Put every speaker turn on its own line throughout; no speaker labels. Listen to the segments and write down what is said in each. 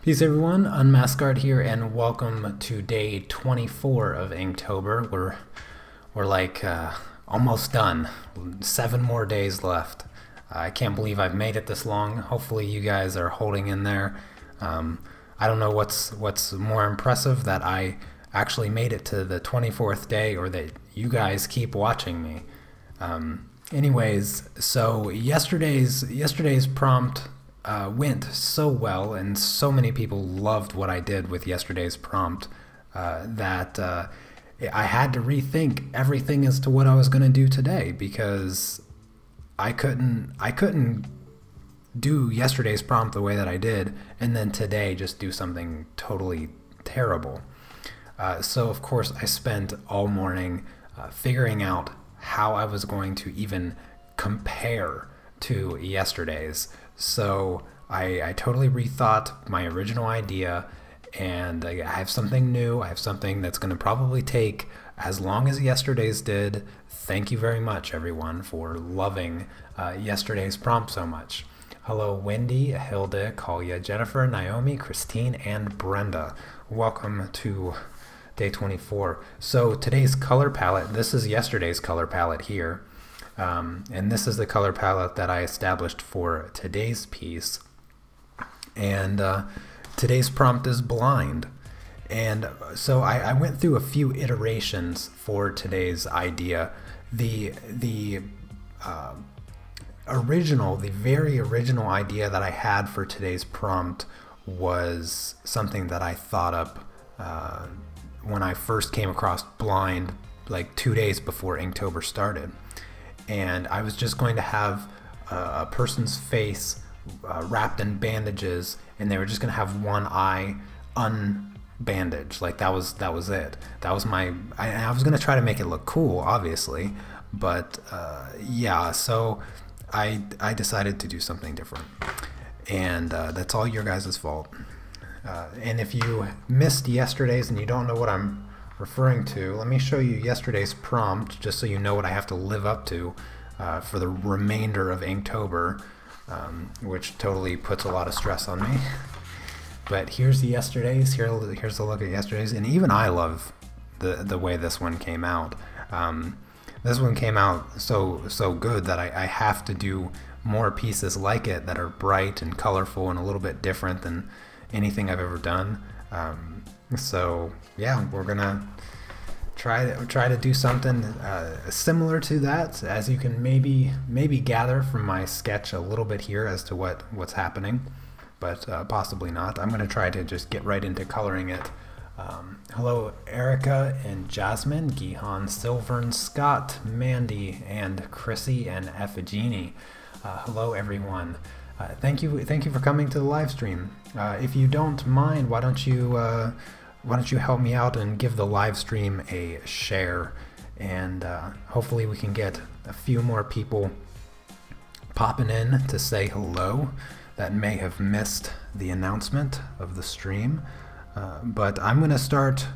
Peace everyone, Unmask here, and welcome to day 24 of Inktober. We're like almost done. 7 more days left. I can't believe I've made it this long. Hopefully you guys are holding in there. I don't know what's more impressive, that I actually made it to the 24th day or that you guys keep watching me. Anyways, so yesterday's prompt went so well, and so many people loved what I did with yesterday's prompt that I had to rethink everything as to what I was going to do today, because I couldn't do yesterday's prompt the way that I did and then today just do something totally terrible. So of course I spent all morning figuring out how I was going to even compare to yesterday's. So I totally rethought my original idea, and I have something new. I have something that's going to probably take as long as yesterday's did. Thank you very much, everyone, for loving yesterday's prompt so much. Hello, Wendy, Hilda, Kalia, Jennifer, Naomi, Christine, and Brenda. Welcome to day 24. So today's color palette, this is yesterday's color palette here. And this is the color palette that I established for today's piece. And today's prompt is blind. And so I went through a few iterations for today's idea. The very original idea that I had for today's prompt was something that I thought up when I first came across blind, like 2 days before Inktober started. And I was just going to have a person's face wrapped in bandages, and they were just going to have one eye unbandaged. Like that was it. That was my. I was going to try to make it look cool, obviously, but yeah. So I decided to do something different, and that's all your guys' fault. And if you missed yesterday's and you don't know what I'm referring to, let me show you yesterday's prompt just so you know what I have to live up to for the remainder of Inktober, which totally puts a lot of stress on me. But here's yesterday's. Here's a look at yesterday's, and even I love the way this one came out. This one came out so good that I have to do more pieces like it that are bright and colorful and a little bit different than anything I've ever done. So yeah, we're gonna try to do something similar to that, as you can maybe gather from my sketch a little bit here as to what's happening, but possibly not. I'm gonna try to just get right into coloring it. Hello, Erica and Jasmine, Gihan, Silvern, Scott, Mandy, and Chrissy and Ephigenie. Hello, everyone. Thank you for coming to the live stream. If you don't mind, why don't you help me out and give the live stream a share, and hopefully we can get a few more people popping in to say hello that may have missed the announcement of the stream. But I'm gonna start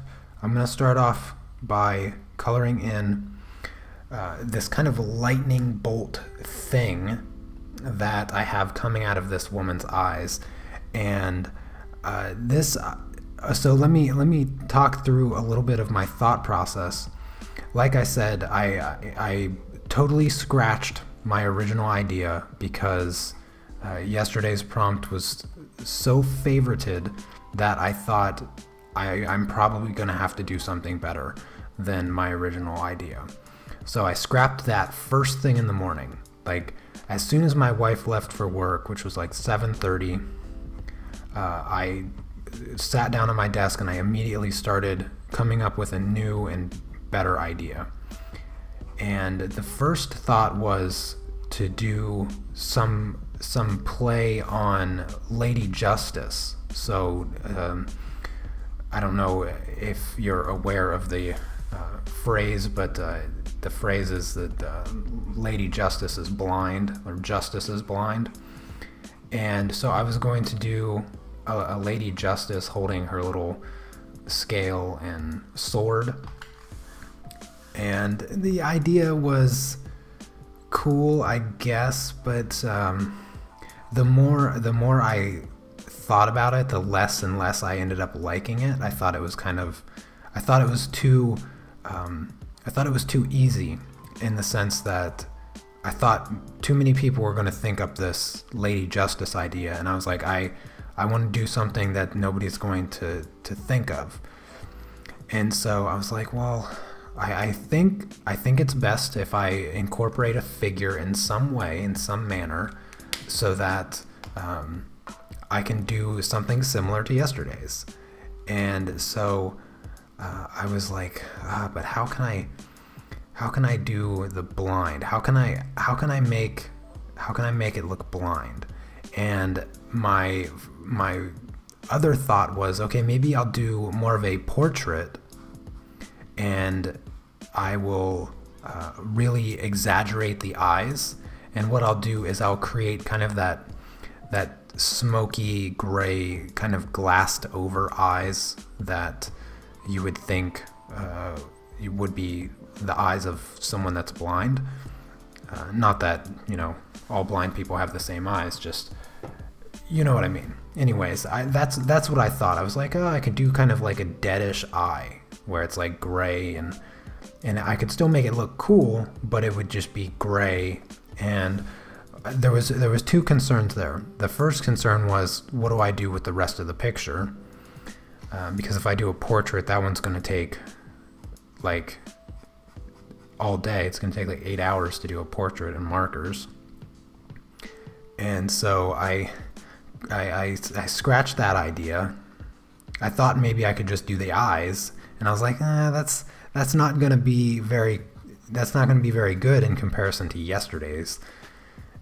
off by coloring in this kind of lightning bolt thing that I have coming out of this woman's eyes, and so let me talk through a little bit of my thought process. Like I said, I totally scratched my original idea because yesterday's prompt was so favorited that I thought I'm probably gonna have to do something better than my original idea. So I scrapped that first thing in the morning. Like as soon as my wife left for work, which was like 7:30, I sat down at my desk and I immediately started coming up with a new and better idea. And the first thought was to do some play on Lady Justice. So I don't know if you're aware of the phrase, but the phrase is that Lady Justice is blind, or justice is blind. And so I was going to do a Lady Justice holding her little scale and sword. And the idea was cool, I guess, but the more I thought about it, the less and less I ended up liking it. I thought it was too easy, in the sense that I thought too many people were going to think up this Lady Justice idea, and I was like, I want to do something that nobody's going to think of. And so I was like, well, I think it's best if I incorporate a figure in some way, in some manner, so that I can do something similar to yesterday's. And so I was like, but how can I do the blind? How can I make it look blind? And my other thought was, okay, maybe I'll do more of a portrait, and I will really exaggerate the eyes. And what I'll do is I'll create kind of that smoky gray, kind of glassed over eyes that you would think would be the eyes of someone that's blind. Not that, all blind people have the same eyes, just, you know what I mean. Anyways, that's what I thought. I was like, oh, I could do kind of like a deadish eye, where it's like gray, and I could still make it look cool, but it would just be gray. And there was two concerns there. The first concern was, what do I do with the rest of the picture? Because if I do a portrait, that one's going to take like all day. It's going to take like 8 hours to do a portrait and markers. And so I scratched that idea. I thought maybe I could just do the eyes, and I was like, that's not going to be very good in comparison to yesterday's.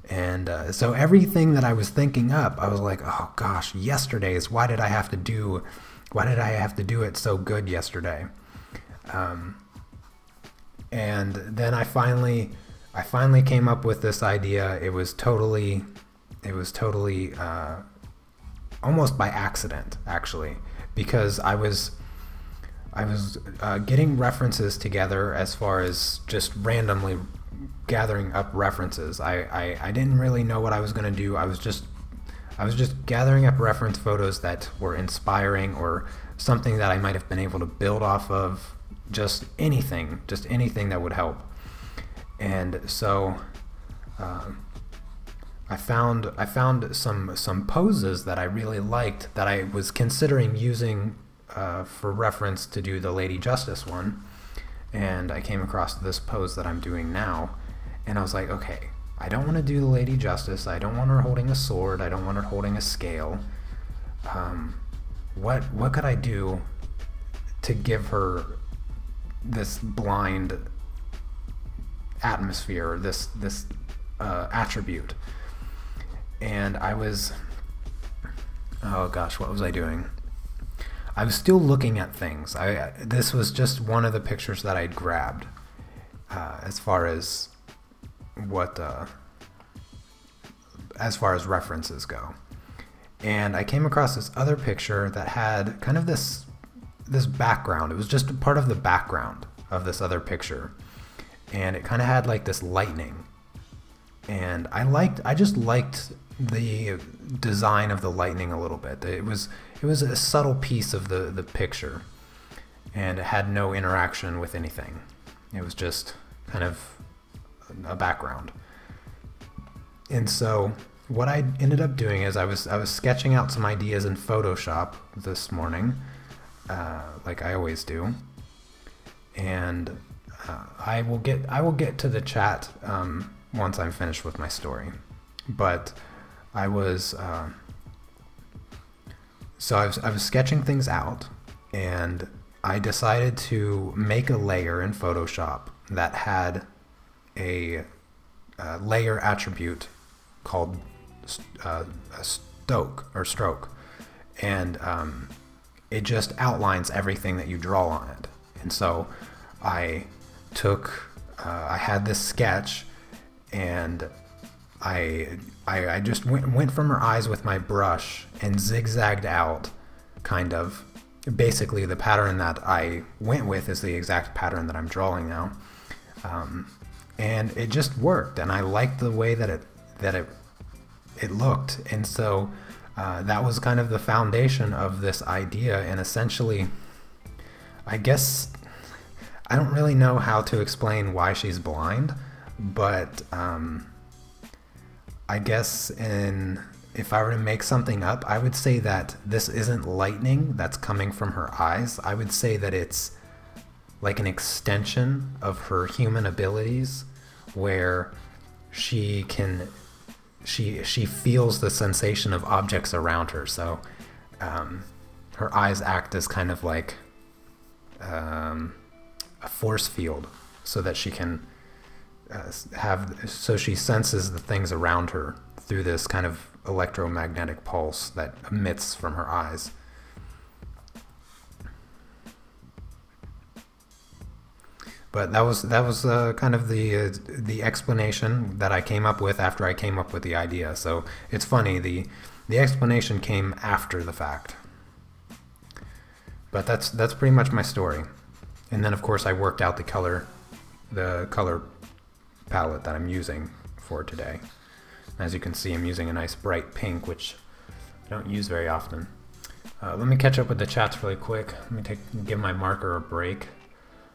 And so everything that I was thinking up, I was like, oh gosh, yesterday's. Why did I have to do it so good yesterday? And then I finally came up with this idea. It was totally almost by accident, actually, because I was getting references together, as far as just randomly gathering up references. I didn't really know what I was going to do. I was just gathering up reference photos that were inspiring, or something that I might have been able to build off of. Just anything that would help. And so I found some poses that I really liked, that I was considering using for reference to do the Lady Justice one. And I came across this pose that I'm doing now, and I was like, okay, I don't want to do the Lady Justice. I don't want her holding a sword. I don't want her holding a scale. What could I do to give her this blind atmosphere, this attribute? And I was, oh gosh, what was I doing? I was still looking at things. This was just one of the pictures that I'd grabbed, as far as references go. And I came across this other picture that had kind of this background. It was just a part of the background of this other picture, and it kind of had like this lightning. And I just liked the design of the lightning a little bit. It was a subtle piece of the picture, and it had no interaction with anything. It was just kind of a background. And so what I ended up doing is I was sketching out some ideas in Photoshop this morning, like I always do. And I will get to the chat once I'm finished with my story. But I was sketching things out, and I decided to make a layer in Photoshop that had a layer attribute called a stroke, and it just outlines everything that you draw on it. And so I had this sketch, and I just went from her eyes with my brush and zigzagged out, kind of. Basically, the pattern that I went with is the exact pattern that I'm drawing now. And it just worked, and I liked the way that it looked. And so that was kind of the foundation of this idea. And essentially, I guess I don't really know how to explain why she's blind, but I guess if I were to make something up, I would say that this isn't lightning that's coming from her eyes. I would say that it's like an extension of her human abilities, where she feels the sensation of objects around her. So her eyes act as kind of like a force field, so that she can so she senses the things around her through this kind of electromagnetic pulse that emits from her eyes. But that was kind of the explanation that I came up with after I came up with the idea. So it's funny, the explanation came after the fact. But that's pretty much my story. And then of course I worked out the color palette that I'm using for today. As you can see, I'm using a nice bright pink, which I don't use very often. Let me catch up with the chats really quick. Let me give my marker a break,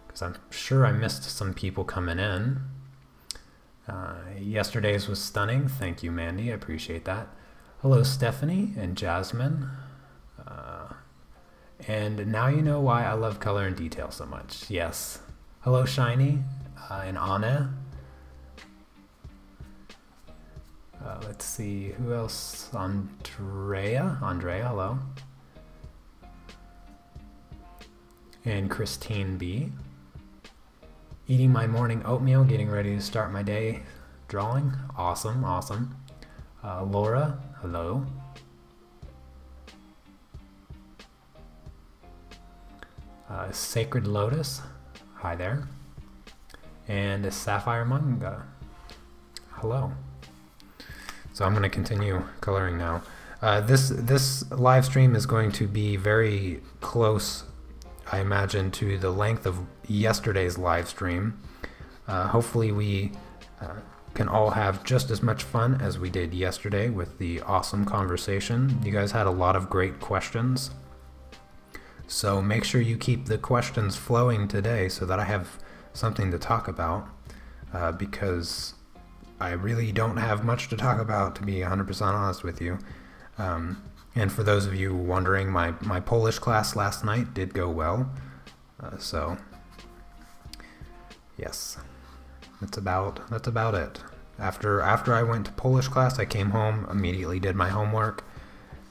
because I'm sure I missed some people coming in. Yesterday's was stunning. Thank you, Mandy. I appreciate that. Hello, Stephanie and Jasmine. And now you know why I love color and detail so much. Yes. Hello, Shiny and Anna. Let's see, who else? Andrea, hello. And Christine B. Eating my morning oatmeal, getting ready to start my day drawing. Awesome, awesome. Laura, hello. Sacred Lotus, hi there. And Sapphire Manga, hello. So I'm going to continue coloring now. This live stream is going to be very close, I imagine, to the length of yesterday's live stream. Hopefully we can all have just as much fun as we did yesterday with the awesome conversation. You guys had a lot of great questions. So make sure you keep the questions flowing today so that I have something to talk about, because I really don't have much to talk about, to be 100% honest with you. And for those of you wondering, my Polish class last night did go well. So yes, that's about it. After I went to Polish class, I came home, immediately did my homework,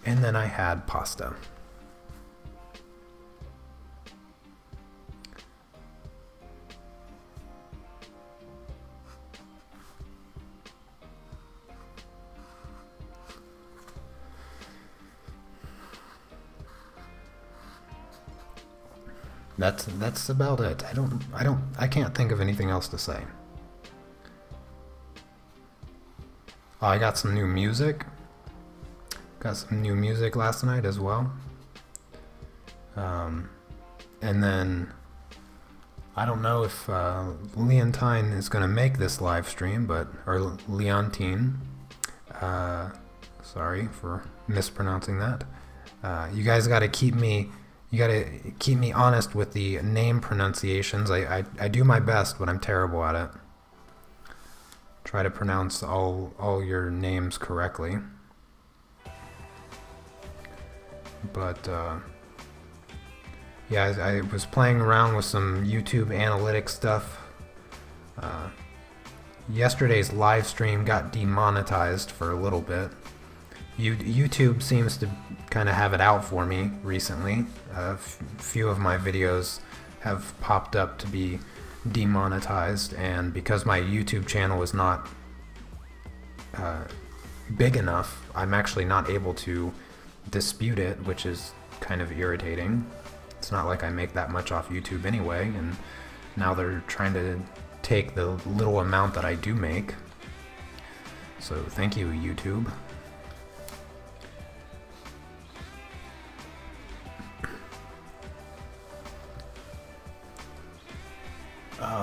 and then I had pasta. That's about it. I can't think of anything else to say. Oh, I got some new music. Got some new music last night as well. And then I don't know if Leontine is going to make this live stream, or Leontine. Sorry for mispronouncing that. You guys got to keep me. You gotta keep me honest with the name pronunciations. I do my best, but I'm terrible at it. Try to pronounce all your names correctly. But yeah, I was playing around with some YouTube analytics stuff. Yesterday's live stream got demonetized for a little bit. YouTube seems to kind of have it out for me recently. A few of my videos have popped up to be demonetized, and because my YouTube channel is not big enough, I'm actually not able to dispute it, which is kind of irritating. It's not like I make that much off YouTube anyway, and now they're trying to take the little amount that I do make. So thank you, YouTube.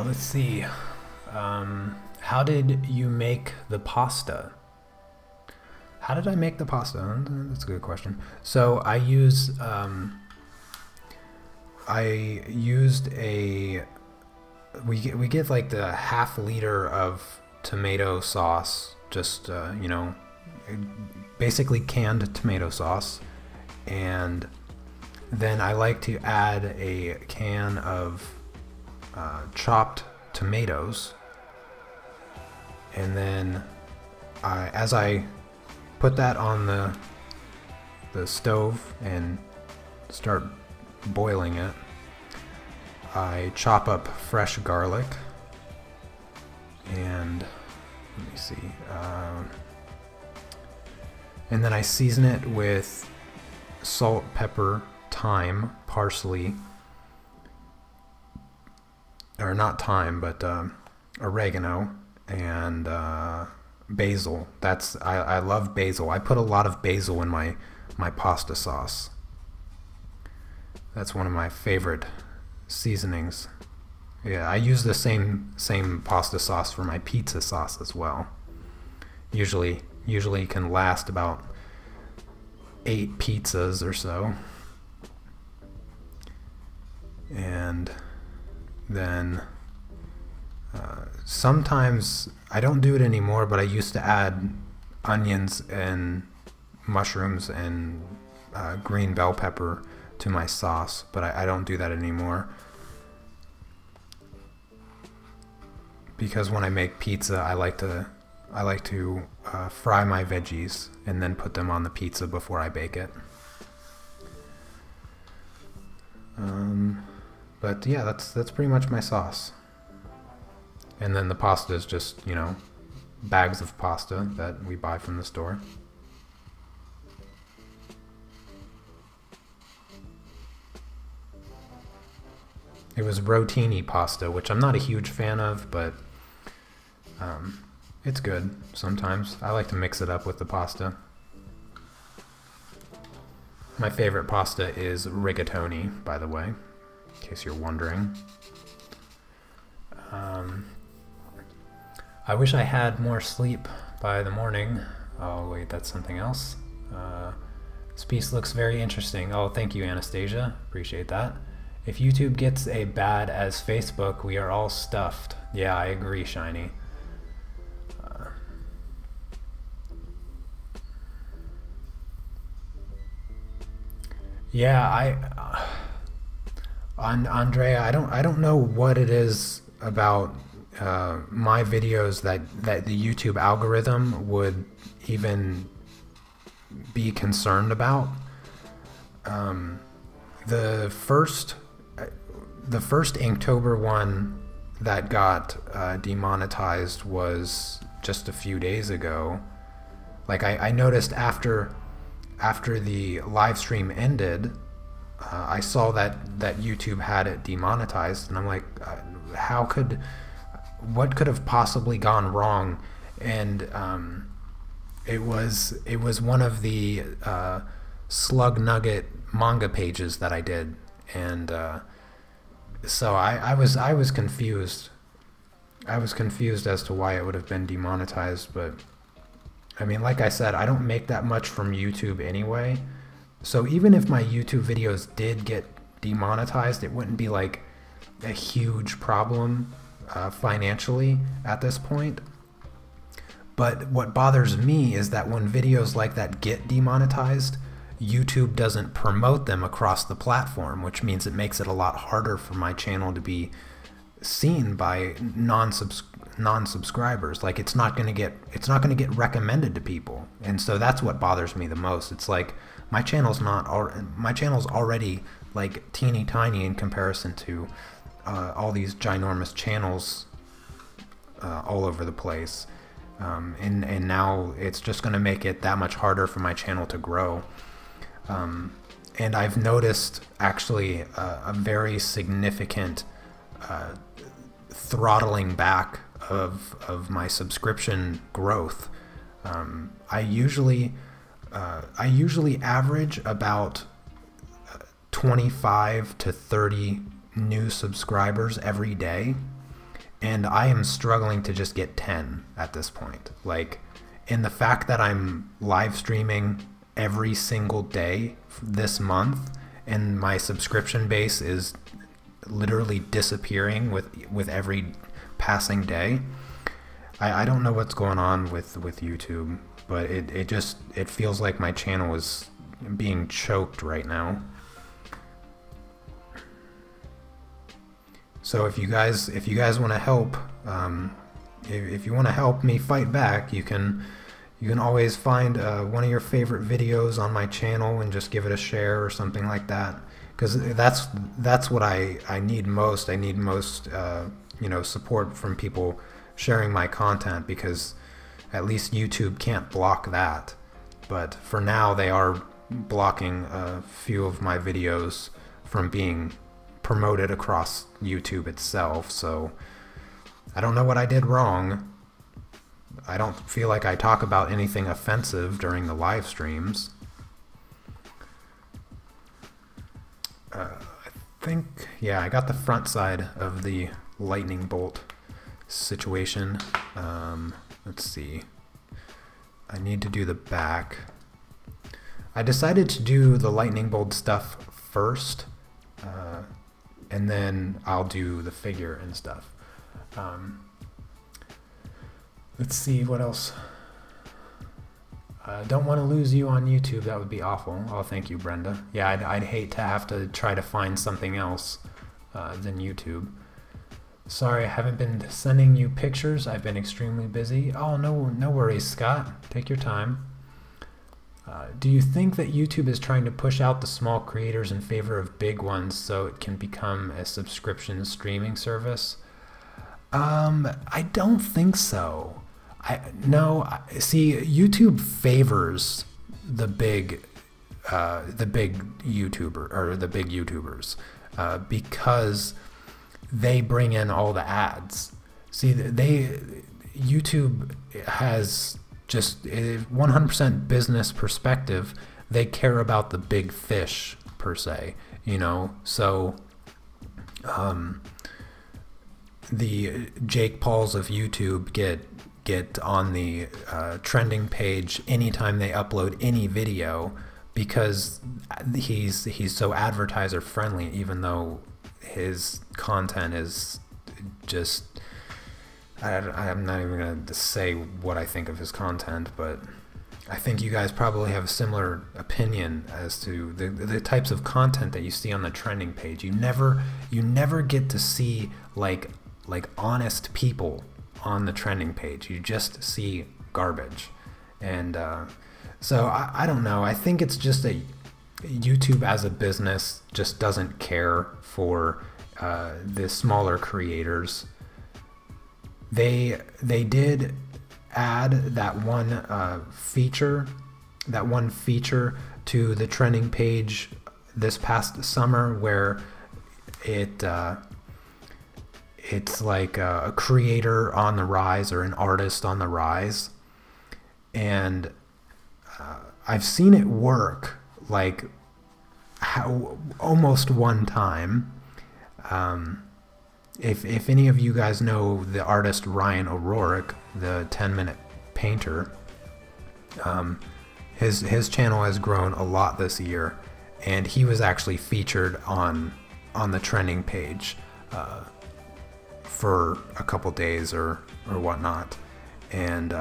Let's see. How did you make the pasta? how did I make the pasta? That's a good question. So I used a, we get like the ½ liter of tomato sauce, just you know, basically canned tomato sauce, and then I like to add a can of chopped tomatoes, and then as I put that on the stove and start boiling it, I chop up fresh garlic, and let me see, and then I season it with salt, pepper, thyme, parsley, or not thyme, but oregano, and basil. I love basil. I put a lot of basil in my pasta sauce. That's one of my favorite seasonings. Yeah, I use the same pasta sauce for my pizza sauce as well. Usually can last about 8 pizzas or so. And then sometimes, I don't do it anymore, but I used to add onions and mushrooms and green bell pepper to my sauce, but I don't do that anymore, because when I make pizza, I like to fry my veggies and then put them on the pizza before I bake it. But yeah, that's pretty much my sauce. And then the pasta is just, you know, bags of pasta that we buy from the store. It was rotini pasta, which I'm not a huge fan of, but it's good sometimes. I like to mix it up with the pasta. My favorite pasta is rigatoni, by the way, in case you're wondering. I wish I had more sleep by the morning. Oh wait, that's something else. This piece looks very interesting. Oh, thank you, Anastasia. Appreciate that. If YouTube gets as bad as Facebook, we are all stuffed. Yeah, I agree, Shiny. Yeah, Andrea, I don't know what it is about my videos that the YouTube algorithm would even be concerned about. The first InkTober one that got demonetized was just a few days ago. Like I noticed after the live stream ended, I saw that YouTube had it demonetized, and I'm like, what could have possibly gone wrong? And it was one of the Slug Nugget manga pages that I did, and so I was confused. I was confused as to why it would have been demonetized, but I mean, like I said, I don't make that much from YouTube anyway, so even if my YouTube videos did get demonetized, it wouldn't be like a huge problem financially at this point. But what bothers me is that when videos like that get demonetized, YouTube doesn't promote them across the platform, which means it makes it a lot harder for my channel to be seen by non-subscribers. Like it's not going to get recommended to people, and so that's what bothers me the most. It's like my channel's already like teeny tiny in comparison to all these ginormous channels all over the place, and now it's just going to make it that much harder for my channel to grow. And I've noticed actually a very significant throttling back of my subscription growth. I usually average about 25 to 30 new subscribers every day, and I am struggling to just get 10 at this point. Like, And the fact that I'm live streaming every single day this month and my subscription base is literally disappearing with every passing day. I don't know what's going on with YouTube, but it feels like my channel is being choked right now. So if you guys want to help, if you want to help me fight back, you can always find one of your favorite videos on my channel and just give it a share or something like that. Because that's what I need most. I need most you know, support from people sharing my content, because at least YouTube can't block that. But for now, they are blocking a few of my videos from being promoted across YouTube itself. So I don't know what I did wrong. I don't feel like I talk about anything offensive during the live streams. I think, yeah, I got the front side of the lightning bolt situation. Let's see. I need to do the back. I decided to do the lightning bolt stuff first, and then I'll do the figure and stuff. Let's see what else. Don't want to lose you on YouTube. That would be awful. Oh, thank you, Brenda. Yeah, I'd hate to have to try to find something else than YouTube. Sorry, I haven't been sending you pictures. I've been extremely busy. Oh, no worries, Scott. Take your time. Do you think that YouTube is trying to push out the small creators in favor of big ones so it can become a subscription streaming service? I don't think so. See, YouTube favors the big YouTuber, or the big YouTubers, because they bring in all the ads. See, YouTube has just 100% business perspective. They care about the big fish per se, you know. So the Jake Pauls of YouTube get on the trending page anytime they upload any video, because he's so advertiser friendly, even though his content is just, I'm not even going to say what I think of his content, but I think you guys probably have a similar opinion as to the types of content that you see on the trending page. You never get to see like honest people on the trending page. You just see garbage. And so I don't know. I think it's just a YouTube as a business just doesn't care for the smaller creators. They did add that one feature to the trending page this past summer, where it's like a creator on the rise or an artist on the rise, and I've seen it work like almost one time. If any of you guys know the artist Ryan O'Rourke, the 10-minute painter, his channel has grown a lot this year, and he was actually featured on the trending page for a couple days or whatnot, and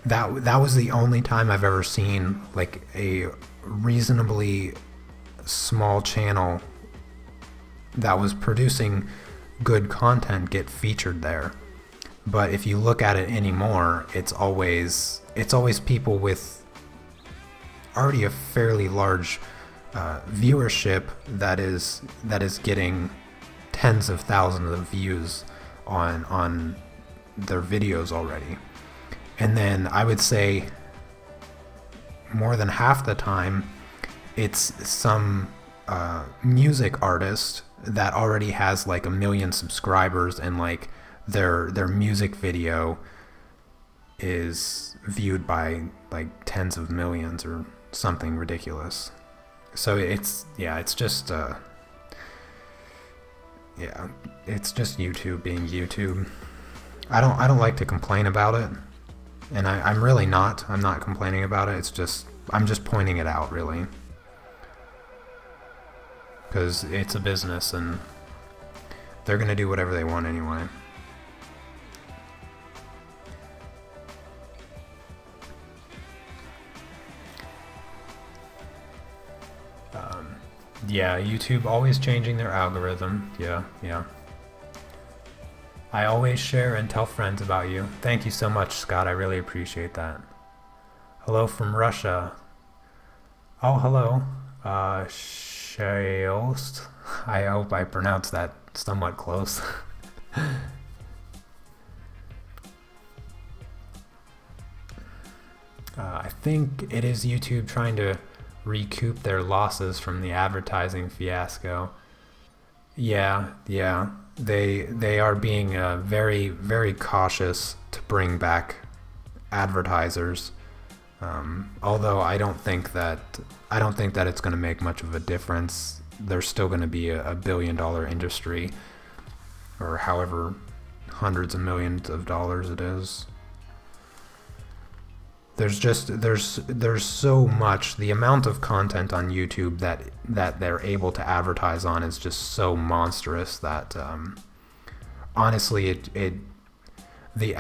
that was the only time I've ever seen like a reasonably small channel that was producing good content get featured there. But if you look at it anymore, it's always people with already a fairly large viewership that is getting tens of thousands of views on their videos already. And then I would say more than half the time it's some music artist that already has like 1 million subscribers, and like their music video is viewed by like tens of millions or something ridiculous. So it's just YouTube being YouTube. I don't like to complain about it, And I'm really not. I'm not complaining about it. It's just, I'm just pointing it out, really. Because it's a business and they're going to do whatever they want anyway. Yeah, YouTube always changing their algorithm. Yeah. I always share and tell friends about you. Thank you so much, Scott. I really appreciate that. Hello from Russia. Oh, hello. Shaost. I hope I pronounced that somewhat close. I think it is YouTube trying to recoup their losses from the advertising fiasco. Yeah. They are being very, very cautious to bring back advertisers. Although I don't think that it's going to make much of a difference. There's still going to be a billion-dollar industry, or however hundreds of millions of dollars it is. There's so much. The amount of content on YouTube that they're able to advertise on is just so monstrous that honestly what do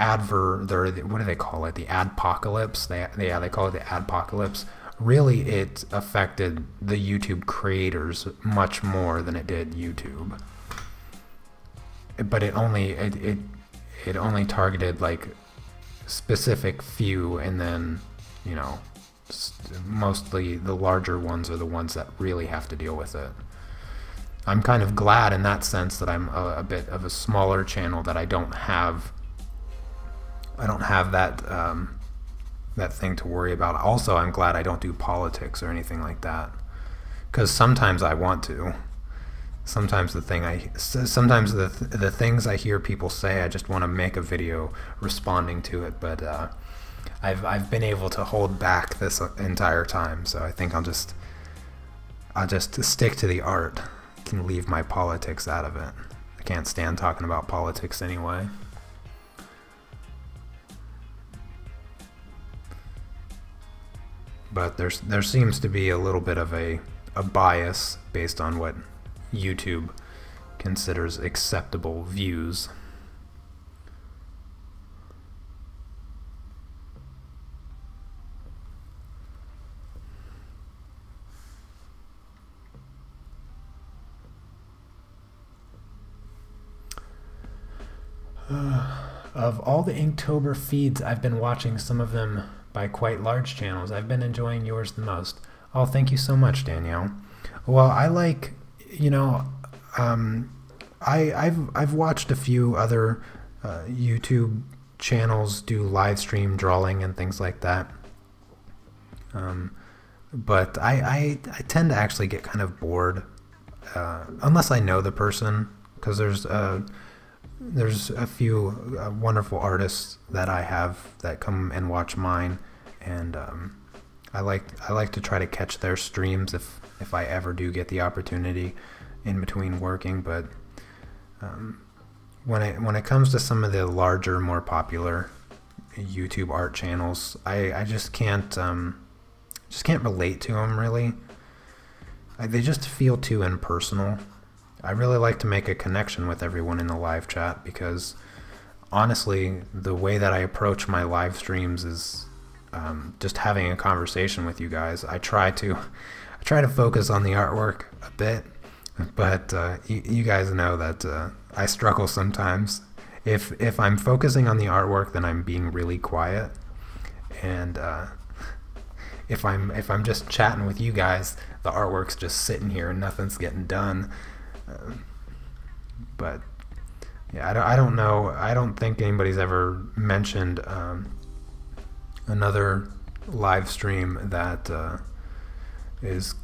they call it? The adpocalypse. They call it the adpocalypse. Really, it affected the YouTube creators much more than it did YouTube. But it only targeted like specific few, and then, you know, mostly the larger ones are the ones that really have to deal with it. I'm kind of glad in that sense that I'm a bit of a smaller channel, that I don't have that that thing to worry about. Also, I'm glad I don't do politics or anything like that, because sometimes I want to. Sometimes the things I hear people say, I just want to make a video responding to it, but I've been able to hold back this entire time, so I think I'll just stick to the art. I can leave my politics out of it. I can't stand talking about politics anyway. But there seems to be a little bit of a bias based on what YouTube considers acceptable views. Of all the Inktober feeds, I've been watching some of them by quite large channels. I've been enjoying yours the most. Oh, thank you so much, Danielle. Well, I like, you know, I've watched a few other YouTube channels do live stream drawing and things like that, but I tend to actually get kind of bored unless I know the person, because there's a few wonderful artists that I have that come and watch mine, and I like to try to catch their streams if I ever do get the opportunity in between working. But when it comes to some of the larger, more popular YouTube art channels, I just can't relate to them really. They just feel too impersonal. I really like to make a connection with everyone in the live chat, because honestly, the way that I approach my live streams is just having a conversation with you guys. I try to focus on the artwork a bit, but you guys know that I struggle sometimes. If I'm focusing on the artwork, then I'm being really quiet, and if I'm just chatting with you guys, the artwork's just sitting here and nothing's getting done. But yeah, I don't know. I don't think anybody's ever mentioned another live stream that is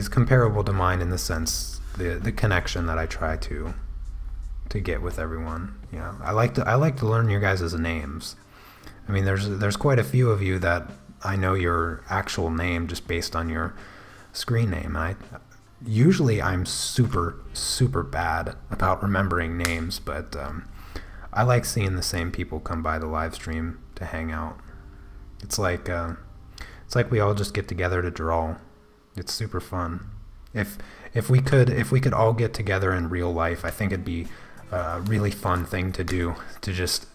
comparable to mine in the sense the connection that I try to get with everyone. You know, I like to learn your guys' names. I mean, there's quite a few of you that I know your actual name just based on your screen name. Usually I'm super bad about remembering names, but I like seeing the same people come by the live stream to hang out. It's like we all just get together to draw. It's super fun. If we could all get together in real life, I think it'd be a really fun thing to do, to just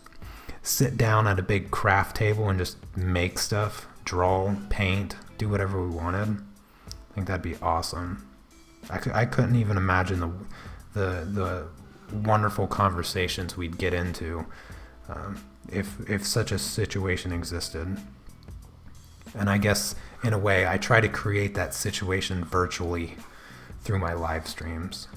sit down at a big craft table and just make stuff, draw, paint, do whatever we wanted. I think that'd be awesome. I couldn't even imagine the wonderful conversations we'd get into if such a situation existed. And I guess in a way I try to create that situation virtually through my live streams.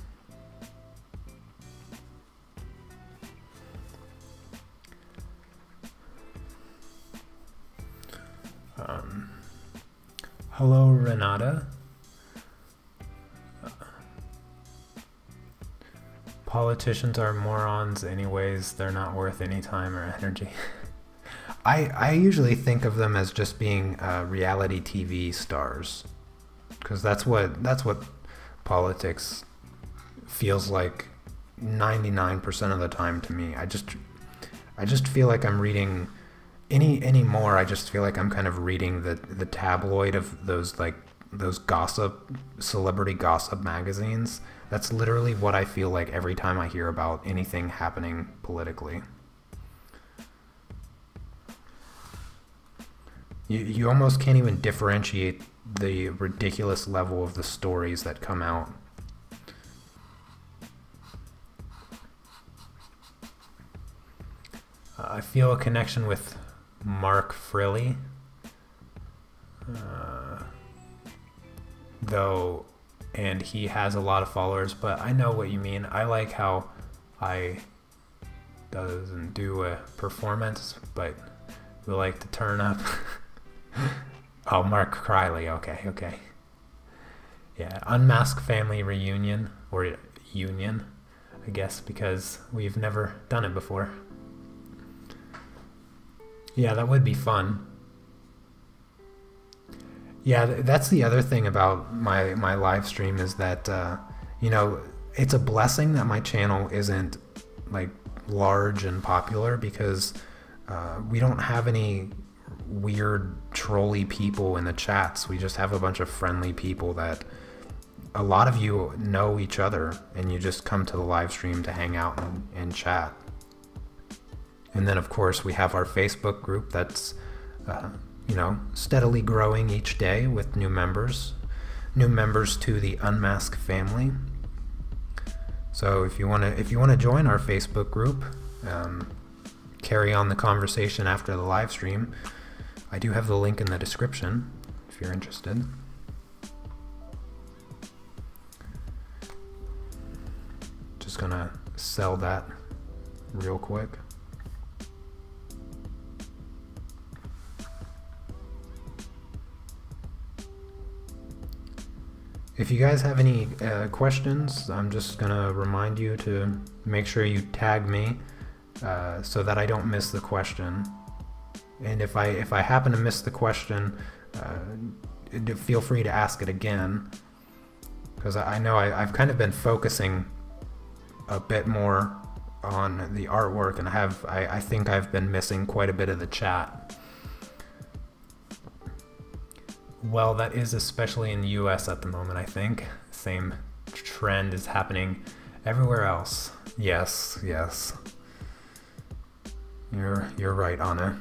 Hello, Renata. Politicians are morons anyways. They're not worth any time or energy. I usually think of them as just being reality TV stars, because that's what politics feels like 99% of the time to me. I just feel like I'm reading anymore. I just feel like I'm kind of reading the tabloid of those celebrity gossip magazines. That's literally what I feel like every time I hear about anything happening politically. You almost can't even differentiate the ridiculous level of the stories that come out. I feel a connection with Mark Frilly, though, and he has a lot of followers, but I know what you mean. I like how I doesn't do a performance, but we like to turn up. Oh, Mark Criley, okay. Yeah, Unmask family reunion, or union, I guess, because we've never done it before. Yeah, that would be fun. Yeah, that's the other thing about my live stream, is that, you know, it's a blessing that my channel isn't like large and popular, because we don't have any weird trolly people in the chats. We just have a bunch of friendly people that a lot of you know each other, and you just come to the live stream to hang out and chat. And then of course we have our Facebook group that's you know, steadily growing each day with new members to the Unmask family. So if you want to join our Facebook group, carry on the conversation after the live stream, I do have the link in the description if you're interested. Just gonna sell that real quick. If you guys have any questions, I'm just gonna remind you to make sure you tag me so that I don't miss the question. And if I happen to miss the question, feel free to ask it again, because I know I've kind of been focusing a bit more on the artwork, and I think I've been missing quite a bit of the chat. Well, that is especially in the US at the moment, I think. Same trend is happening everywhere else. Yes. You're right, Anna.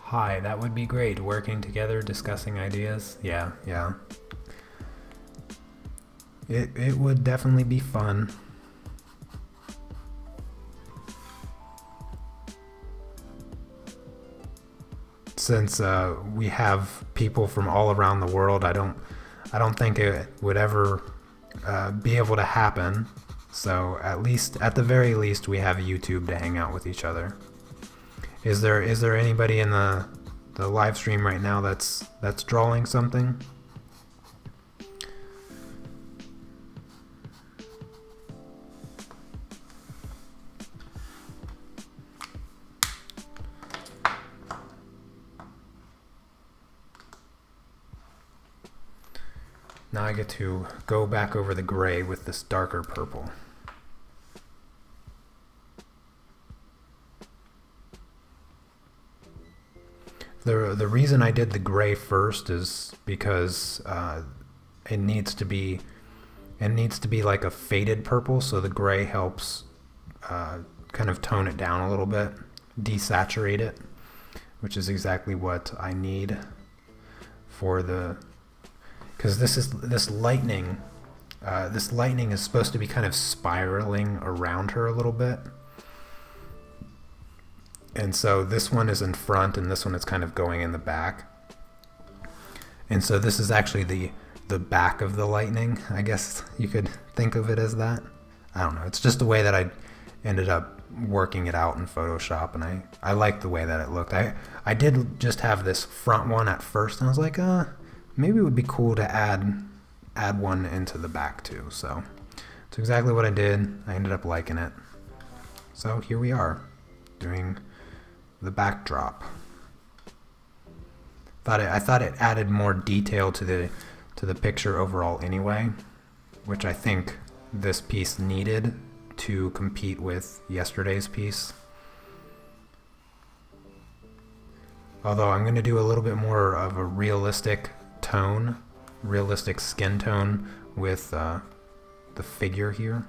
Hi, that would be great. Working together, discussing ideas. Yeah. It would definitely be fun. Since we have people from all around the world, I don't think it would ever be able to happen So at the very least, we have YouTube to hang out with each other. Is there anybody in the live stream right now that's drawing something? Now I get to go back over the gray with this darker purple. The reason I did the gray first is because it needs to be like a faded purple, so the gray helps kind of tone it down a little bit, desaturate it, which is exactly what I need for the, because this lightning is supposed to be kind of spiraling around her a little bit. And so this one is in front and this one is kind of going in the back. And so this is actually the back of the lightning. I guess you could think of it as that. I don't know. It's just the way that I ended up working it out in Photoshop, and I like the way that it looked. I did just have this front one at first, and I was like, maybe it would be cool to add one into the back too. So it's exactly what I did. I ended up liking it. So here we are doing the backdrop. I thought it added more detail to the picture overall anyway, which I think this piece needed to compete with yesterday's piece. Although I'm going to do a little bit more of a realistic tone, realistic skin tone with the figure here.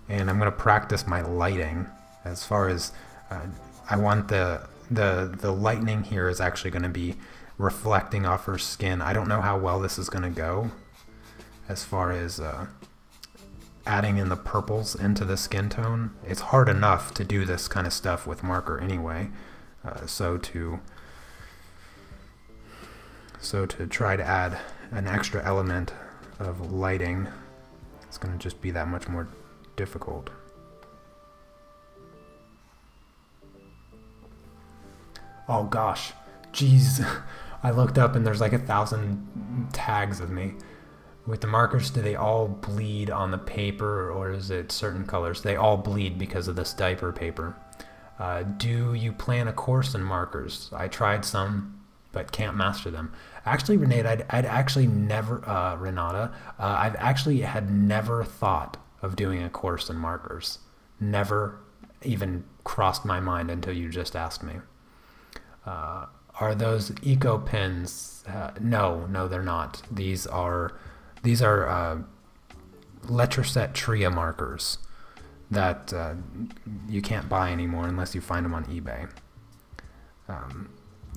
And I'm going to practice my lighting. As far as I want the lightning here is actually going to be reflecting off her skin. I don't know how well this is going to go as far as adding in the purples into the skin tone. It's hard enough to do this kind of stuff with marker anyway. So to try to add an extra element of lighting, it's going to just be that much more difficult. Oh gosh, jeez, I looked up and there's like 1,000 tags of me. With the markers, do they all bleed on the paper, or is it certain colors? They all bleed because of this diaper paper. Do you plan a course in markers? I tried some, but can't master them. Actually, Renata, I'd actually never, Renata, I've actually had never thought of doing a course in markers. Never even crossed my mind until you just asked me. Are those Ecco pens? No, they're not. These are Letraset Tria markers that you can't buy anymore unless you find them on eBay.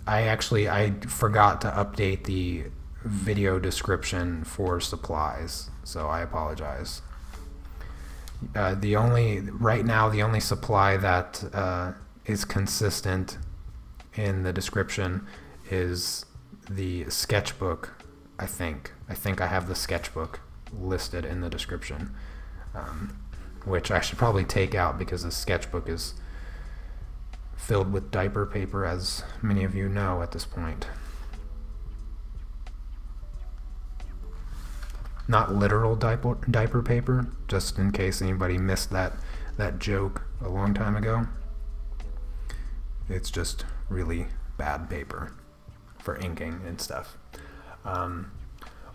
I forgot to update the video description for supplies, so I apologize. Right now the only supply that is consistent in the description is the sketchbook. I think I have the sketchbook listed in the description, which I should probably take out because the sketchbook is filled with diaper paper, as many of you know at this point. Not literal diaper paper, just in case anybody missed that joke a long time ago. It's just really bad paper for inking and stuff.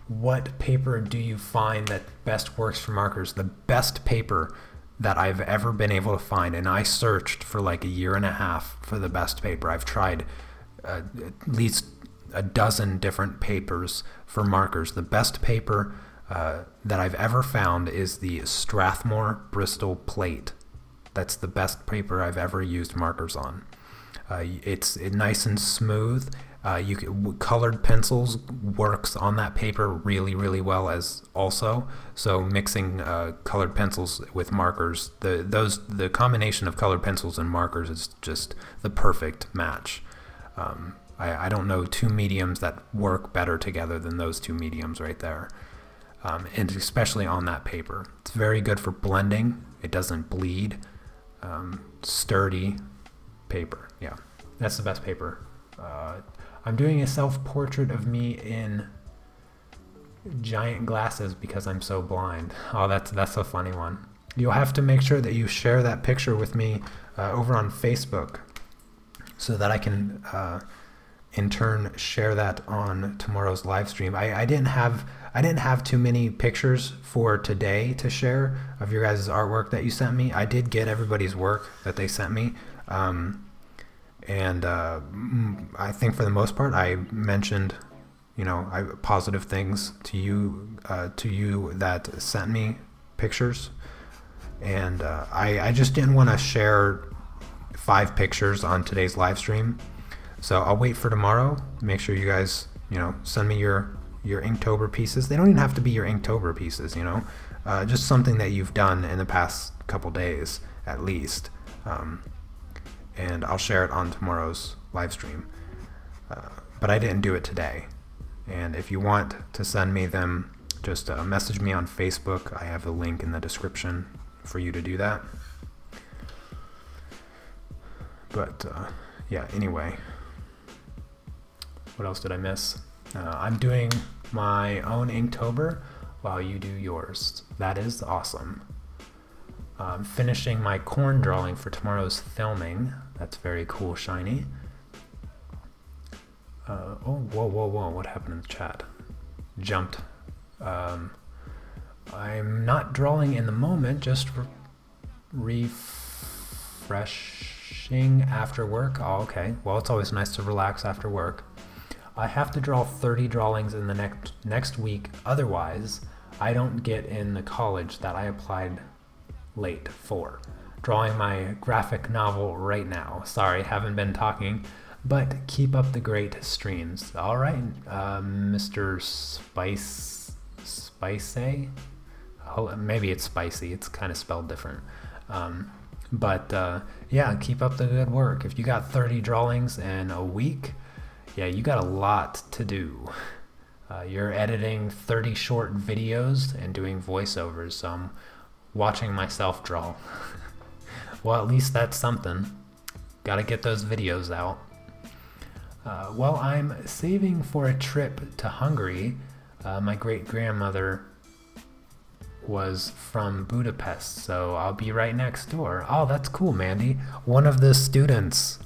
What paper do you find that best works for markers? The best paper that I've ever been able to find, and I searched for like 1.5 years for the best paper. I've tried at least a dozen different papers for markers. The best paper that I've ever found is the Strathmore Bristol Plate. That's the best paper I've ever used markers on. It's nice and smooth. Colored pencils works on that paper really well as also. So mixing colored pencils with markers, the combination of colored pencils and markers is just the perfect match. I don't know two mediums that work better together than those two mediums right there. and especially on that paper. It's very good for blending. It doesn't bleed. Sturdy paper. Yeah, that's the best paper. I'm doing a self-portrait of me in giant glasses because I'm so blind. Oh, that's a funny one. You'll have to make sure that you share that picture with me over on Facebook so that I can in turn share that on tomorrow's live stream. I didn't have too many pictures for today to share of your guys' artwork that you sent me. I did get everybody's work that they sent me. And I think for the most part, I mentioned, positive things to you that sent me pictures. And I just didn't want to share 5 pictures on today's live stream. So I'll wait for tomorrow. Make sure you guys, send me your Inktober pieces. They don't even have to be your Inktober pieces, just something that you've done in the past couple days at least. And I'll share it on tomorrow's live stream. But I didn't do it today. And if you want to send me them, just message me on Facebook. I have a link in the description for you to do that. But yeah, anyway, what else did I miss? I'm doing my own Inktober while you do yours. That is awesome. I'm finishing my corn drawing for tomorrow's filming. That's very cool, shiny. Oh, whoa, what happened in the chat? Jumped. I'm not drawing in the moment, just refreshing after work. Oh, okay. Well, it's always nice to relax after work. I have to draw 30 drawings in the next week. Otherwise, I don't get in the college that I applied late for. Drawing my graphic novel right now. Sorry, haven't been talking, but keep up the great streams. All right, Mr. Spicy? Oh, maybe it's spicy. It's kind of spelled different. But yeah, keep up the good work. If you got 30 drawings in a week, yeah, you got a lot to do. You're editing 30 short videos and doing voiceovers, so I'm watching myself draw. Well, at least that's something. Gotta get those videos out. Well, I'm saving for a trip to Hungary. My great-grandmother was from Budapest, so I'll be right next door. Oh, that's cool, Mandy. One of the students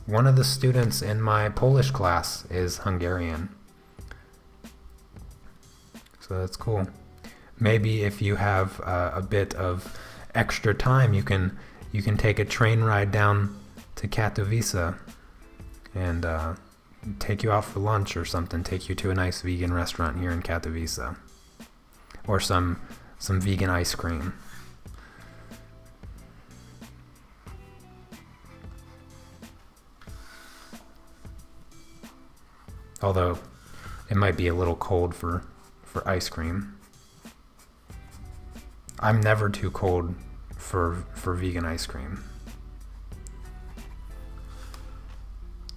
in my Polish class is Hungarian. So that's cool. Maybe if you have a bit of extra time, you can take a train ride down to Katowice and take you out for lunch or something. Take you to a nice vegan restaurant here in Katowice, or some vegan ice cream. Although it might be a little cold for ice cream. I'm never too cold for vegan ice cream.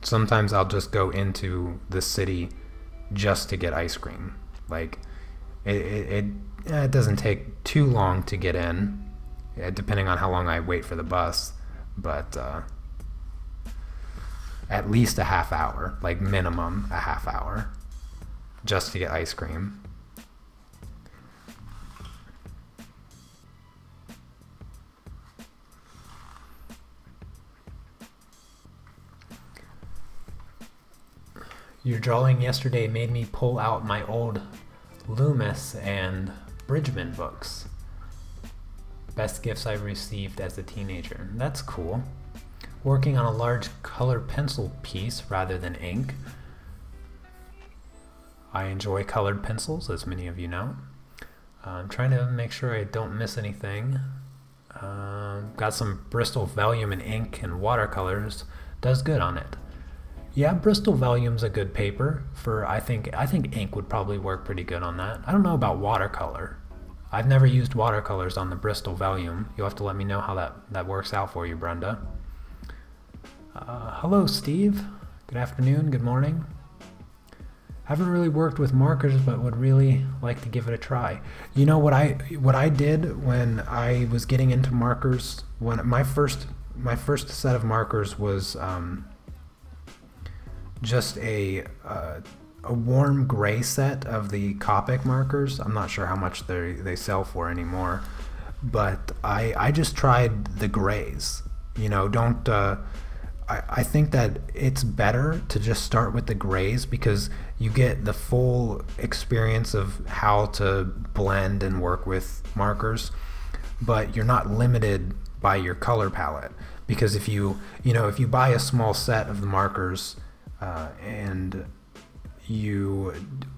Sometimes I'll just go into the city just to get ice cream. Like it doesn't take too long to get in, depending on how long I wait for the bus, but at least a half hour, like minimum a half hour, just to get ice cream. Your drawing yesterday made me pull out my old Loomis and Bridgman books. Best gifts I've received as a teenager. That's cool. Working on a large color pencil piece rather than ink. I enjoy colored pencils, as many of you know. I'm trying to make sure I don't miss anything. Got some Bristol Vellum and ink and watercolors. Does good on it. Yeah, Bristol Vellum's a good paper for, I think ink would probably work pretty good on that. I don't know about watercolor. I've never used watercolors on the Bristol Vellum. You'll have to let me know how that works out for you, Brenda. Hello, Steve. Good afternoon, good morning. Haven't really worked with markers, but would really like to give it a try. You know what I did when I was getting into markers, when my first set of markers was just a warm gray set of the Copic markers. I'm not sure how much they sell for anymore, but I just tried the grays. You know, I think that it's better to just start with the grays because you get the full experience of how to blend and work with markers, but you're not limited by your color palette. Because if you buy a small set of the markers and you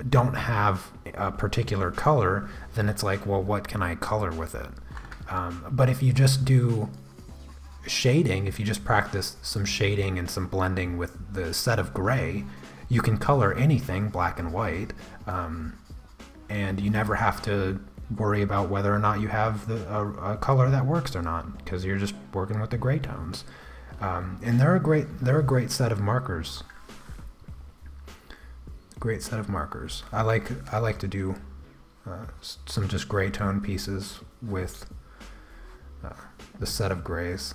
don't have a particular color, then it's like, well, what can I color with it? But if you just do shading, if you just practice some shading and some blending with the set of gray, you can color anything black and white, and you never have to worry about whether or not you have a color that works or not, because you're just working with the gray tones. And they're a great set of markers. Great set of markers. I like to do some just gray tone pieces with the set of grays.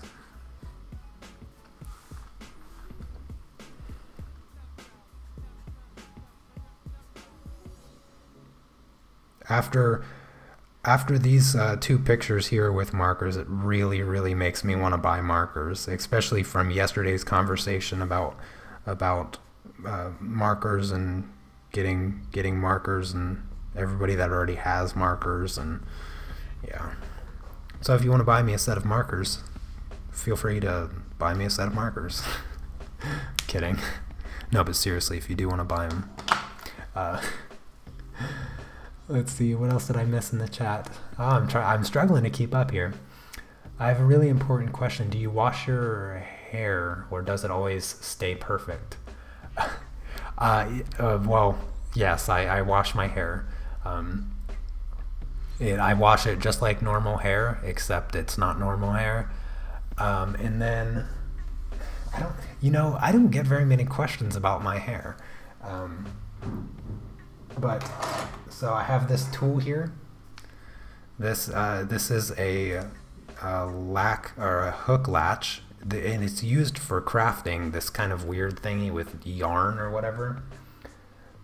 After these two pictures here with markers, it really makes me want to buy markers, especially from yesterday's conversation about markers and getting markers, and everybody that already has markers. And yeah, so if you want to buy me a set of markers, feel free to buy me a set of markers. Kidding. No, but seriously, if you do want to buy them. Let's see, what else did I miss in the chat? Oh, I'm struggling to keep up here. I have a really important question. Do you wash your hair, or does it always stay perfect? Well, yes, I wash my hair. I wash it just like normal hair, except it's not normal hair. And then, I don't get very many questions about my hair. But so I have this tool here. This is a hook latch, and it's used for crafting this kind of weird thingy with yarn or whatever.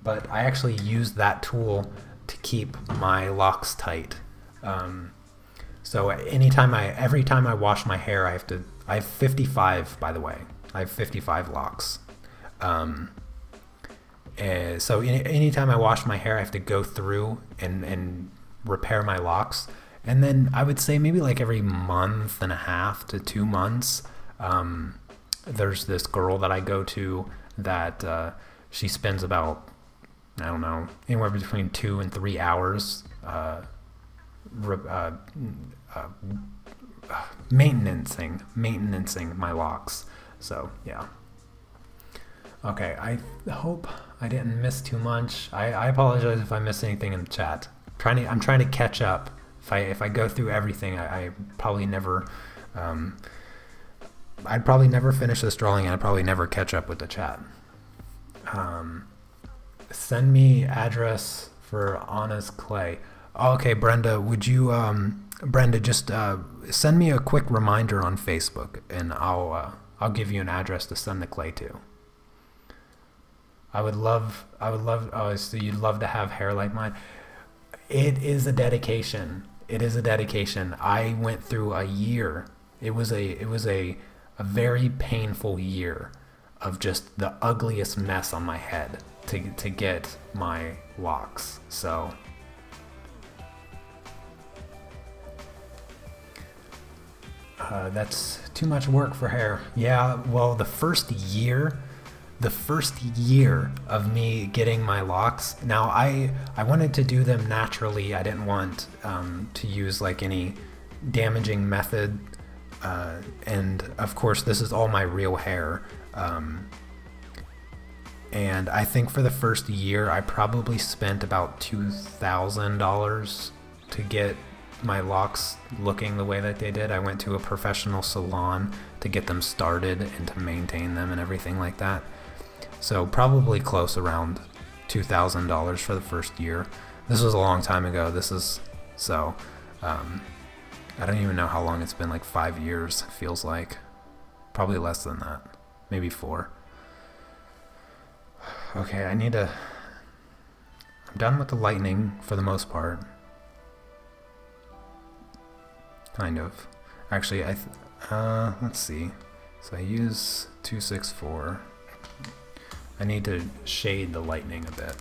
But I actually use that tool to keep my locks tight. So every time I wash my hair, I have 55, by the way. I have 55 locks. So anytime I wash my hair, I have to go through and repair my locks. And then I would say maybe like every month and a half to 2 months, there's this girl that I go to that she spends about, I don't know, anywhere between 2 and 3 hours maintaining my locks. So yeah. Okay, I hope I didn't miss too much. I apologize if I missed anything in the chat. I'm trying to catch up. If I go through everything, I probably never. I'd probably never finish this drawing, and I'd probably never catch up with the chat. Send me address for Anna's clay. Oh, okay, Brenda, would you just send me a quick reminder on Facebook, and I'll give you an address to send the clay to. I would love, oh, so you'd love to have hair like mine. It is a dedication. It is a dedication. I went through a year. It was a very painful year of just the ugliest mess on my head to get my locks. So that's too much work for hair. Yeah, well, the first year of me getting my locks, now I wanted to do them naturally. I didn't want to use like any damaging method, and of course this is all my real hair, and I think for the first year I probably spent about $2,000 to get my locks looking the way that they did. I went to a professional salon to get them started and to maintain them and everything like that. So probably close around $2,000 for the first year. This was a long time ago. This is, so, I don't even know how long it's been, like 5 years, feels like. Probably less than that. Maybe 4. Okay, I'm done with the lightning for the most part. Kind of. Actually, let's see. So I use 264. I need to shade the lightning a bit.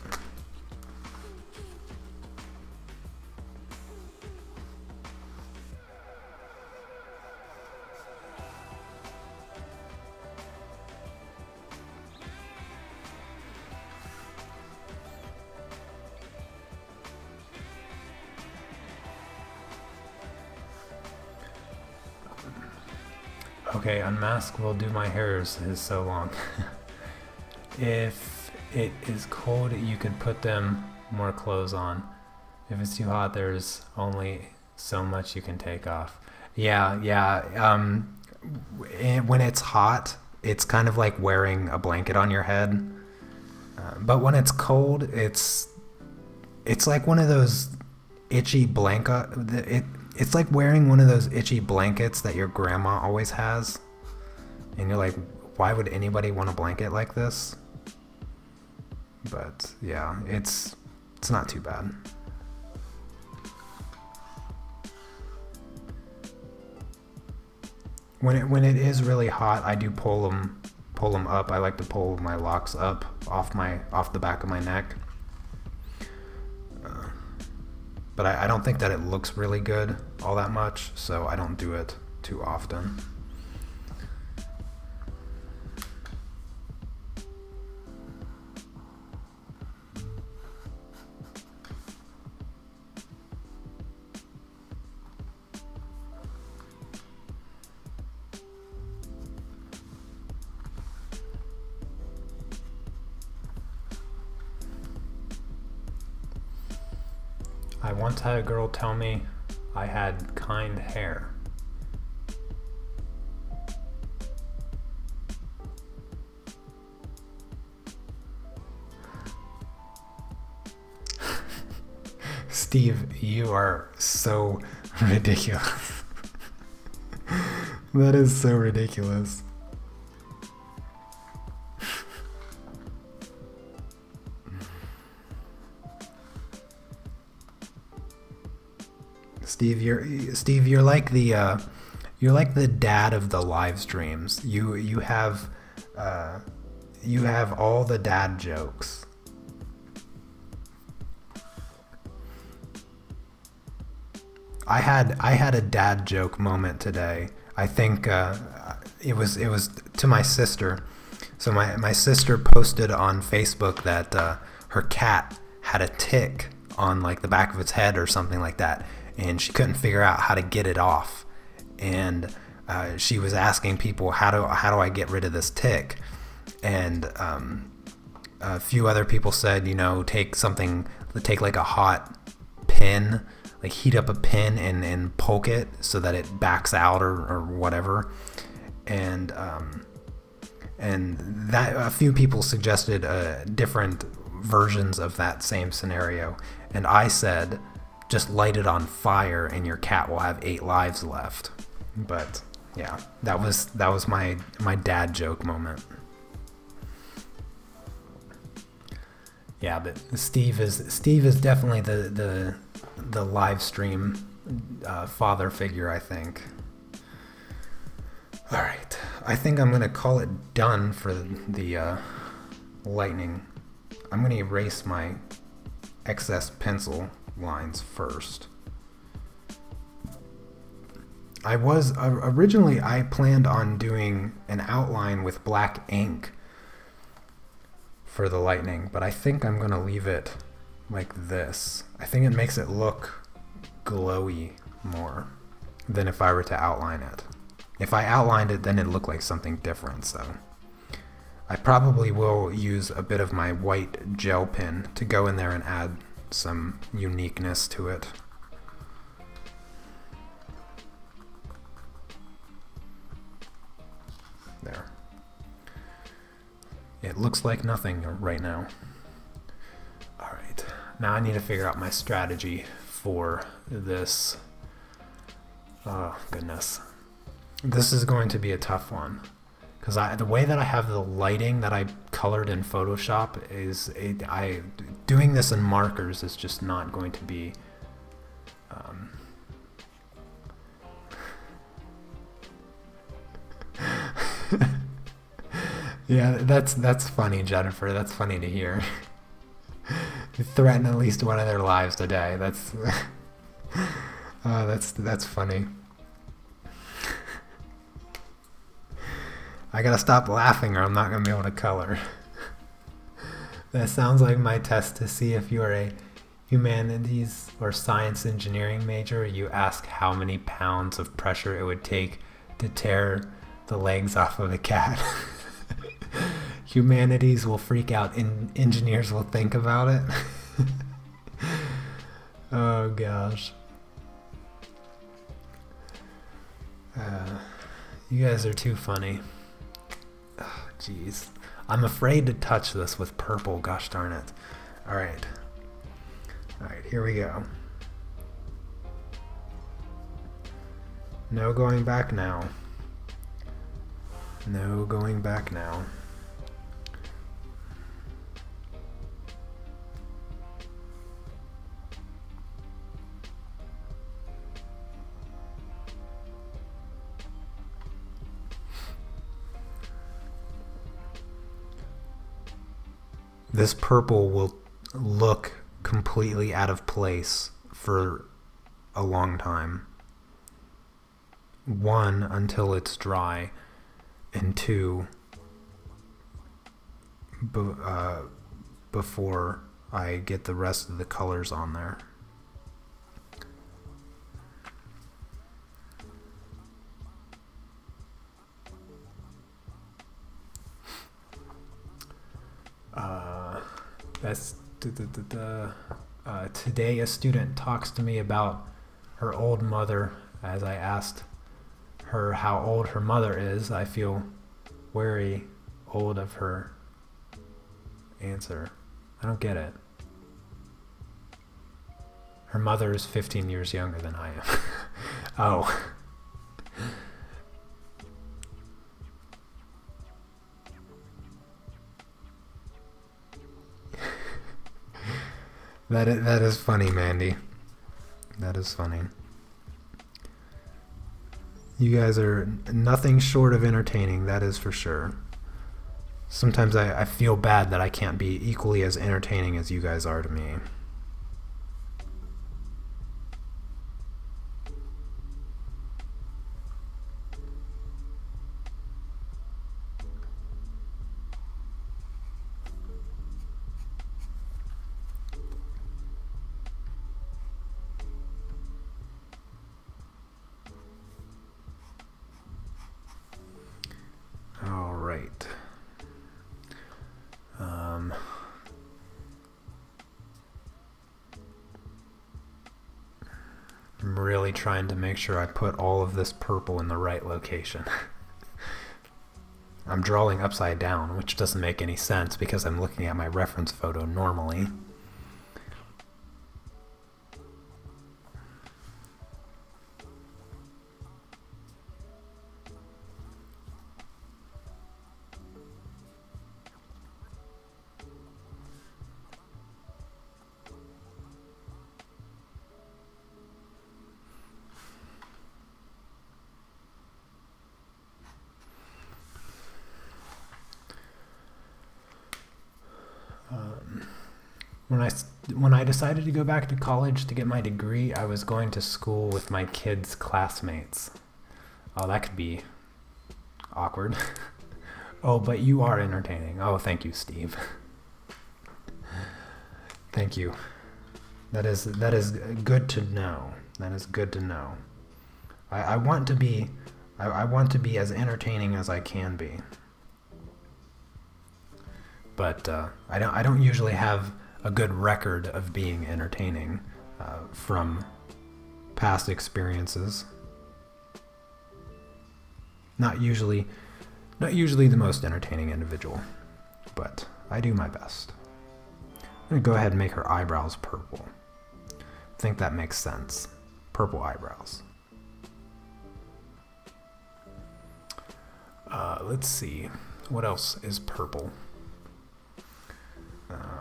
Okay, Unmask will do my hair is so long. If it is cold, you could put them more clothes on. If it's too hot, there's only so much you can take off. Yeah. When it's hot, it's kind of like wearing a blanket on your head. But when it's cold, it's like one of those itchy it's like wearing one of those itchy blankets that your grandma always has. And you're like, why would anybody want a blanket like this? But yeah, it's not too bad. When it is really hot, I do pull them up. I like to pull my locks up off the back of my neck. But I don't think that it looks really good all that much, so I don't do it too often. I once had a girl tell me I had kind hair. Steve, you are so ridiculous. That is so ridiculous. Steve, you're like the dad of the live streams. You have all the dad jokes. I had a dad joke moment today. I think it was to my sister. So my sister posted on Facebook that her cat had a tick on like the back of its head or something like that, and she couldn't figure out how to get it off. And she was asking people, how do I get rid of this tick? And a few other people said, you know, take like a hot pin, like heat up a pin and poke it so that it backs out or whatever. And that a few people suggested different versions of that same scenario. And I said, just light it on fire and your cat will have 8 lives left. But yeah, that was my dad joke moment. Yeah, but Steve is definitely the live stream father figure, I think. All right, I think I'm gonna call it done for the lightning. I'm gonna erase my excess pencil lines first. Originally I planned on doing an outline with black ink for the lightning, but I think I'm gonna leave it like this. I think it makes it look glowy more than if I were to outline it. If I outlined it, then it'd look like something different. So I probably will use a bit of my white gel pen to go in there and add some uniqueness to it. There. It looks like nothing right now. Now I need to figure out my strategy for this. Oh, goodness. This is going to be a tough one. Because the way that I have the lighting that I colored in Photoshop is, doing this in markers is just not going to be... Yeah, that's funny, Jennifer. That's funny to hear. You threaten at least one of their lives today. That's that's funny. I gotta stop laughing or I'm not gonna be able to color. That sounds like my test to see if you're a humanities or science engineering major. You ask how many pounds of pressure it would take to tear the legs off of a cat. Humanities will freak out and engineers will think about it. Oh gosh. You guys are too funny. Oh, jeez. I'm afraid to touch this with purple, gosh darn it. Alright. Alright, here we go. No going back now. No going back now. This purple will look completely out of place for a long time. One, until it's dry, and two, before I get the rest of the colors on there. Today a student talks to me about her old mother. As I asked her how old her mother is, I feel wary old of her answer. I don't get it. Her mother is 15 years younger than I am. Oh. That is funny, Mandy. That is funny. You guys are nothing short of entertaining, that is for sure. Sometimes I feel bad that I can't be equally as entertaining as you guys are to me. I'm really trying to make sure I put all of this purple in the right location. I'm drawing upside down, which doesn't make any sense because I'm looking at my reference photo normally. When I decided to go back to college to get my degree, I was going to school with my kids' classmates. Oh, that could be awkward. Oh, but you are entertaining. Oh, thank you, Steve. Thank you. That is good to know. That is good to know. I want to be as entertaining as I can be. But I don't usually have a good record of being entertaining from past experiences. Not usually the most entertaining individual, but I do my best. going to go ahead and make her eyebrows purple. I think that makes sense. Purple eyebrows. Let's see. What else is purple?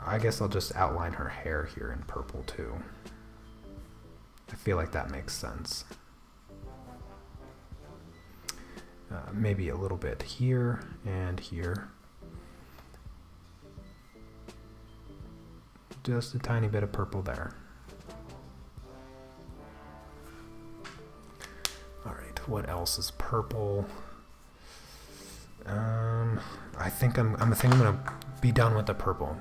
I guess I'll just outline her hair here in purple too. I feel like that makes sense. Maybe a little bit here and here. Just a tiny bit of purple there. Alright, what else is purple? I think I'm gonna be done with the purple.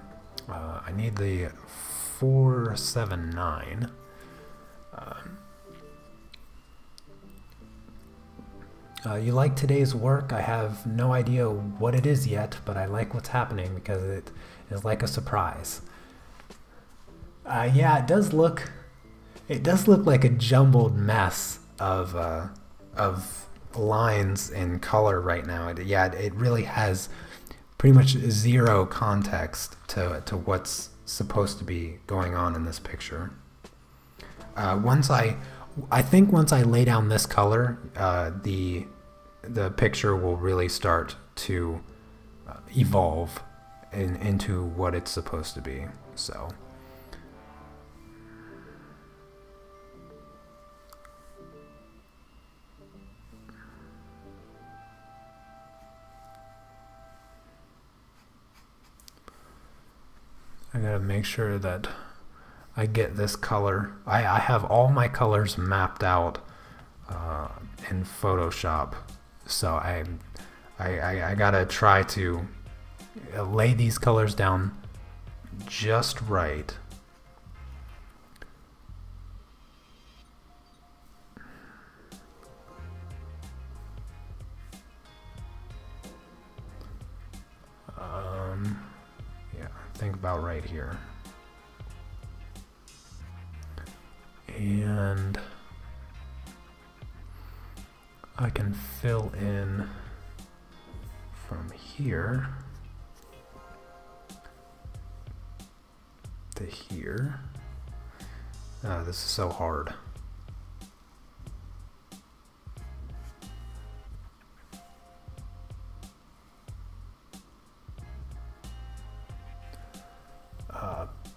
I need the 479. You like today's work? I have no idea what it is yet, but I like what's happening because it is like a surprise. Yeah, it does look like a jumbled mess of lines and color right now. Yeah, it really has pretty much zero context to what's supposed to be going on in this picture. I think once I lay down this color, the picture will really start to evolve into what it's supposed to be. So. I gotta make sure that I get this color. I have all my colors mapped out in Photoshop, so I gotta try to lay these colors down just right. Think about right here. And I can fill in from here to here. This is so hard.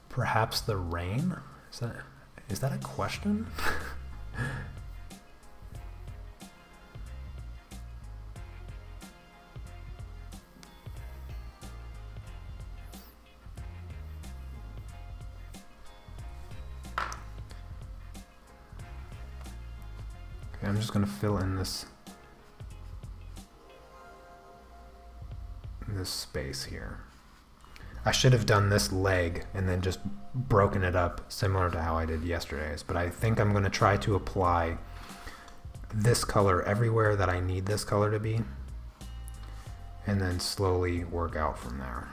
Perhaps the rain? Is that a question? Okay, I'm just gonna fill in this space here. I should have done this leg and then just broken it up similar to how I did yesterday's, but I think I'm going to try to apply this color everywhere that I need this color to be, and then slowly work out from there.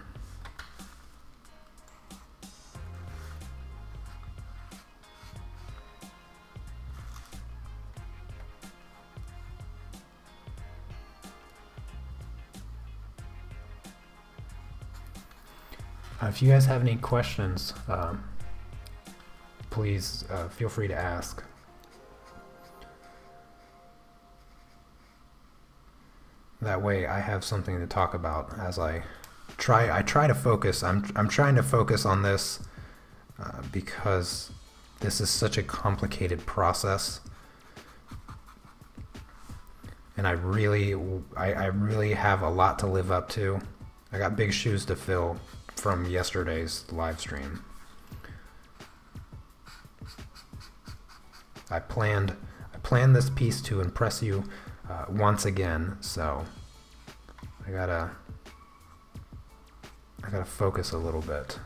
If you guys have any questions, please feel free to ask. That way I have something to talk about as I try to focus. I'm trying to focus on this because this is such a complicated process, and I really have a lot to live up to. I got big shoes to fill from yesterday's live stream. I planned this piece to impress you once again, so I gotta focus a little bit.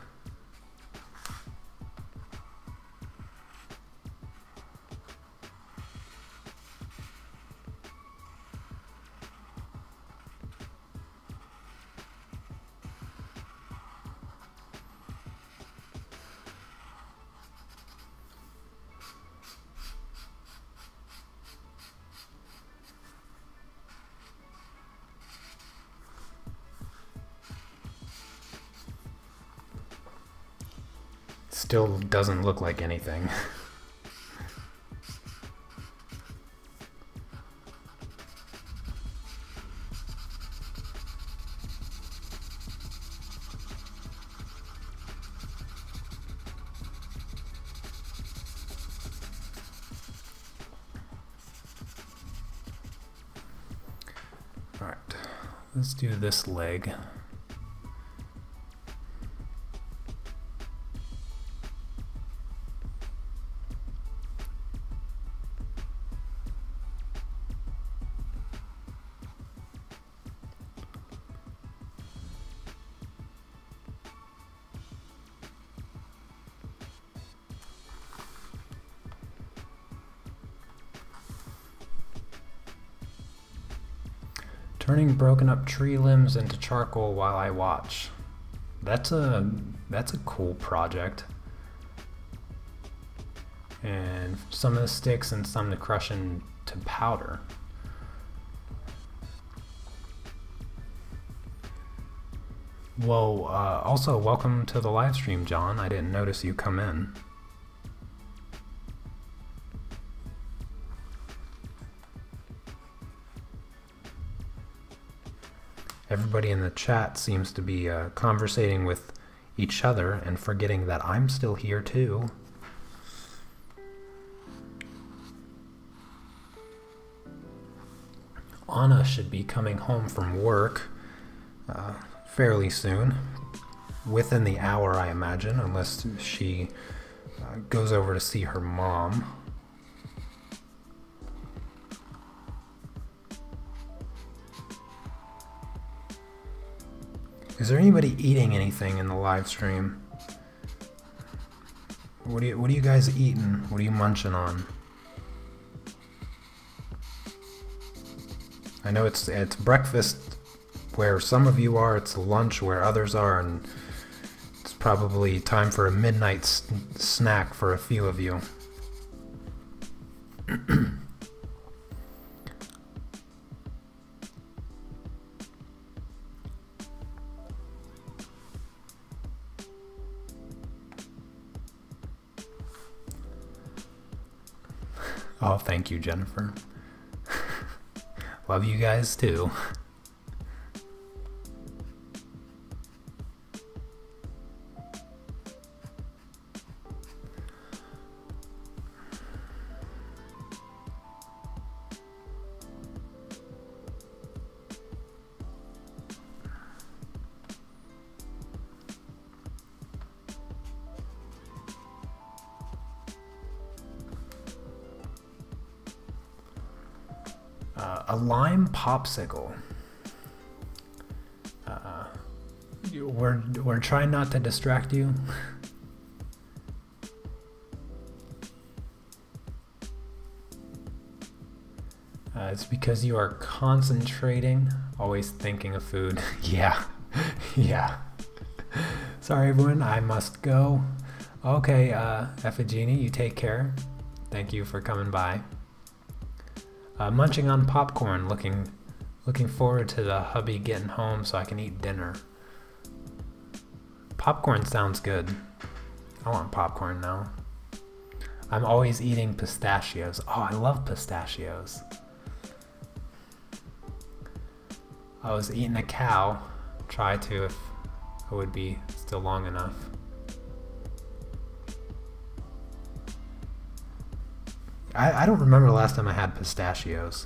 still doesn't look like anything. Alright, let's do this leg. Turning broken up tree limbs into charcoal while I watch. That's a cool project. And some of the sticks and some to crush into powder. Whoa, also welcome to the live stream, John. I didn't notice you come in. Everybody in the chat seems to be conversating with each other and forgetting that I'm still here too. Anna should be coming home from work fairly soon, within the hour I imagine, unless she goes over to see her mom. Is there anybody eating anything in the live stream? What are you guys eating? What are you munching on? I know it's breakfast where some of you are, it's lunch where others are, and it's probably time for a midnight snack for a few of you. Oh, thank you, Jennifer. Love you guys too. A lime popsicle. We're trying not to distract you. It's because you are concentrating, always thinking of food. Yeah, yeah. Sorry everyone, I must go. Okay, Ephigenie, you take care. Thank you for coming by. Munching on popcorn, looking forward to the hubby getting home so I can eat dinner. Popcorn sounds good. I want popcorn now. I'm always eating pistachios. Oh, I love pistachios. I was eating a cow. Try to if it would be still long enough. I don't remember the last time I had pistachios.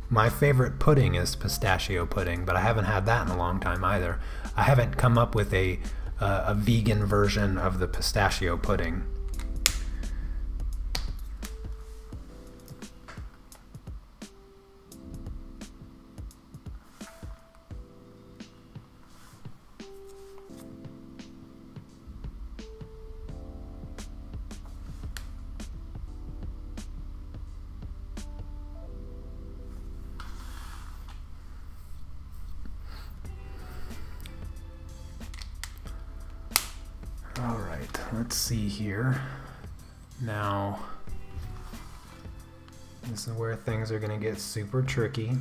My favorite pudding is pistachio pudding, but I haven't had that in a long time either. I haven't come up with a vegan version of the pistachio pudding. Let's see here. Now, this is where things are going to get super tricky.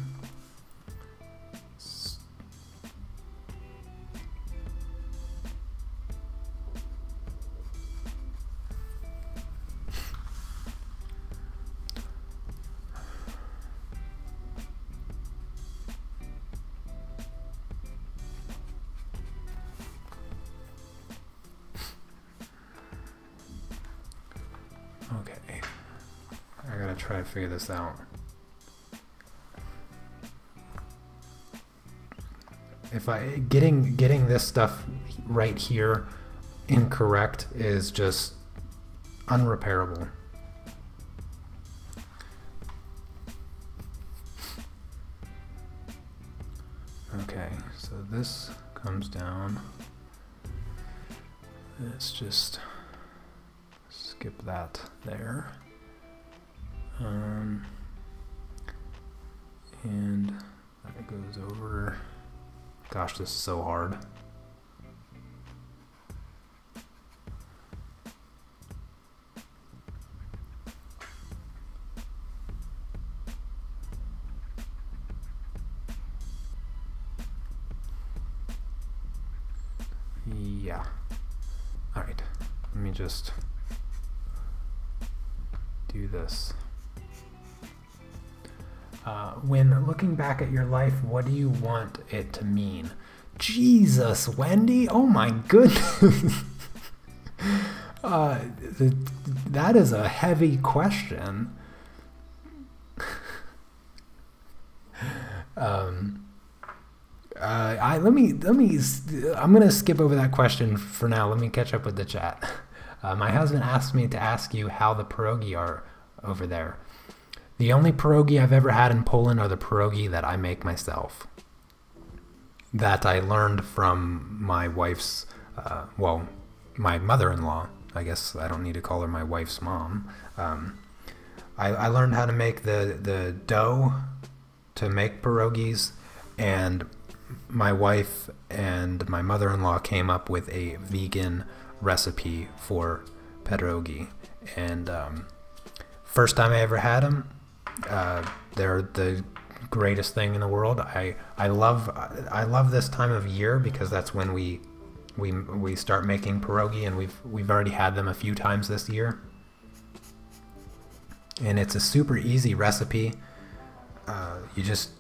Okay, I gotta try to figure this out. If getting this stuff right here incorrect is just unrepairable. Okay, so this comes down. Let's just skip that there. And that goes over. Gosh, this is so hard. Yeah. All right. Let me just do this. When looking back at your life, what do you want it to mean? Jesus, Wendy! Oh my goodness! That is a heavy question. I'm gonna skip over that question for now. Let me catch up with the chat. My husband asked me to ask you how the pierogi are over there. The only pierogi I've ever had in Poland are the pierogi that I make myself. That I learned from my wife's, well, my mother-in-law. I guess I don't need to call her my wife's mom. I learned how to make the dough to make pierogis, and my wife and my mother-in-law came up with a vegan recipe for pierogi. And first time I ever had them, they're the greatest thing in the world. I love this time of year because that's when we start making pierogi, and we've already had them a few times this year. And it's a super easy recipe. You just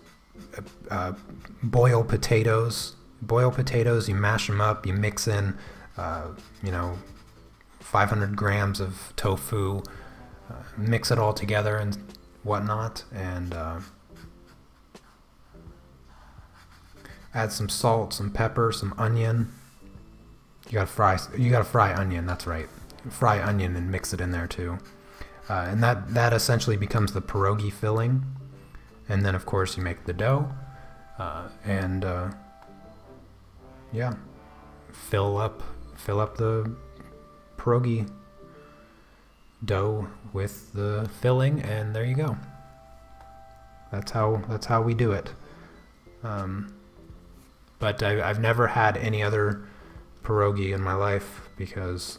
boil potatoes. You mash them up. You mix in, 500 grams of tofu. Mix it all together and whatnot, and add some salt, some pepper, some onion. You gotta fry onion. That's right. Fry onion and mix it in there too, and that essentially becomes the pierogi filling. And then of course you make the dough, and yeah, fill up the pierogi dough with the filling, and there you go. That's how we do it. But I've never had any other pierogi in my life because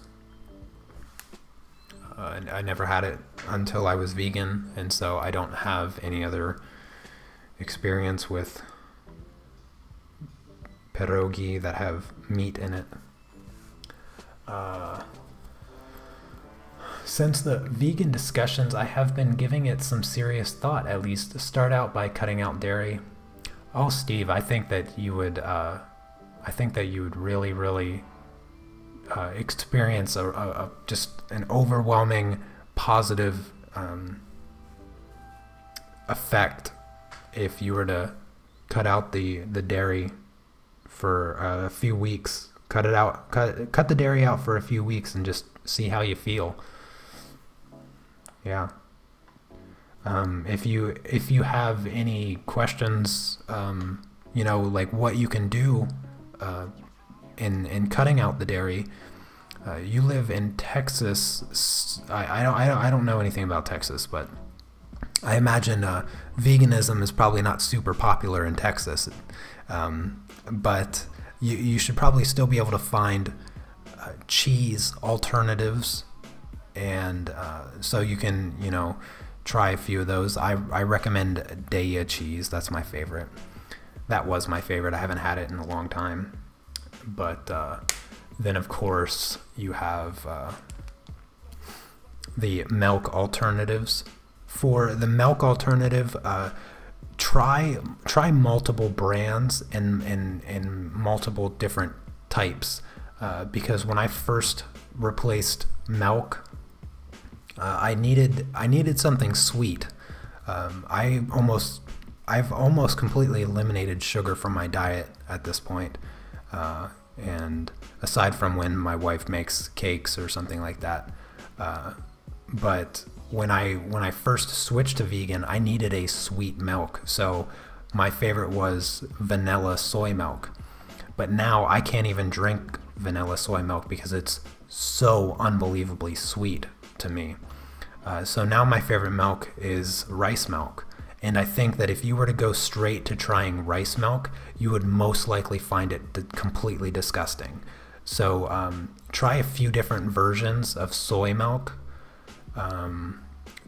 I never had it until I was vegan, and so I don't have any other experience with pierogi that have meat in it. Since the vegan discussions, I have been giving it some serious thought. At least start out by cutting out dairy. Oh, Steve, I think that you would really, really experience just an overwhelming positive effect if you were to cut out the dairy for a few weeks. Cut the dairy out for a few weeks and just see how you feel. Yeah. If you have any questions, like what you can do in cutting out the dairy. You live in Texas. I don't know anything about Texas, but I imagine veganism is probably not super popular in Texas. But you should probably still be able to find cheese alternatives, and so you can try a few of those. I recommend Daiya cheese. That's my favorite. That was my favorite. I haven't had it in a long time. But then of course you have the milk alternatives. For the milk alternative, try multiple brands and multiple different types, because when I first replaced milk I needed something sweet. I've almost completely eliminated sugar from my diet at this point. And aside from when my wife makes cakes or something like that. But when I first switched to vegan, I needed a sweet milk. So my favorite was vanilla soy milk. But now I can't even drink vanilla soy milk because it's so unbelievably sweet to me. So now my favorite milk is rice milk. And I think that if you were to go straight to trying rice milk, you would most likely find it completely disgusting. So try a few different versions of soy milk.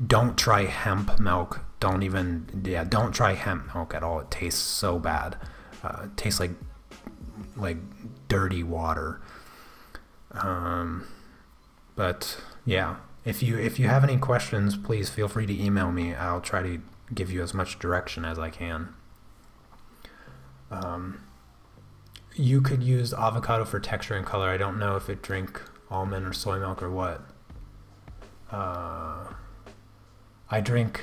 Don't try hemp milk. Don't try hemp milk at all. It tastes so bad. It tastes like dirty water. But yeah, if you have any questions, please feel free to email me. I'll try to give you as much direction as I can. You could use avocado for texture and color. I don't know if it drink almond or soy milk or what. I drink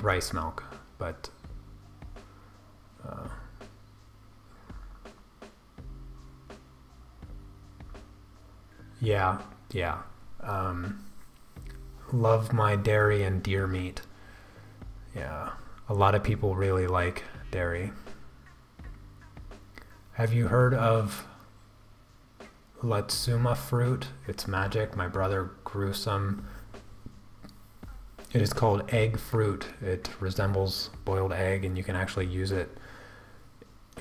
rice milk, but yeah. Love my dairy and deer meat. Yeah, a lot of people really like dairy. Have you heard of Latsuma fruit? It's magic. My brother grew some. It is called egg fruit. It resembles boiled egg, and you can actually use it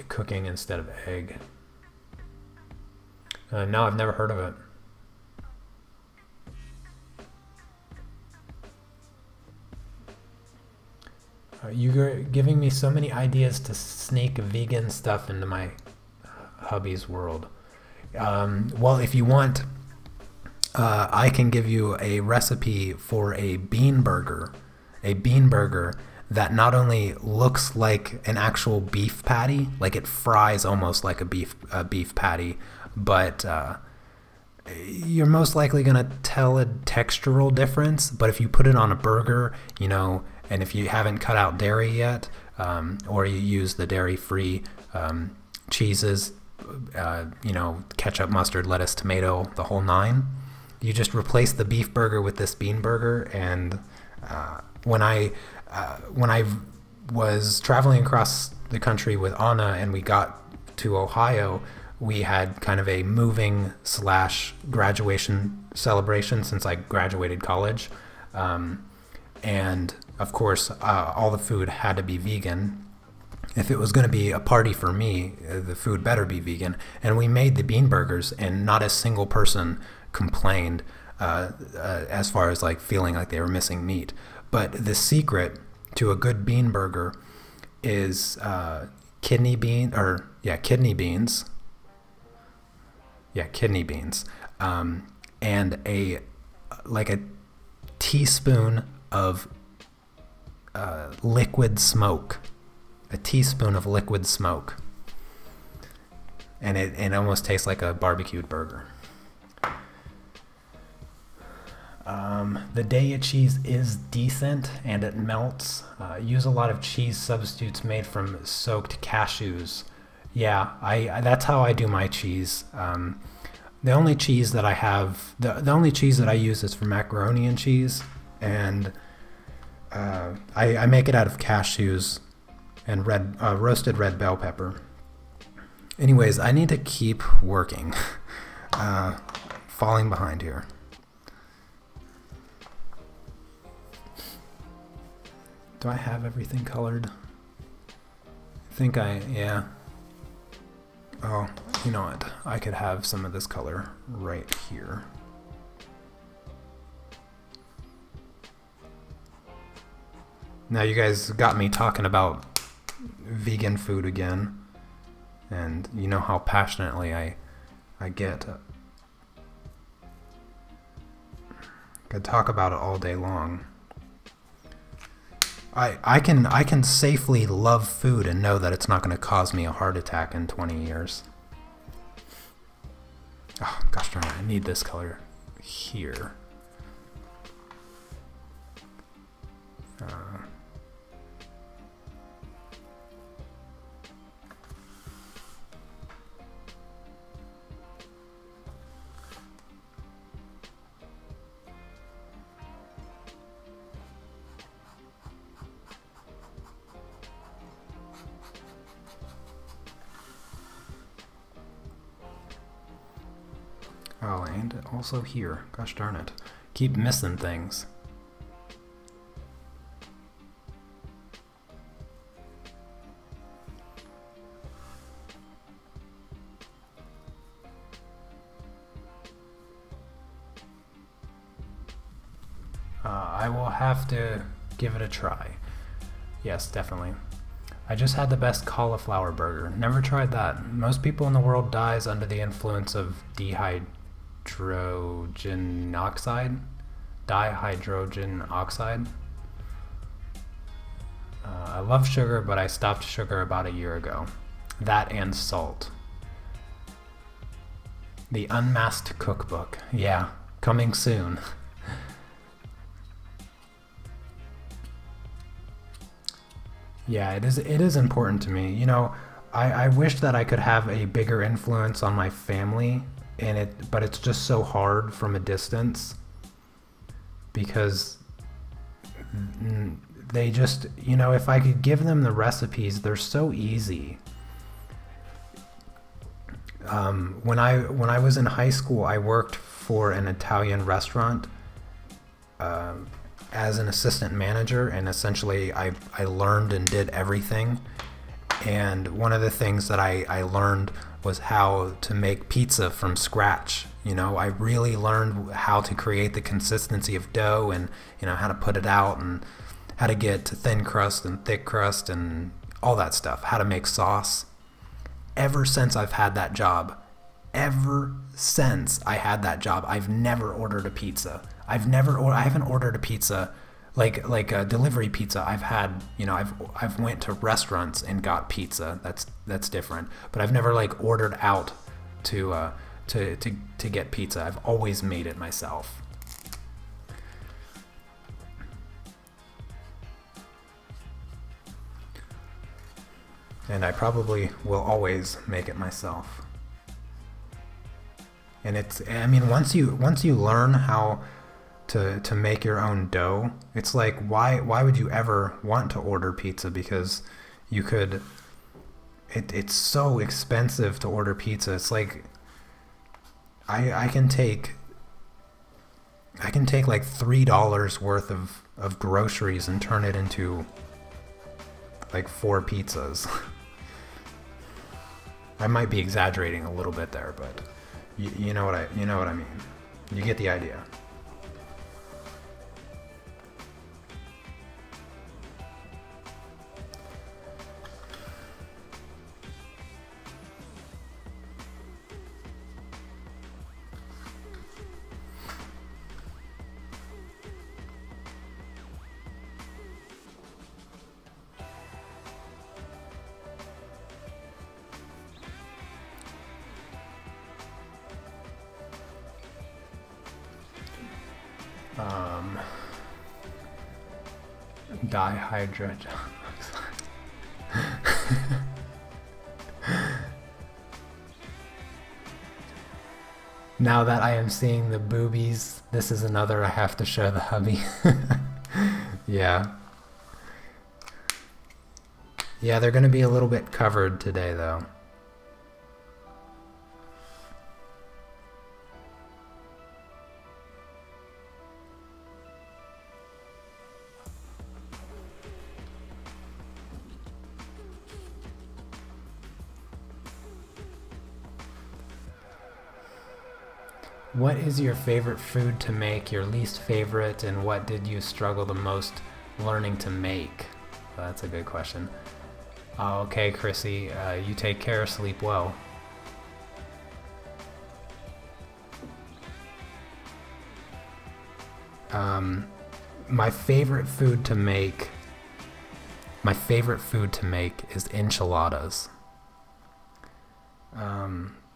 cooking instead of egg. No, I've never heard of it. You're giving me so many ideas to sneak vegan stuff into my hubby's world. Well, if you want, I can give you a recipe for a bean burger that not only looks like an actual beef patty, like it fries almost like a beef patty, but you're most likely going to tell a textural difference. But if you put it on a burger, you know, and if you haven't cut out dairy yet, or you use the dairy-free cheeses, you know, ketchup, mustard, lettuce, tomato, the whole nine, you just replace the beef burger with this bean burger. And when I was traveling across the country with Anna and we got to Ohio, we had kind of a moving / graduation celebration since I graduated college. And of course, all the food had to be vegan. If it was going to be a party for me, the food better be vegan. And we made the bean burgers, and not a single person complained as far as like feeling like they were missing meat. But the secret to a good bean burger is kidney beans, and a teaspoon of liquid smoke. A teaspoon of liquid smoke. And it almost tastes like a barbecued burger. The Daya cheese is decent and it melts. Use a lot of cheese substitutes made from soaked cashews. Yeah, that's how I do my cheese. The only cheese that I have, the only cheese that I use is for macaroni and cheese, and I make it out of cashews and roasted red bell pepper. Anyways, I need to keep working. Falling behind here. Do I have everything colored? I think yeah. Oh, you know what? I could have some of this color right here. Now you guys got me talking about vegan food again, and you know how passionately I get. Could talk about it all day long. I can safely love food and know that it's not going to cause me a heart attack in 20 years. Oh, gosh darn it, I need this color here. Oh, and also here. Gosh darn it. Keep missing things. I will have to give it a try. Yes, definitely. I just had the best cauliflower burger. Never tried that. Most people in the world dies under the influence of dihydrogen oxide. I love sugar, but I stopped sugar about a year ago. That and salt. The Unmasked cookbook. Yeah, coming soon. Yeah, it is important to me. You know, I wish that I could have a bigger influence on my family, but it's just so hard from a distance because they just, you know, if I could give them the recipes, they're so easy. When I was in high school, I worked for an Italian restaurant as an assistant manager, and essentially I learned and did everything. And one of the things that I learned was how to make pizza from scratch. You know, I really learned how to create the consistency of dough, and you know, how to put it out, and how to get to thin crust and thick crust and all that stuff, how to make sauce. Ever since I've had that job, I've never ordered a pizza. I haven't ordered a pizza like a delivery pizza. I've had, you know, I've went to restaurants and got pizza. That's different. But I've never like ordered out to get pizza. I've always made it myself. And I probably will always make it myself. And I mean, once you learn how to make your own dough, it's like, why would you ever want to order pizza? Because you could, it's so expensive to order pizza. It's like, I can take like $3 worth of groceries and turn it into like 4 pizzas. I might be exaggerating a little bit there, but you know what I mean. You get the idea. Dihydrogen. Now that I am seeing the boobies, this is another I have to show the hubby. Yeah. Yeah, they're going to be a little bit covered today, though. What is your favorite food to make, your least favorite, and what did you struggle the most learning to make? Well, that's a good question. Okay, Chrissy, you take care, sleep well. My favorite food to make is enchiladas.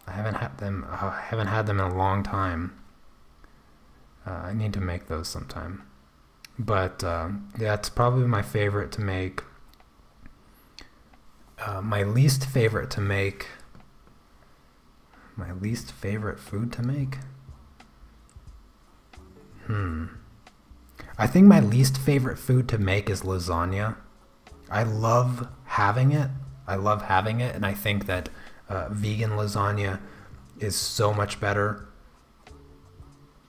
I haven't had them in a long time. I need to make those sometime. But that's probably my favorite to make. My least favorite to make. My least favorite food to make? I think my least favorite food to make is lasagna. I love having it. And I think that vegan lasagna is so much better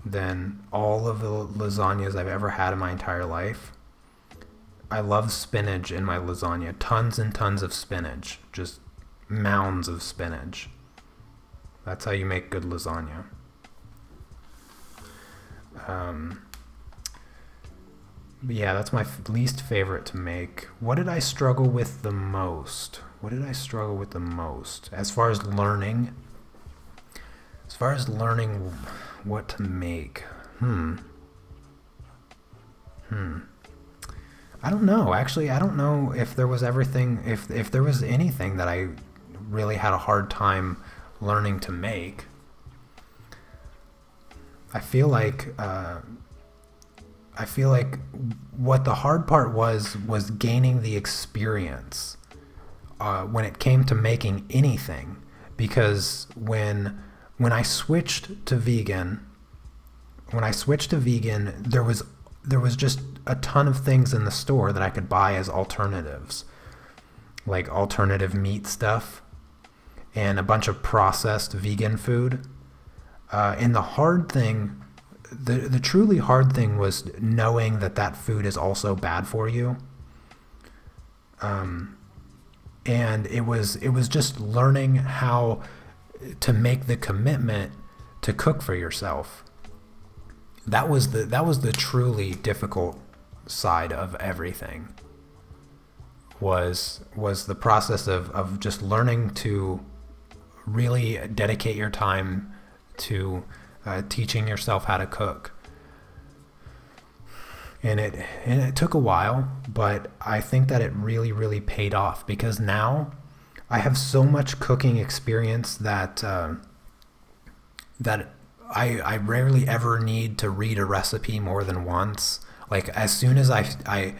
than all of the lasagnas I've ever had in my entire life. I love spinach in my lasagna. Tons and tons of spinach. Just mounds of spinach. That's how you make good lasagna. But yeah, that's my least favorite to make. What did I struggle with the most? As far as learning what to make. I don't know. Actually, I don't know if there was if there was anything that I really had a hard time learning to make. I feel like what the hard part was gaining the experience when it came to making anything, because when I switched to vegan, there was just a ton of things in the store that I could buy as alternatives, like alternative meat stuff and a bunch of processed vegan food. And the hard thing, the truly hard thing, was knowing that food is also bad for you. And it was just learning how to make the commitment to cook for yourself. That was the truly difficult side of everything. Was the process of just learning to really dedicate your time to teaching yourself how to cook. And it took a while, but I think that it really, really paid off, because now I have so much cooking experience that I rarely ever need to read a recipe more than once. Like, as soon as I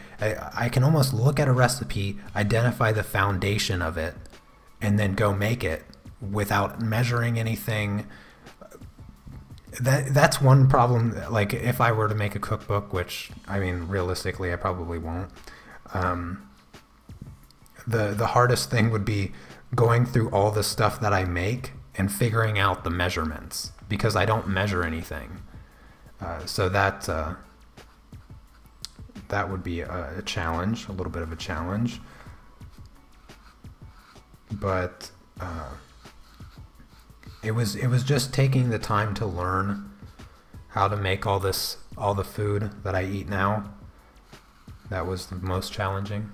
can almost look at a recipe, identify the foundation of it, and then go make it without measuring anything. That's one problem. Like, if I were to make a cookbook, which, I mean, realistically I probably won't, the hardest thing would be going through all the stuff that I make and figuring out the measurements, because I don't measure anything. So that would be a challenge, a little bit of a challenge. But it was just taking the time to learn how to make all the food that I eat now. That was the most challenging.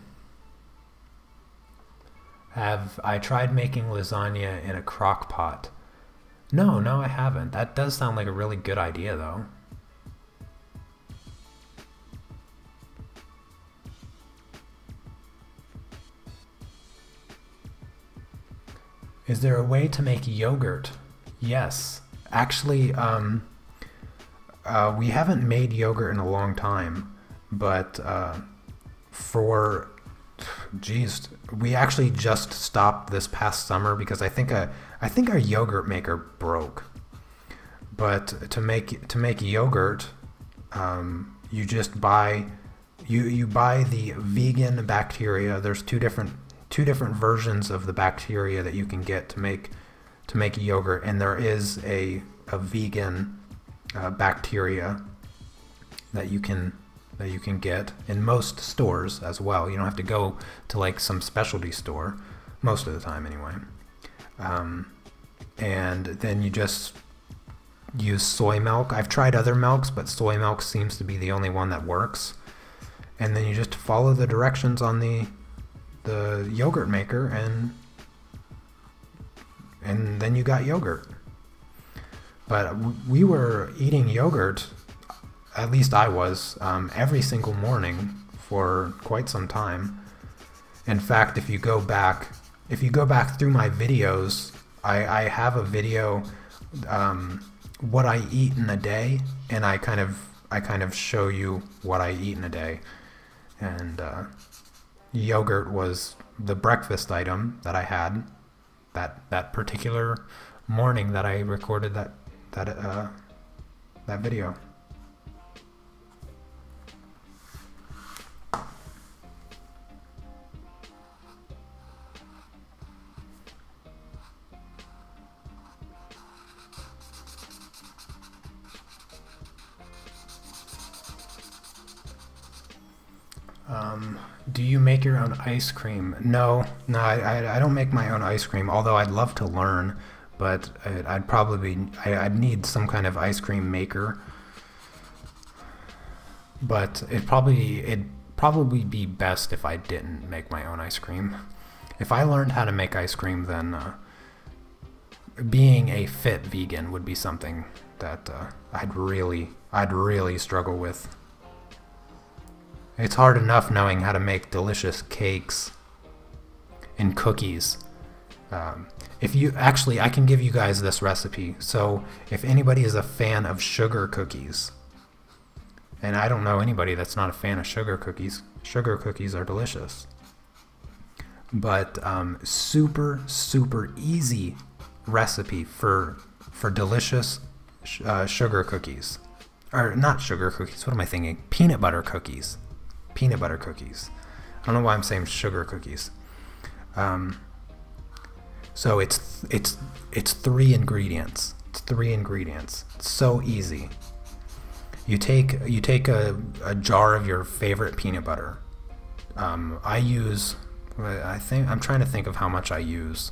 Have I tried making lasagna in a crock pot? No, I haven't. That does sound like a really good idea, though. Is there a way to make yogurt? Yes. Actually, we haven't made yogurt in a long time, but we actually just stopped this past summer because I think our yogurt maker broke. But to make yogurt, you just buy the vegan bacteria. There's two different versions of the bacteria that you can get to make yogurt, and there is a vegan bacteria that you can get in most stores as well. You don't have to go to like some specialty store most of the time anyway. And then you just use soy milk. I've tried other milks, but soy milk seems to be the only one that works. And then you just follow the directions on the yogurt maker, and then you got yogurt. But we were eating yogurt, at least I was, every single morning for quite some time. In fact, if you go back through my videos, I have a video, what I eat in a day, and I I kind of show you what I eat in a day. And yogurt was the breakfast item that I had that particular morning that I recorded that video. Do you make your own ice cream? No, I don't make my own ice cream, although I'd love to learn, but I'd need some kind of ice cream maker. But it'd probably be best if I didn't make my own ice cream. If I learned how to make ice cream, then being a fit vegan would be something that I'd really struggle with. It's hard enough knowing how to make delicious cakes and cookies. I can give you guys this recipe. So if anybody is a fan of sugar cookies, and I don't know anybody that's not a fan of sugar cookies are delicious. But super easy recipe for delicious sugar cookies. Or not sugar cookies, what am I thinking? Peanut butter cookies. Peanut butter cookies. I don't know why I'm saying sugar cookies. So it's 3 ingredients. It's 3 ingredients. It's so easy. You take a jar of your favorite peanut butter. I'm trying to think of how much I use,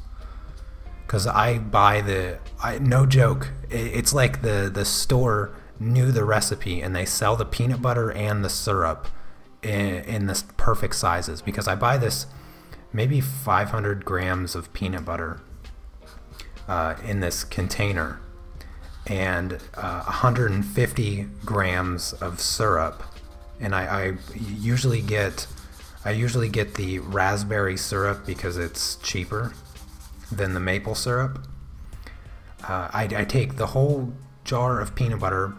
because I buy no joke. It's like the store knew the recipe and they sell the peanut butter and the syrup in this perfect sizes, because I buy this maybe 500 grams of peanut butter in this container, and 150 grams of syrup, and I usually get the raspberry syrup because it's cheaper than the maple syrup. I take the whole jar of peanut butter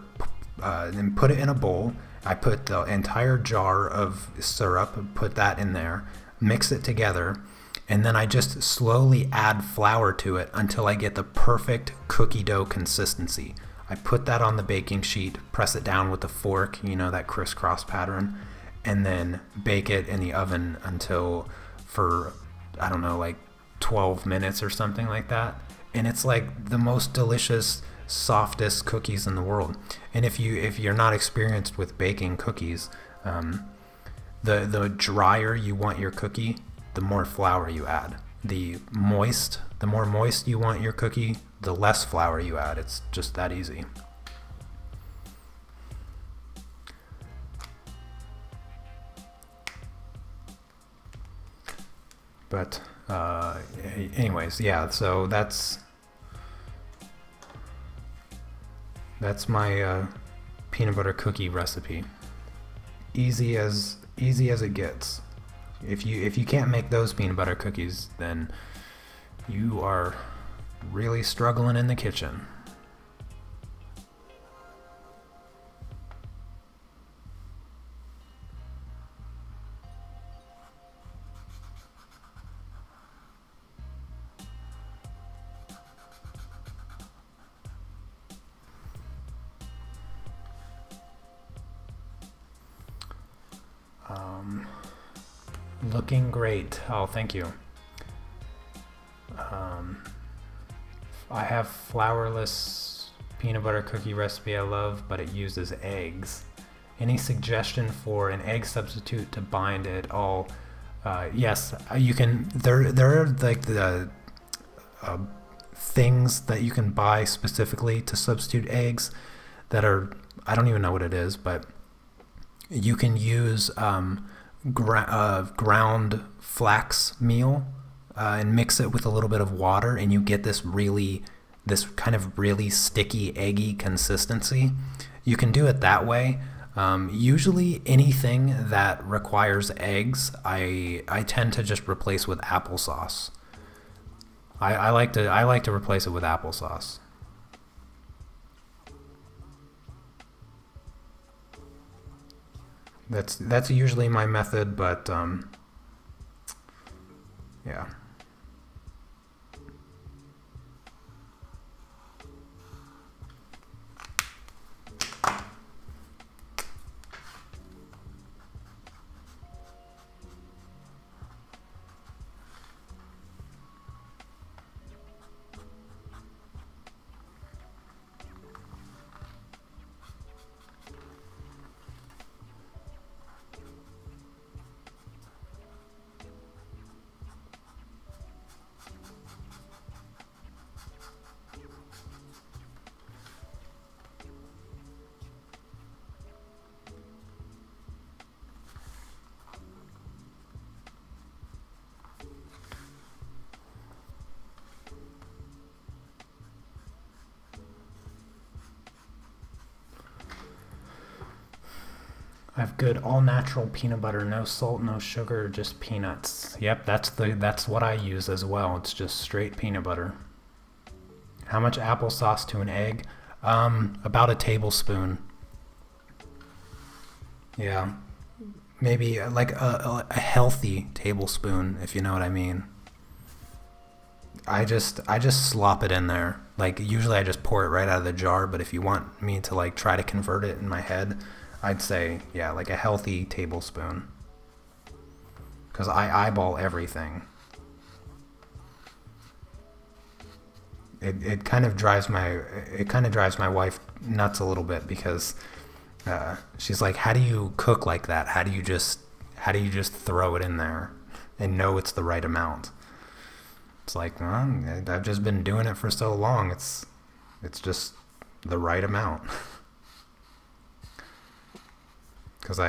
and put it in a bowl. I put the entire jar of syrup, put that in there, mix it together, and then I just slowly add flour to it until I get the perfect cookie dough consistency. I put that on the baking sheet, press it down with a fork, you know, that crisscross pattern, and then bake it in the oven for, I don't know, like 12 minutes or something like that. And it's like the most delicious, softest cookies in the world. And if you're not experienced with baking cookies, the drier you want your cookie, the more flour you add. The more moist you want your cookie, the less flour you add. It's just that easy. But anyways, yeah, so that's my peanut butter cookie recipe. Easy as it gets. If you can't make those peanut butter cookies, then you are really struggling in the kitchen. Looking great. Oh, thank you. I have flourless peanut butter cookie recipe I love, but it uses eggs. Any suggestion for an egg substitute to bind it all? Yes, you can. There are like the things that you can buy specifically to substitute eggs that are, I don't even know what it is, but you can use ground flax meal and mix it with a little bit of water, and you get this kind of really sticky, eggy consistency. You can do it that way. Usually anything that requires eggs, I tend to just replace with applesauce. I like to replace it with applesauce. That's usually my method, but yeah. I have good all-natural peanut butter, no salt, no sugar, just peanuts. Yep, that's what I use as well. It's just straight peanut butter. How much applesauce to an egg? About a tablespoon. Yeah, maybe like a healthy tablespoon, if you know what I mean. I just slop it in there. Like usually I just pour it right out of the jar, but if you want me to like try to convert it in my head, I'd say, yeah, like a healthy tablespoon. Because I eyeball everything. It kind of drives my wife nuts a little bit because she's like, how do you cook like that? How do you just throw it in there and know it's the right amount? It's like, well, I've just been doing it for so long. It's just the right amount. Because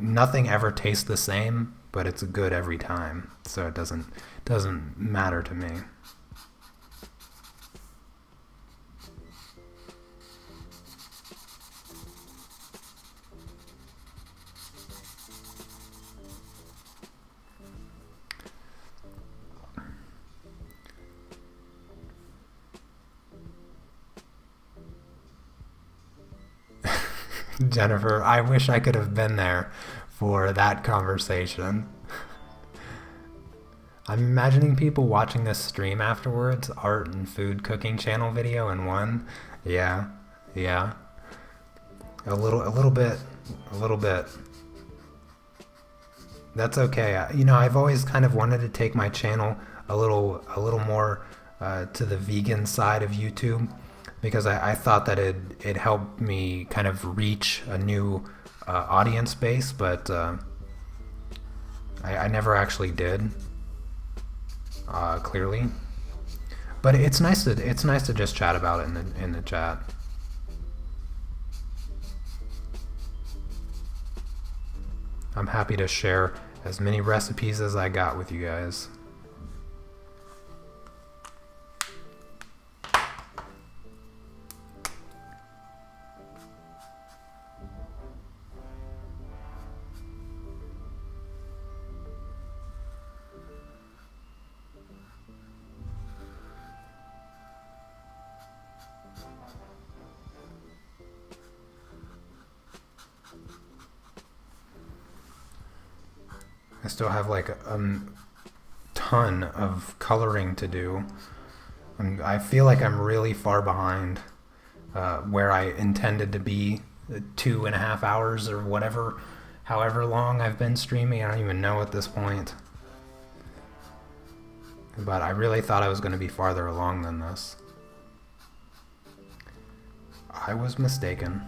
nothing ever tastes the same, but it's good every time, so it doesn't matter to me. Jennifer, I wish I could have been there for that conversation. I'm imagining people watching this stream afterwards, art and food cooking channel video in one. Yeah, yeah. A little bit. That's okay. You know, I've always kind of wanted to take my channel a little more to the vegan side of YouTube, because I thought that it helped me kind of reach a new audience base, but I never actually did, clearly. But it's nice to just chat about it in the chat. I'm happy to share as many recipes as I got with you guys. I still have like a ton of coloring to do. I feel like I'm really far behind where I intended to be 2.5 hours or whatever, however long I've been streaming. I don't even know at this point. But I really thought I was going to be farther along than this. I was mistaken.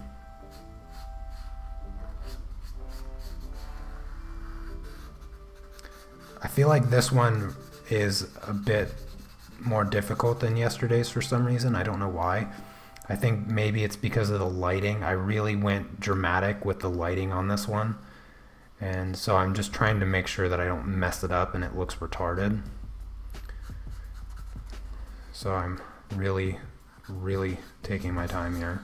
I feel like this one is a bit more difficult than yesterday's for some reason. I don't know why. I think maybe it's because of the lighting. I really went dramatic with the lighting on this one. And so I'm just trying to make sure that I don't mess it up and it looks retarded. So I'm really taking my time here.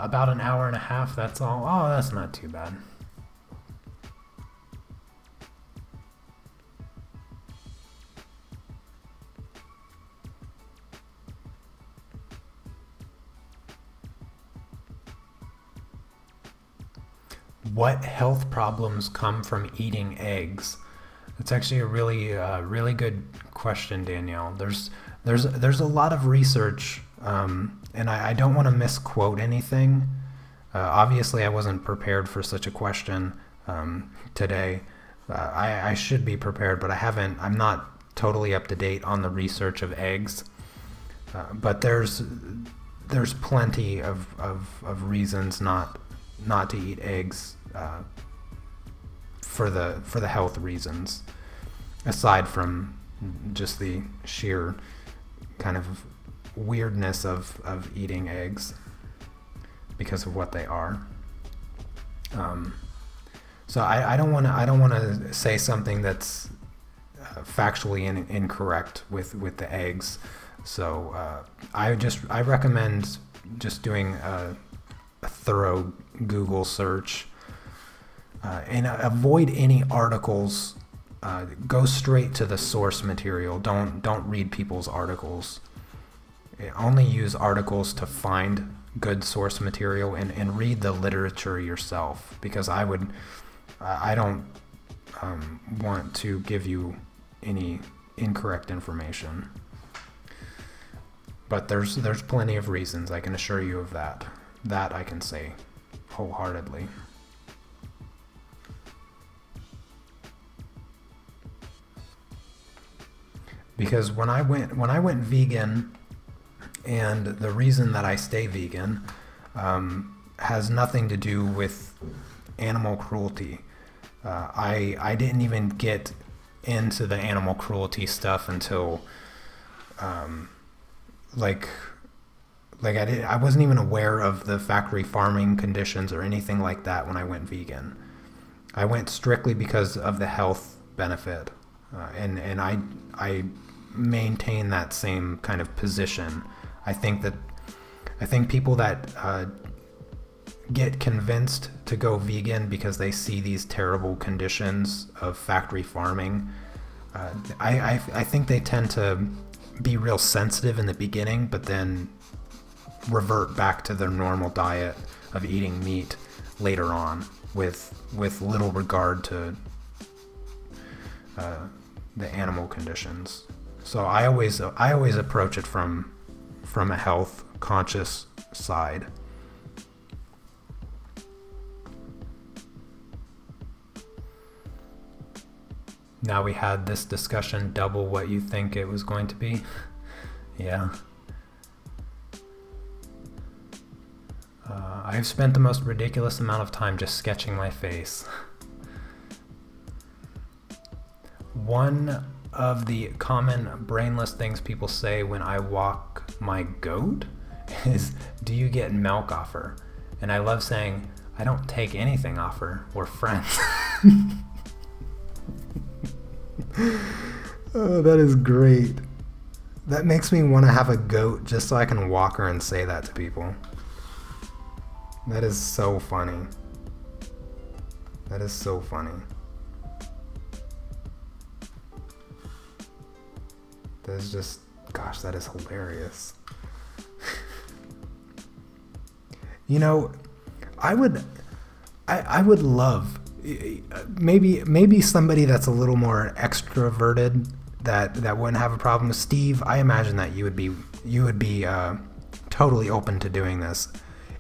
About an hour and a half, that's all. Oh, that's not too bad. what health problems come from eating eggs? It's actually a really good question, Danielle. There's a lot of research, and I don't want to misquote anything. Obviously, I wasn't prepared for such a question today. I should be prepared, but I'm not totally up to date on the research of eggs. But there's plenty of reasons not to eat eggs for the health reasons, aside from just the sheer kind of weirdness of eating eggs because of what they are. So I don't want to say something that's factually incorrect with the eggs. So I recommend just doing a thorough Google search and avoid any articles. Go straight to the source material. Don't read people's articles. Only use articles to find good source material, and read the literature yourself, because I don't want to give you any incorrect information. But there's plenty of reasons, I can assure you of that. That I can say wholeheartedly. Because when I went vegan, and the reason that I stay vegan has nothing to do with animal cruelty. I didn't even get into the animal cruelty stuff until I wasn't even aware of the factory farming conditions or anything like that when I went vegan. I went strictly because of the health benefit, and I maintain that same kind of position. I think people that get convinced to go vegan because they see these terrible conditions of factory farming, I think they tend to be real sensitive in the beginning, but then revert back to their normal diet of eating meat later on with little regard to the animal conditions. So I always approach it from a health conscious side. Now we had this discussion, double what you think it was going to be. Yeah. I've spent the most ridiculous amount of time just sketching my face. One of the common brainless things people say when I walk my goat is, do you get milk off her? And I love saying, I don't take anything off her. We're friends. Oh, that is great. That makes me want to have a goat just so I can walk her and say that to people. That is so funny. That is so funny. That is just, gosh, that is hilarious. You know, I would love, maybe somebody that's a little more extroverted that wouldn't have a problem with Steve. I imagine that you would be totally open to doing this.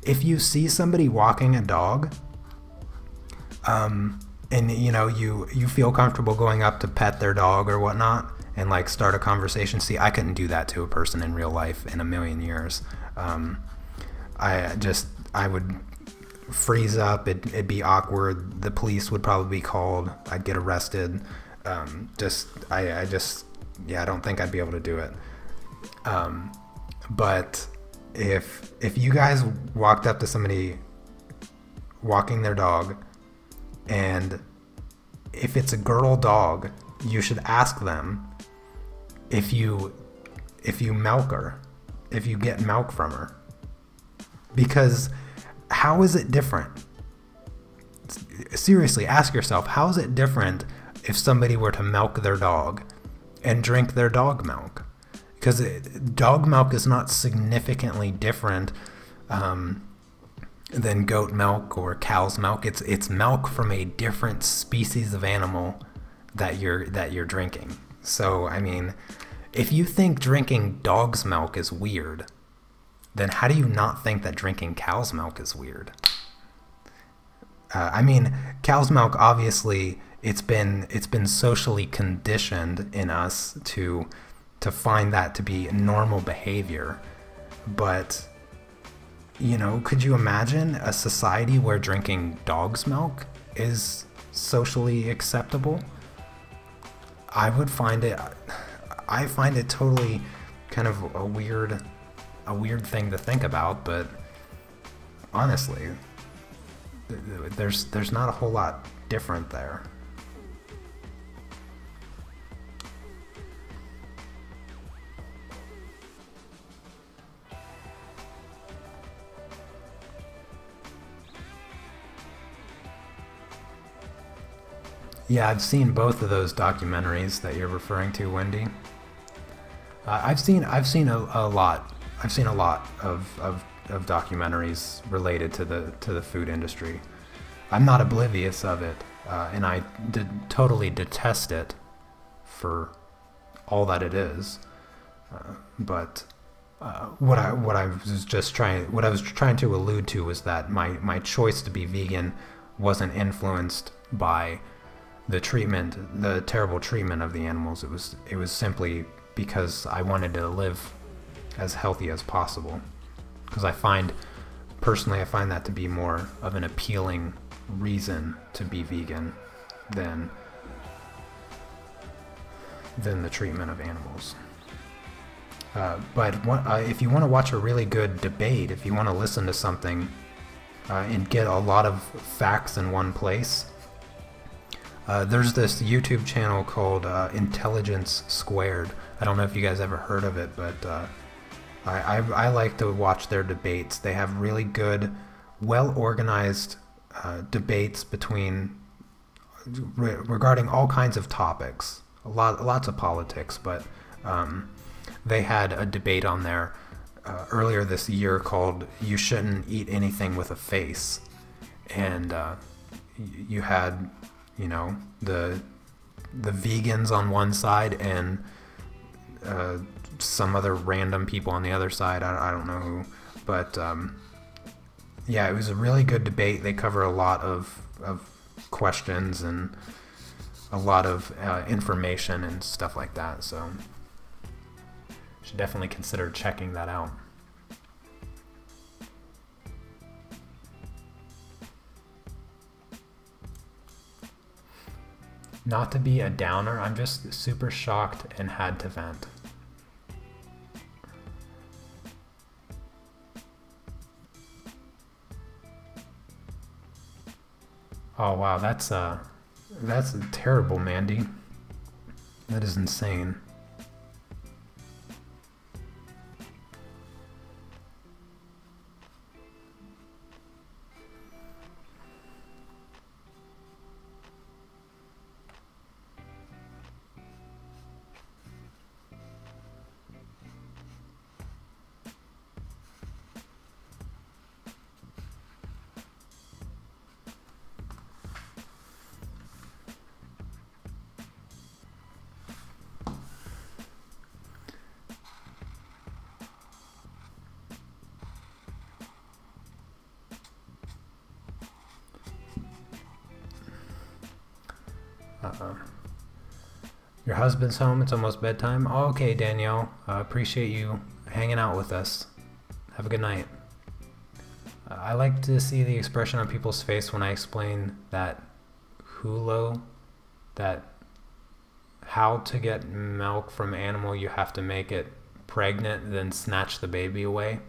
If you see somebody walking a dog, and you know you feel comfortable going up to pet their dog or whatnot and like start a conversation. See, I couldn't do that to a person in real life in a million years. I would freeze up. It'd be awkward. The police would probably be called. I'd get arrested. I don't think I'd be able to do it. But if you guys walked up to somebody walking their dog, and if it's a girl dog, you should ask them if you milk her, if you get milk from her. Because how is it different? Seriously, ask yourself, how is it different if somebody were to milk their dog and drink their dog milk? Because dog milk is not significantly different than goat milk or cow's milk. It's milk from a different species of animal that you're drinking. So I mean, if you think drinking dog's milk is weird, then how do you not think that drinking cow's milk is weird? I mean, cow's milk, obviously, it's been socially conditioned in us to find that to be normal behavior. But, you know, could you imagine a society where drinking dog's milk is socially acceptable? I find it totally kind of a weird thing to think about, but honestly, there's not a whole lot different there. Yeah, I've seen both of those documentaries that you're referring to, Wendy. I've seen a lot. I've seen a lot of documentaries related to the food industry. I'm not oblivious of it, and I totally detest it for all that it is. But what I was trying to allude to was that my choice to be vegan wasn't influenced by the terrible treatment of the animals. It was simply because I wanted to live as healthy as possible. Because personally I find that to be more of an appealing reason to be vegan than the treatment of animals. But if you want to watch a really good debate, if you want to listen to something and get a lot of facts in one place, there's this YouTube channel called Intelligence Squared. I don't know if you guys ever heard of it, but I like to watch their debates. They have really good, well-organized debates regarding all kinds of topics. Lots of politics, but they had a debate on there earlier this year called "You Shouldn't Eat Anything with a Face," and you had, you know, the vegans on one side and some other random people on the other side. I don't know who, but yeah, it was a really good debate. They cover a lot of questions and a lot of information and stuff like that, so should definitely consider checking that out. Not to be a downer, I'm just super shocked and had to vent. Oh wow, that's terrible, Mandy. That is insane. Your husband's home, it's almost bedtime. Oh, okay, Danielle. Appreciate you hanging out with us. Have a good night. I like to see the expression on people's face when I explain that that how to get milk from animal, you have to make it pregnant, then snatch the baby away.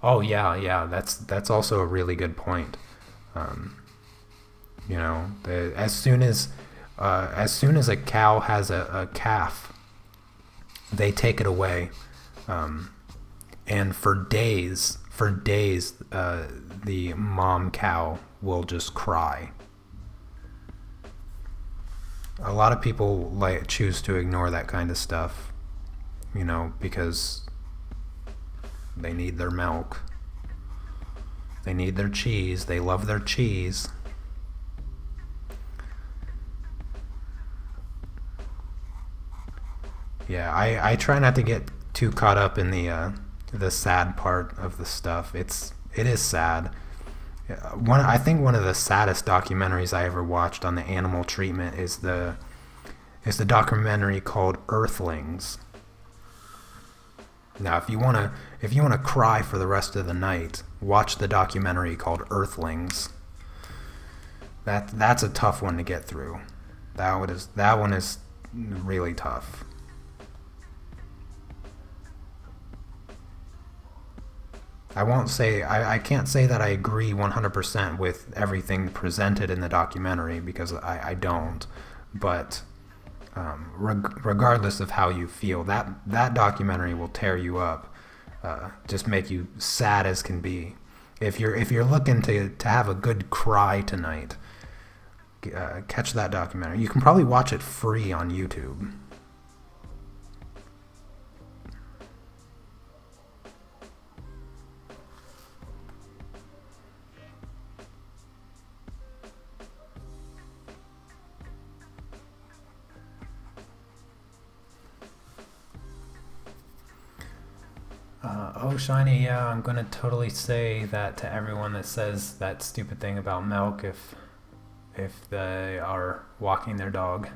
Oh yeah, that's also a really good point. You know, as soon as a cow has a calf, they take it away, and for days, the mom cow will just cry. A lot of people choose to ignore that kind of stuff, you know, because they need their milk. They need their cheese. They love their cheese. Yeah, I try not to get too caught up in the sad part of the stuff. It is sad. I think one of the saddest documentaries I ever watched on the animal treatment is the documentary called Earthlings. Now, if you wanna cry for the rest of the night, watch the documentary called Earthlings. That's a tough one to get through. That one is really tough. I can't say that I agree 100% with everything presented in the documentary, because I don't. But regardless of how you feel, that documentary will tear you up, just make you sad as can be. If you're looking to have a good cry tonight, catch that documentary. You can probably watch it free on YouTube. Oh, Shiny, yeah, I'm gonna totally say that to everyone that says that stupid thing about milk if they are walking their dog.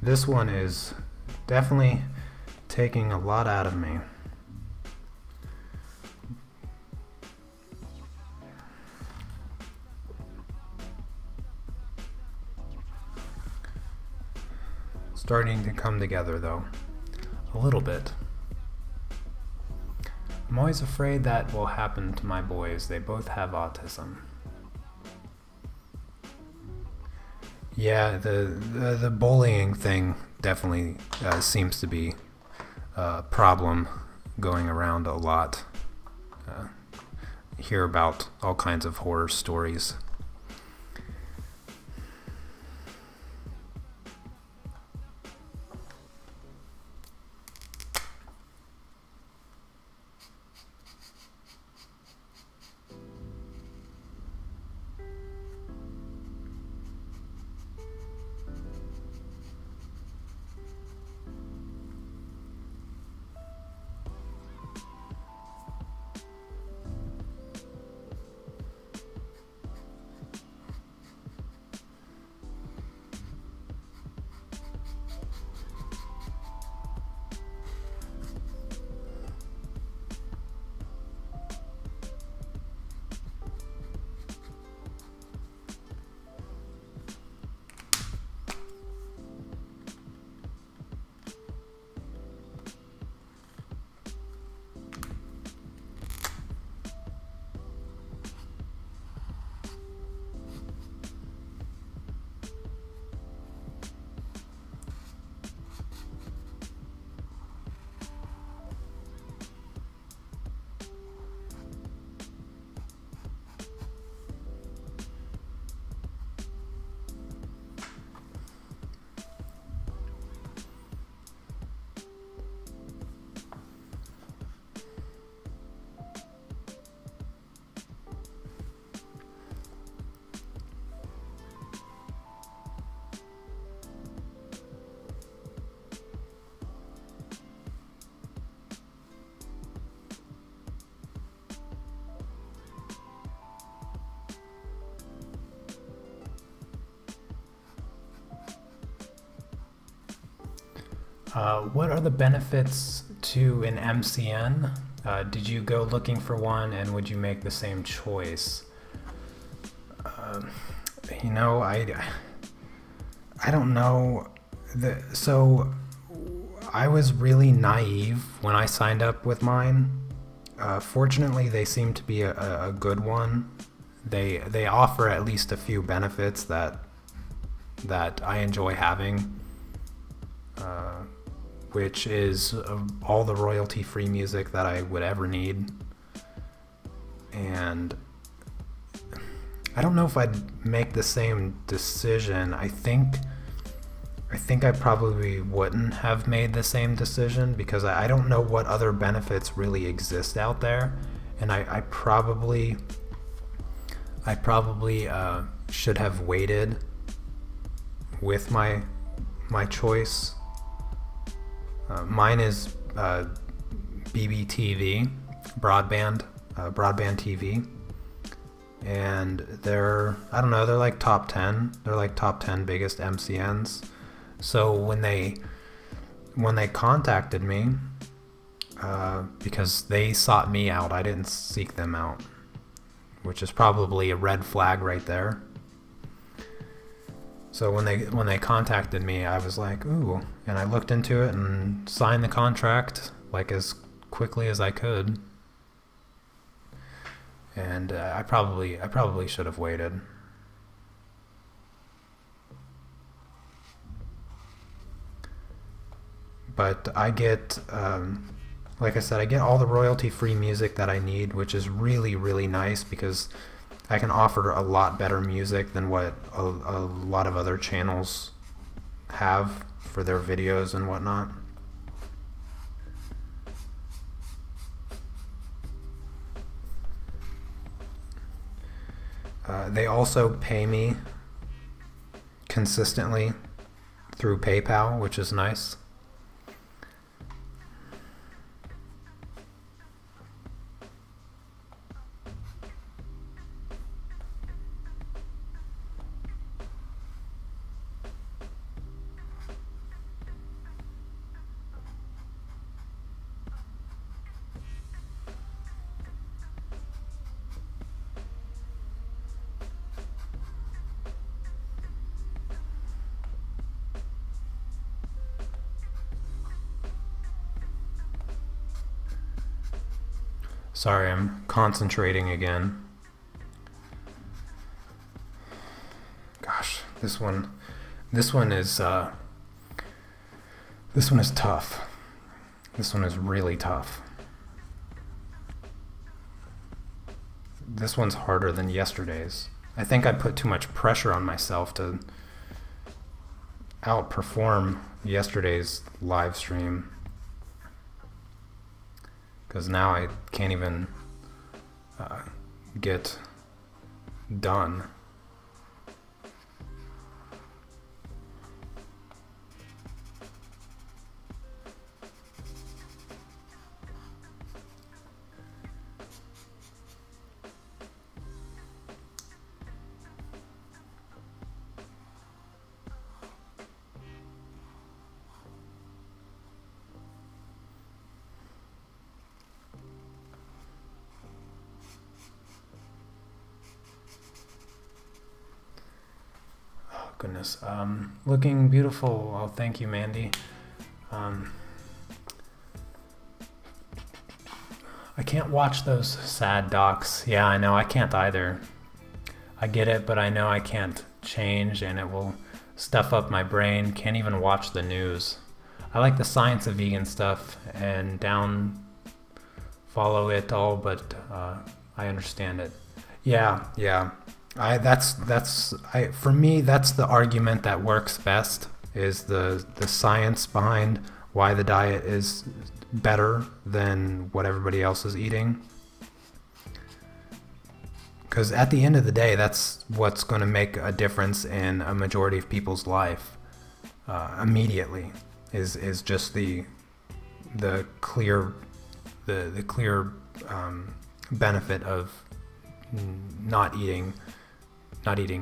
This one is definitely taking a lot out of me. Starting to come together though, a little bit. I'm always afraid that will happen to my boys. They both have autism. Yeah, the bullying thing definitely seems to be a problem going around a lot. Hear about all kinds of horror stories. What are the benefits to an MCN? Did you go looking for one, and would you make the same choice? You know, I don't know. So I was really naive when I signed up with mine. Fortunately, they seem to be a good one. They offer at least a few benefits that I enjoy having, which is all the royalty-free music that I would ever need. And I don't know if I'd make the same decision. I think I probably wouldn't have made the same decision because I don't know what other benefits really exist out there, and I probably should have waited with my choice. Mine is BBTV, broadband TV, and they're like top 10. They're like top 10 biggest MCNs. So when they contacted me, because they sought me out, I didn't seek them out, which is probably a red flag right there. So when they contacted me, I was like, ooh, and I looked into it and signed the contract like as quickly as I could. And I probably should have waited. But I get, like I said, I get all the royalty-free music that I need, which is really, really nice because I can offer a lot better music than what a lot of other channels have for their videos and whatnot. They also pay me consistently through PayPal, which is nice. Sorry, I'm concentrating again. Gosh, this one is tough. This one is really tough. This one's harder than yesterday's. I think I put too much pressure on myself to outperform yesterday's live stream, because now I can't even get done. Goodness, looking beautiful. Oh, thank you, Mandy. I can't watch those sad docs. Yeah, I know, I can't either. I get it, but I know I can't change, and it will stuff up my brain. Can't even watch the news. I like the science of vegan stuff and follow it all, but I understand it. Yeah. For me, that's the argument that works best, is the science behind why the diet is better than what everybody else is eating. Because at the end of the day, that's what's going to make a difference in a majority of people's life immediately, is just the clear benefit of not eating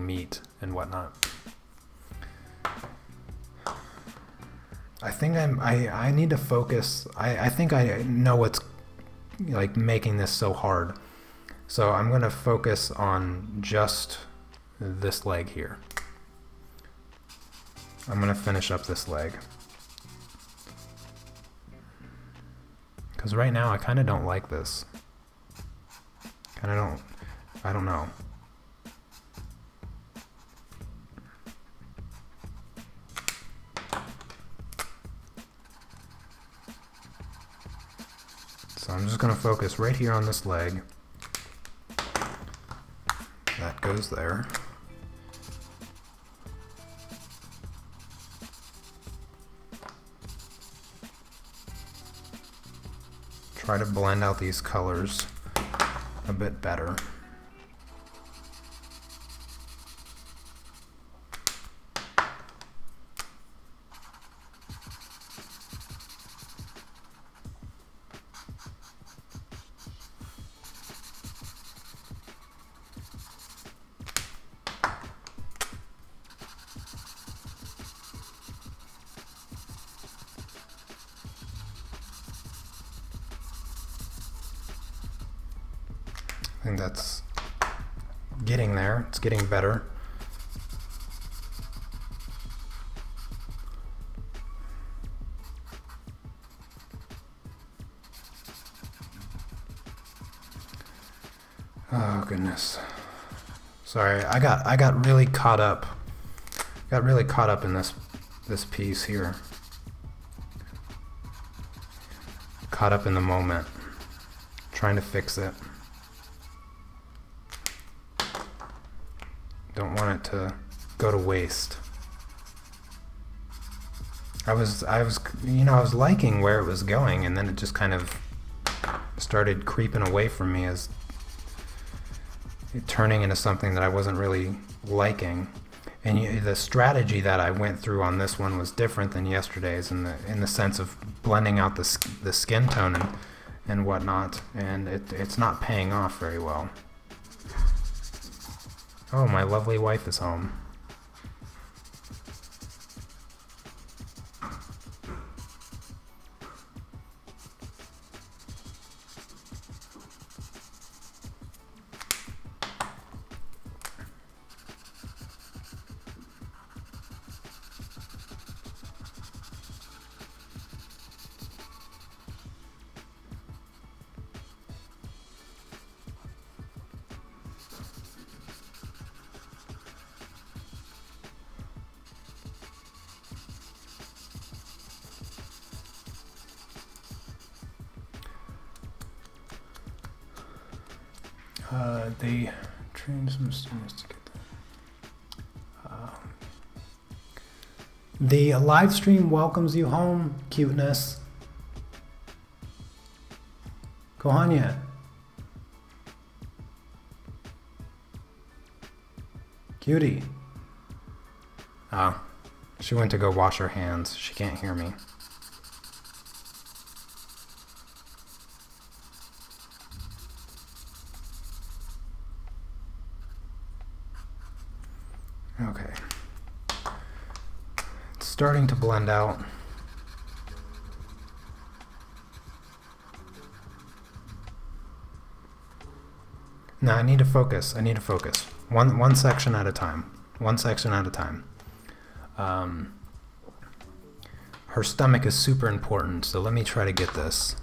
meat and whatnot. I think I need to focus. I think I know what's like making this so hard. So I'm going to focus on just this leg here. I'm going to finish up this leg. Because right now I kind of don't like this. I don't know. So I'm just going to focus right here on this leg. That goes there. Try to blend out these colors a bit better. I think that's getting there. It's getting better. Oh goodness. Sorry, I got really caught up. Got really caught up in this piece here. Caught up in the moment. Trying to fix it. Don't want it to go to waste. I was liking where it was going, and then it just kind of started creeping away from me as it turning into something that I wasn't really liking. And the strategy that I went through on this one was different than yesterday's in the sense of blending out the skin tone and whatnot, and it's not paying off very well. Oh, my lovely wife is home. They trained some students to get that. The live stream welcomes you home, cuteness. Kohanya. Cutie. Oh, she went to go wash her hands. She can't hear me. Okay. It's starting to blend out. Now I need to focus. I need to focus. One section at a time. One section at a time. Her stomach is super important, so let me try to get this.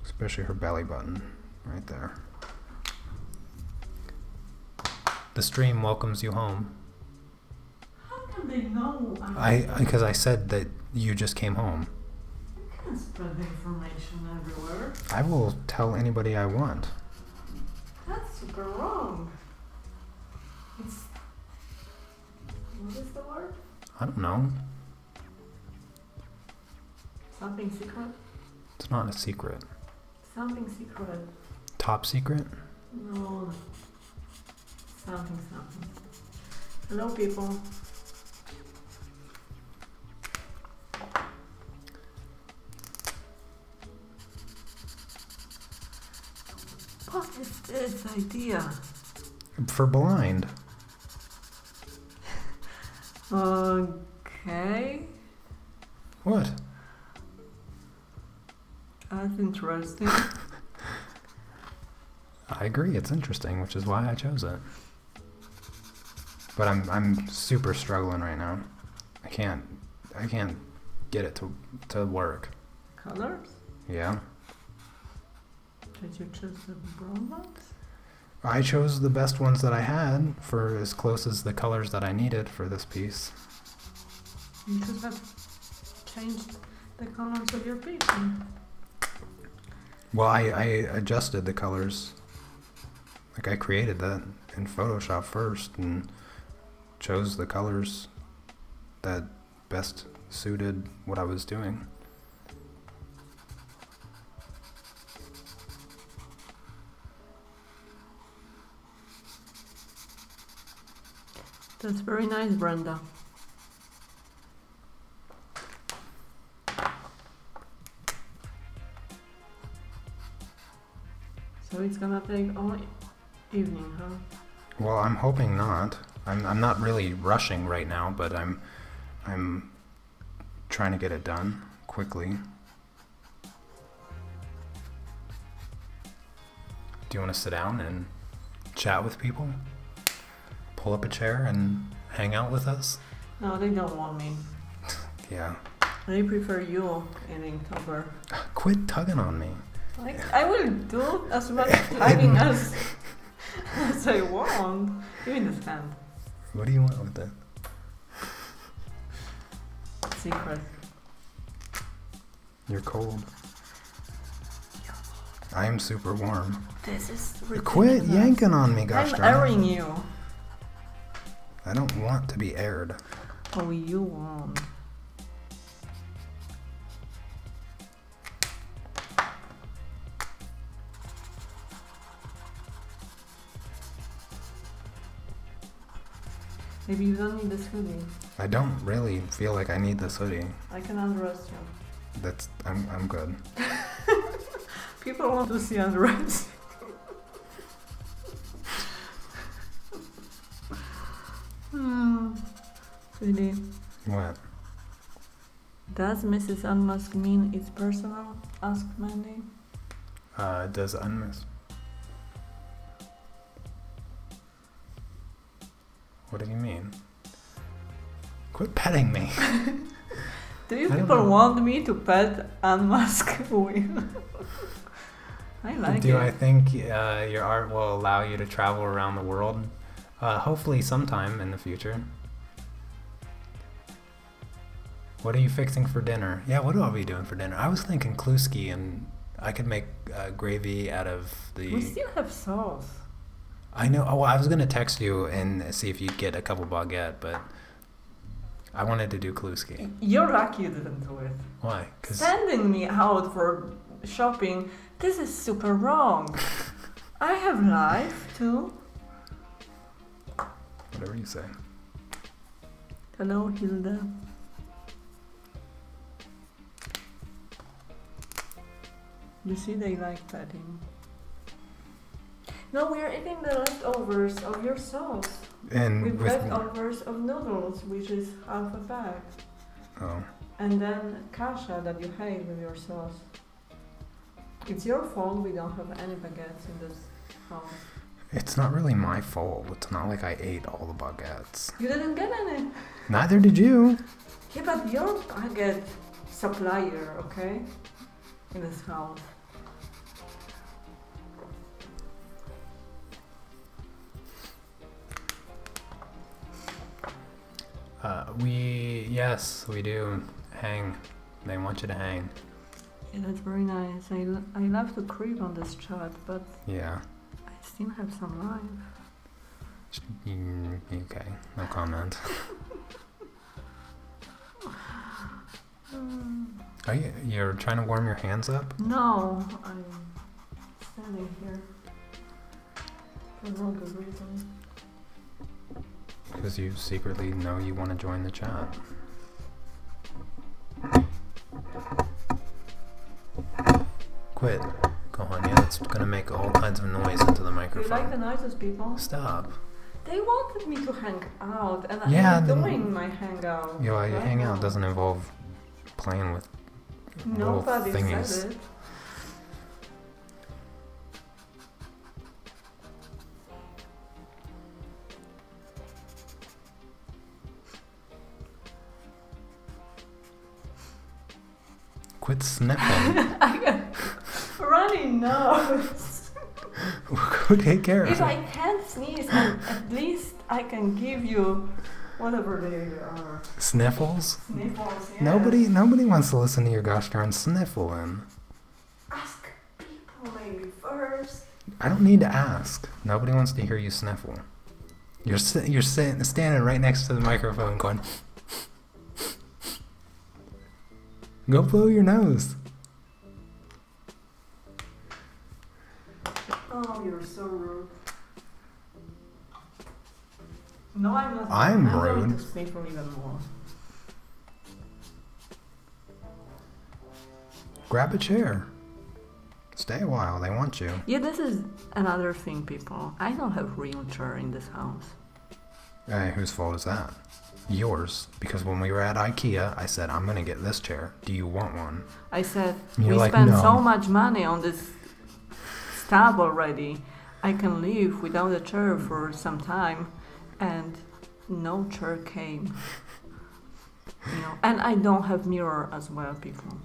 Especially her belly button right there. The stream welcomes you home.
How can they know?
Because I said that you just came home.
You can't spread the information everywhere.
I will tell anybody I want.
That's super wrong. It's... What is the word?
I don't know.
Something secret?
It's not a secret.
Something secret.
Top secret?
No. Something. Hello, people. What is this idea?
For blind.
Okay. Okay.
What?
That's interesting.
I agree, it's interesting, which is why I chose it. But I'm super struggling right now. I can't get it to work.
Colors?
Yeah.
Did you choose the brown ones?
I chose the best ones that I had for as close as the colors that I needed for this piece.
You should have changed the colors of your piece.
Well, I adjusted the colors. Like I created that in Photoshop first and chose the colors that best suited what I was doing.
That's very nice, Brenda. So it's gonna take all evening, huh?
Well, I'm hoping not. I'm not really rushing right now, but I'm trying to get it done quickly. Do you want to sit down and chat with people? Pull up a chair and hang out with us?
No, they don't want me.
Yeah.
They prefer you in Inktober.
Quit tugging on me.
I will do as much tugging as I want. Give me this hand.
What do you want with that?
Secret.
You're cold. I am super warm.
This is ridiculous.
Quit yanking on me, gosh
I'm
darn it.
airing you.
I don't want to be aired.
Oh, you won't. Maybe you don't need this hoodie.
I don't really feel like I need this hoodie.
I can undress you.
I'm good.
People want to see undress. Sweetie.
What?
Does Mrs. Unmask mean it's personal? Asked Mandy.
Does Unmask? What do you mean? Quit petting me.
Do you people want me to pet Unmask? I like it.
Do I think your art will allow you to travel around the world? Hopefully sometime in the future. What are you fixing for dinner? Yeah, what do I be doing for dinner? I was thinking kluski, and I could make gravy out of the...
We still have sauce.
I know. Oh, I was going to text you and see if you'd get a couple baguette, but I wanted to do kluski.
You're lucky you didn't do it.
Why? 'Cause
Sending me out for shopping, this is super wrong. I have life too.
whatever you say.
Hello, Hilda. You see, they like petting. No, we are eating the leftovers of your sauce.
And
With
with
leftovers of noodles, which is half a bag.
oh,
And then kasha that you hate with your sauce. It's your fault we don't have any baguettes in this house.
it's not really my fault. It's not like I ate all the baguettes.
You didn't get any.
Neither did you.
Yeah, but you're baguette supplier, okay? In this house.
Yes, we do hang. They want you to hang.
Yeah, that's very nice. I love to creep on this chat, but
Yeah.
I still have some life.
Okay, no comment. Are you're trying to warm your hands up?
No, I'm standing here for no good reason.
Because you secretly know you want to join the chat. Quit. Go on, yeah, it's gonna make all kinds of noise into the
Do you
microphone.
like the noises, people?
Stop.
They wanted me to hang out, and
Yeah,
I'm doing my hangout.
Your
right
hangout
now.
doesn't involve playing with little
Nobody
thingies.
said it.
Quit sniffling.
I got runny nose.
Go take care of
If
it.
I can't sneeze, then at least I can give you whatever they are.
Sniffles?
Sniffles, yes.
Nobody wants to listen to your gosh darn sniffling.
Ask people maybe first.
I don't need to ask. Nobody wants to hear you sniffle. You're standing right next to the microphone going, go blow your nose.
Oh, you're so rude. No, I'm not.
I'm
going
rude.
to sniffle even more.
Grab a chair. Stay a while. They want you.
Yeah, this is another thing, people. I don't have real chair in this house.
Hey, whose fault is that? Yours. Because when we were at IKEA, I said, I'm going to get this chair. Do you want one?
I said,
You're
we
like,
spent
"No."
so much money on this stuff already. I can live without a chair for some time. And no chair came. You know, and I don't have mirror as well, people.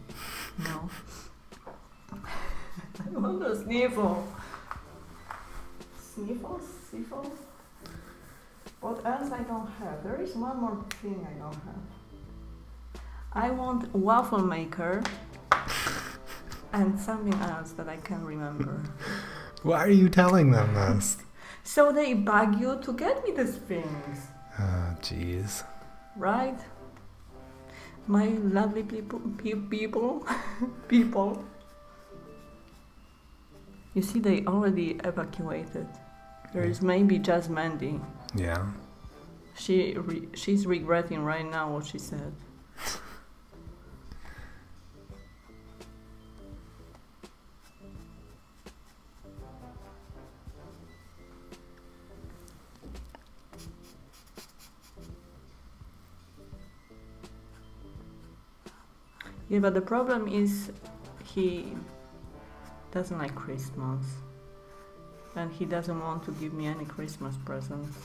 No. I want to sniffle. Sniffle? Sniffle? What else I don't have? There is one more thing I don't have. I want waffle maker and something else that I can't remember.
Why are you telling them this?
So they bug you to get me these things,
Oh, jeez.
right? My lovely people. You see, they already evacuated. There is maybe just Mandy.
Yeah.
She's regretting right now what she said. Yeah, but the problem is he doesn't like Christmas. And he doesn't want to give me any Christmas presents.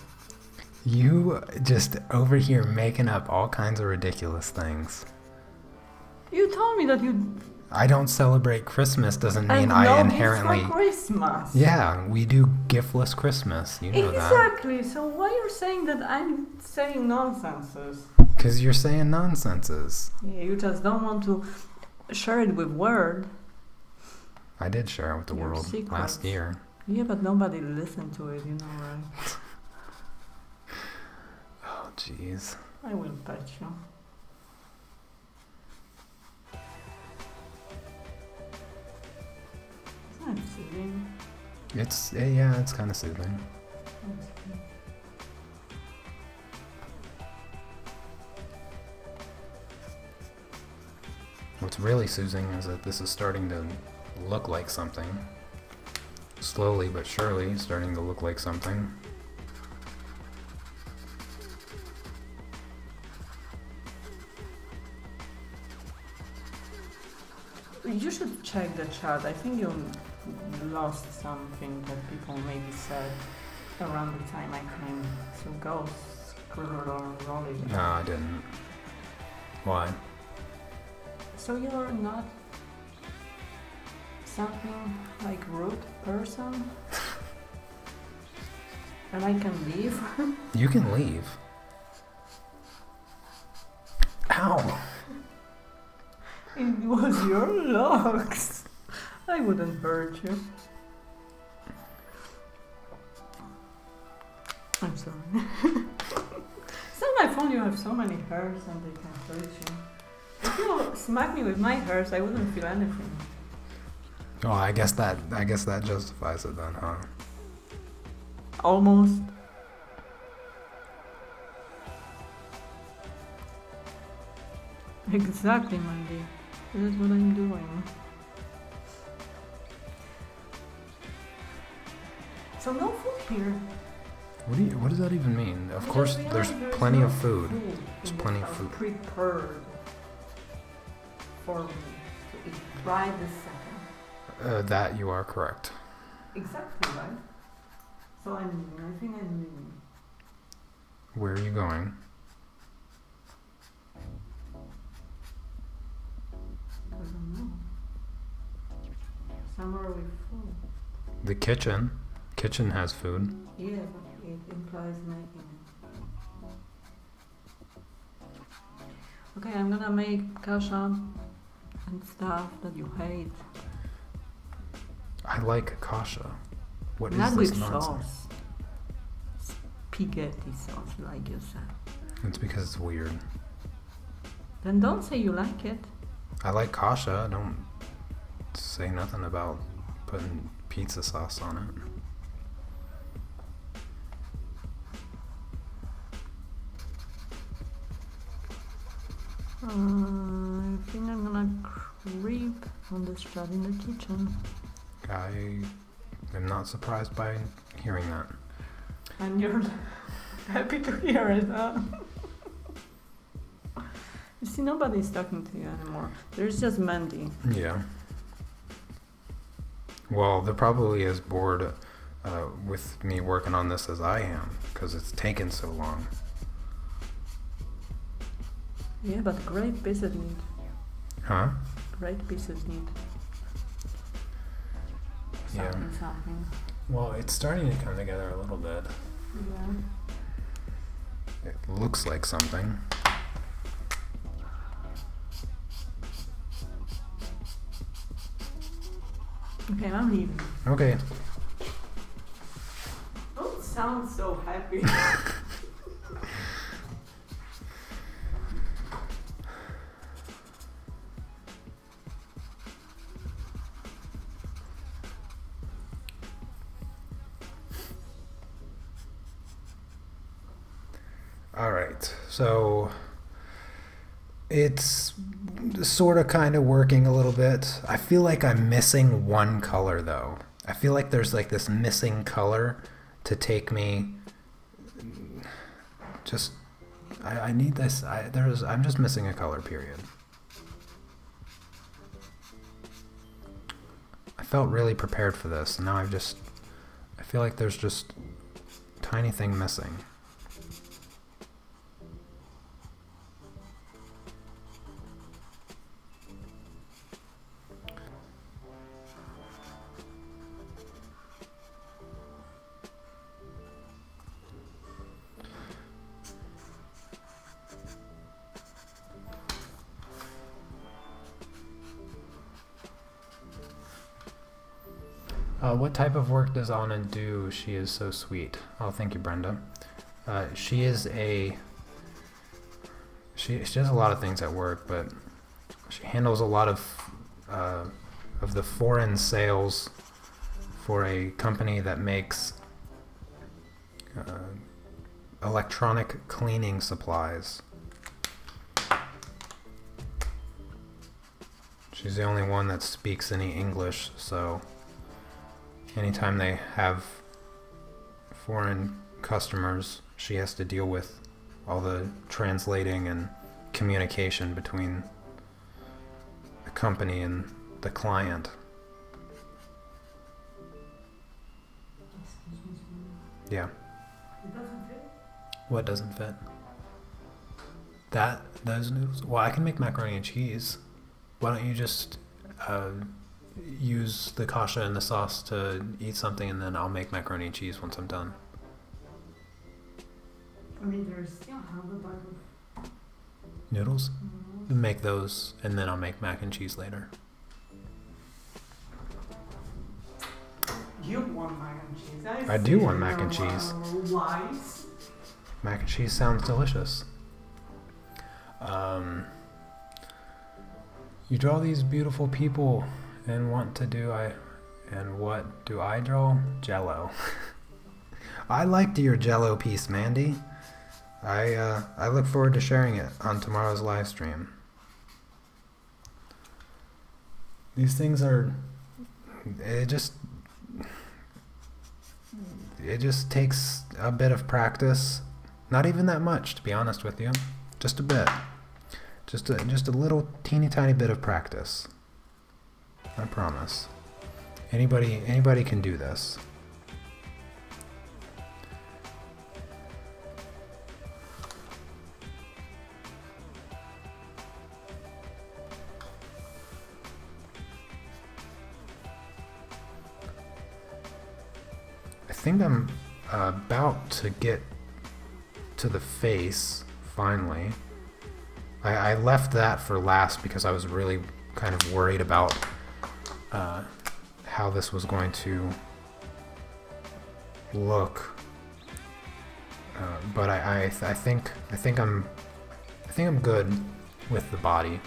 You just over here making up all kinds of ridiculous things.
You told me that you...
I don't celebrate Christmas doesn't mean
and
I
no
inherently...
gifts for Christmas.
Yeah, we do giftless Christmas. You know that.
Exactly. So why you're saying that I'm saying nonsenses?
Because you're saying nonsenses.
Yeah, you just don't want to share it with Word.
I did share it with the
Your
world
secrets.
last year.
Yeah, but nobody listened to it, you know, right?
Oh, jeez.
I will pet you. Isn't that soothing?
It's kind of soothing. What's really soothing is that this is starting to look like something. Slowly but surely starting to look like something.
You should check the chat. I think you lost something that people maybe said around the time I came. So go scroll it.
No, I didn't. Why?
So you're not something like rude person? And I can leave?
You can leave. Ow!
It was your locks. I wouldn't hurt you. I'm sorry. It's not my fault you have so many hairs and they can hurt you. If you smack me with my hairs, I wouldn't feel anything.
Oh, I guess that justifies it then, huh?
Almost. Exactly, Mandy. That's what I'm doing. So no food here.
What does that even mean? Of course, there's plenty of food. There's plenty of food.
Prepared for me to eat right this second.
That you are correct.
Exactly, right? So I think I'm leaving.
Where are you going?
I don't know. Somewhere with food.
The kitchen. Kitchen has food.
Yeah, but it implies making. Okay, I'm gonna make kasha and stuff that you hate.
I like kasha. What
Not
is this
with
nonsense?
sauce. Spaghetti sauce, like you said.
It's because it's weird.
Then don't say you like it.
I like kasha. Don't say nothing about putting pizza sauce on it.
I think I'm gonna creep on the strut in the kitchen.
I am not surprised by hearing that.
And you're happy to hear it, huh? You see, nobody's talking to you anymore. There's just Mandy.
Yeah. Well, they're probably as bored with me working on this as I am, because it's taken so long.
Yeah, but great pieces need.
Huh?
Great pieces need.
Yeah.
Something.
Well, it's starting to come together a little bit.
Yeah.
It looks like something.
Okay, I'm leaving.
Okay.
Don't sound so happy.
All right. So it's sort of kind of working a little bit. I feel like I'm missing one color though. I feel like there's like this missing color to take me. Just I need this. I'm just missing a color, period. I felt really prepared for this, and now I feel like there's just a tiny thing missing. What type of work does Anna do? She is so sweet. Oh, thank you, Brenda. She is she does a lot of things at work, but she handles a lot of the foreign sales for a company that makes electronic cleaning supplies. She's the only one that speaks any English, so anytime they have foreign customers, she has to deal with all the translating and communication between the company and the client. Yeah.
It doesn't fit?
What doesn't fit? Those noodles? Well, I can make macaroni and cheese. Why don't you just use the kasha and the sauce to eat something, and then I'll make macaroni and cheese once I'm done.
I mean, there's still half a bag of
Noodles? Make those, and then I'll make mac and cheese later.
You want mac and cheese?
I do want mac and cheese.
Wise.
Mac and cheese sounds delicious. You draw these beautiful people and what do I draw? Jello. I liked your Jello piece, Mandy. I look forward to sharing it on tomorrow's live stream. These things are it just takes a bit of practice. Not even that much, to be honest with you. Just a bit. Just a little teeny tiny bit of practice. I promise. Anybody can do this. I think I'm about to get to the face, finally. I left that for last because I was really kind of worried about how this was going to look. But I think I'm good with the body.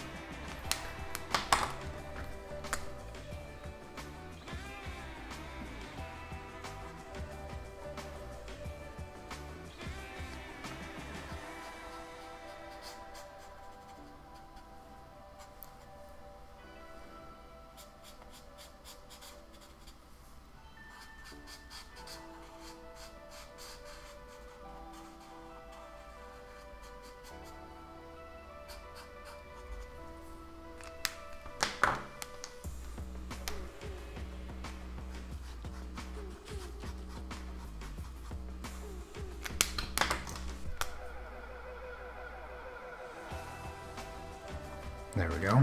There we go.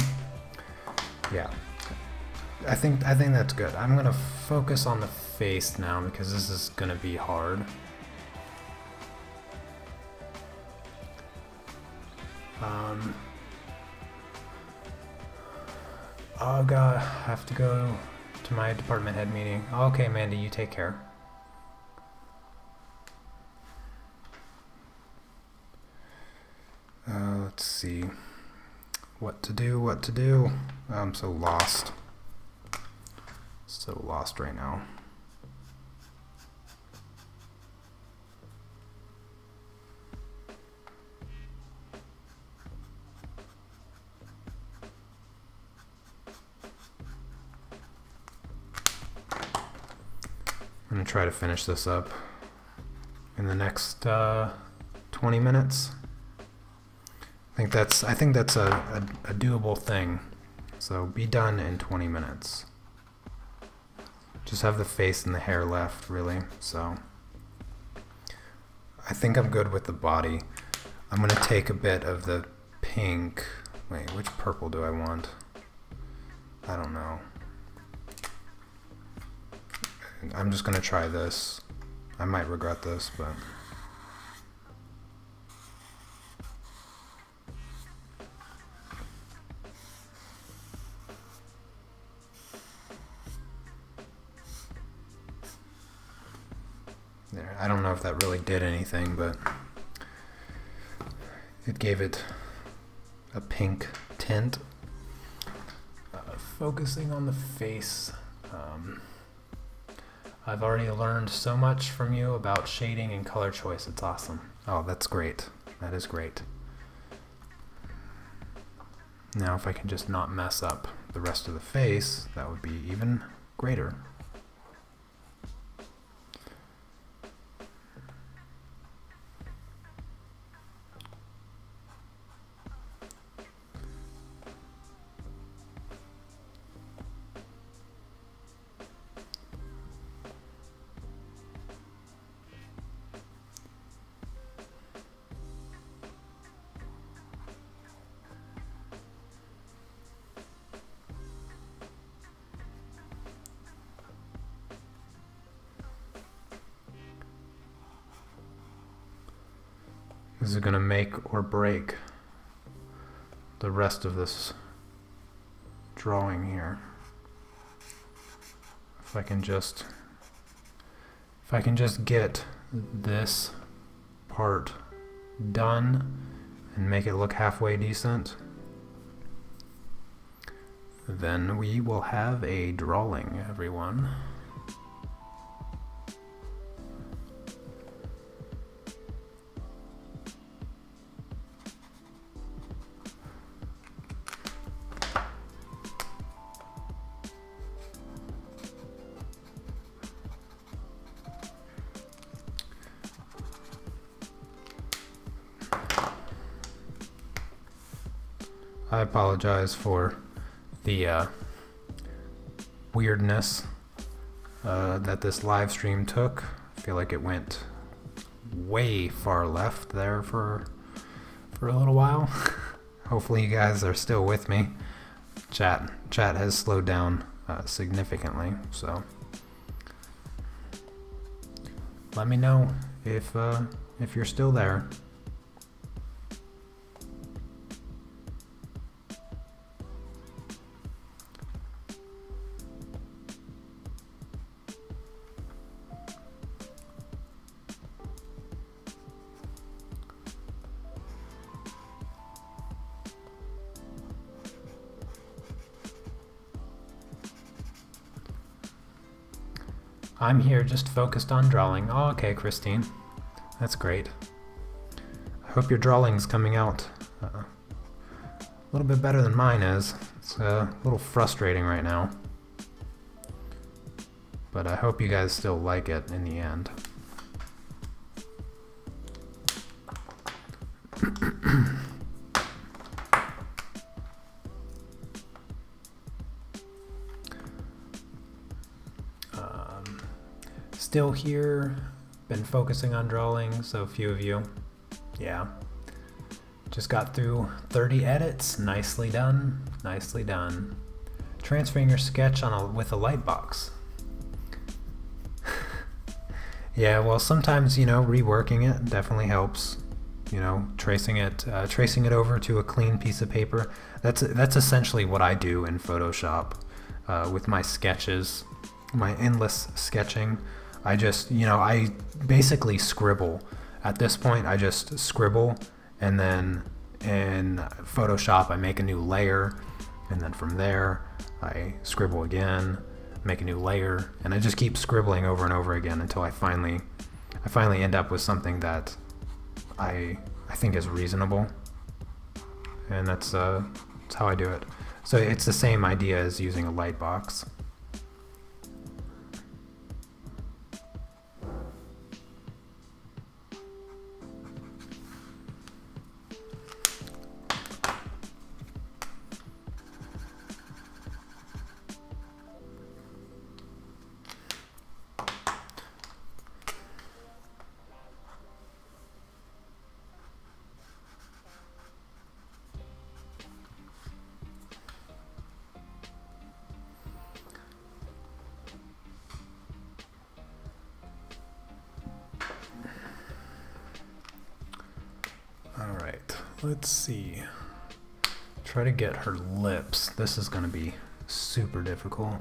Yeah, I think that's good. I'm gonna focus on the face now because this is gonna be hard. Oh god, I have to go to my department head meeting. Okay, Mandy, you take care. Let's see. What to do? I'm so lost. So lost right now. I'm gonna try to finish this up in the next 20 minutes. I think that's a doable thing. So be done in 20 minutes. Just have the face and the hair left, really. So I think I'm good with the body. I'm gonna take a bit of the pink. Wait, which purple do I want? I don't know. I'm just gonna try this. I might regret this, but there. I don't know if that really did anything, but it gave it a pink tint. Focusing on the face. I've already learned so much from you about shading and color choice. It's awesome. Oh, that's great. That is great. Now if I can just not mess up the rest of the face, that would be even greater. This is going to make or break the rest of this drawing here. If I can just get this part done and make it look halfway decent, then we will have a drawing, everyone. I apologize for the weirdness that this live stream took. I feel like it went way far left there for a little while. Hopefully you guys are still with me. Chat has slowed down significantly, so let me know if you're still there. I'm here just focused on drawing. Oh, okay, Christine. That's great. I hope your drawing's coming out a little bit better than mine is. It's a little frustrating right now. But I hope you guys still like it in the end. Still here, been focusing on drawing, so a few of you, yeah. Just got through 30 edits, nicely done, nicely done. Transferring your sketch with a light box. Yeah, well sometimes, you know, reworking it definitely helps. You know, tracing it over to a clean piece of paper. That's essentially what I do in Photoshop with my sketches, my endless sketching. I just, you know, I basically scribble. At this point, I just scribble, and then in Photoshop, I make a new layer, and then from there, I scribble again, make a new layer, and I just keep scribbling over and over again until I finally end up with something that I think is reasonable, and that's how I do it. So it's the same idea as using a light box. Let's see. Try to get her lips. This is going to be super difficult.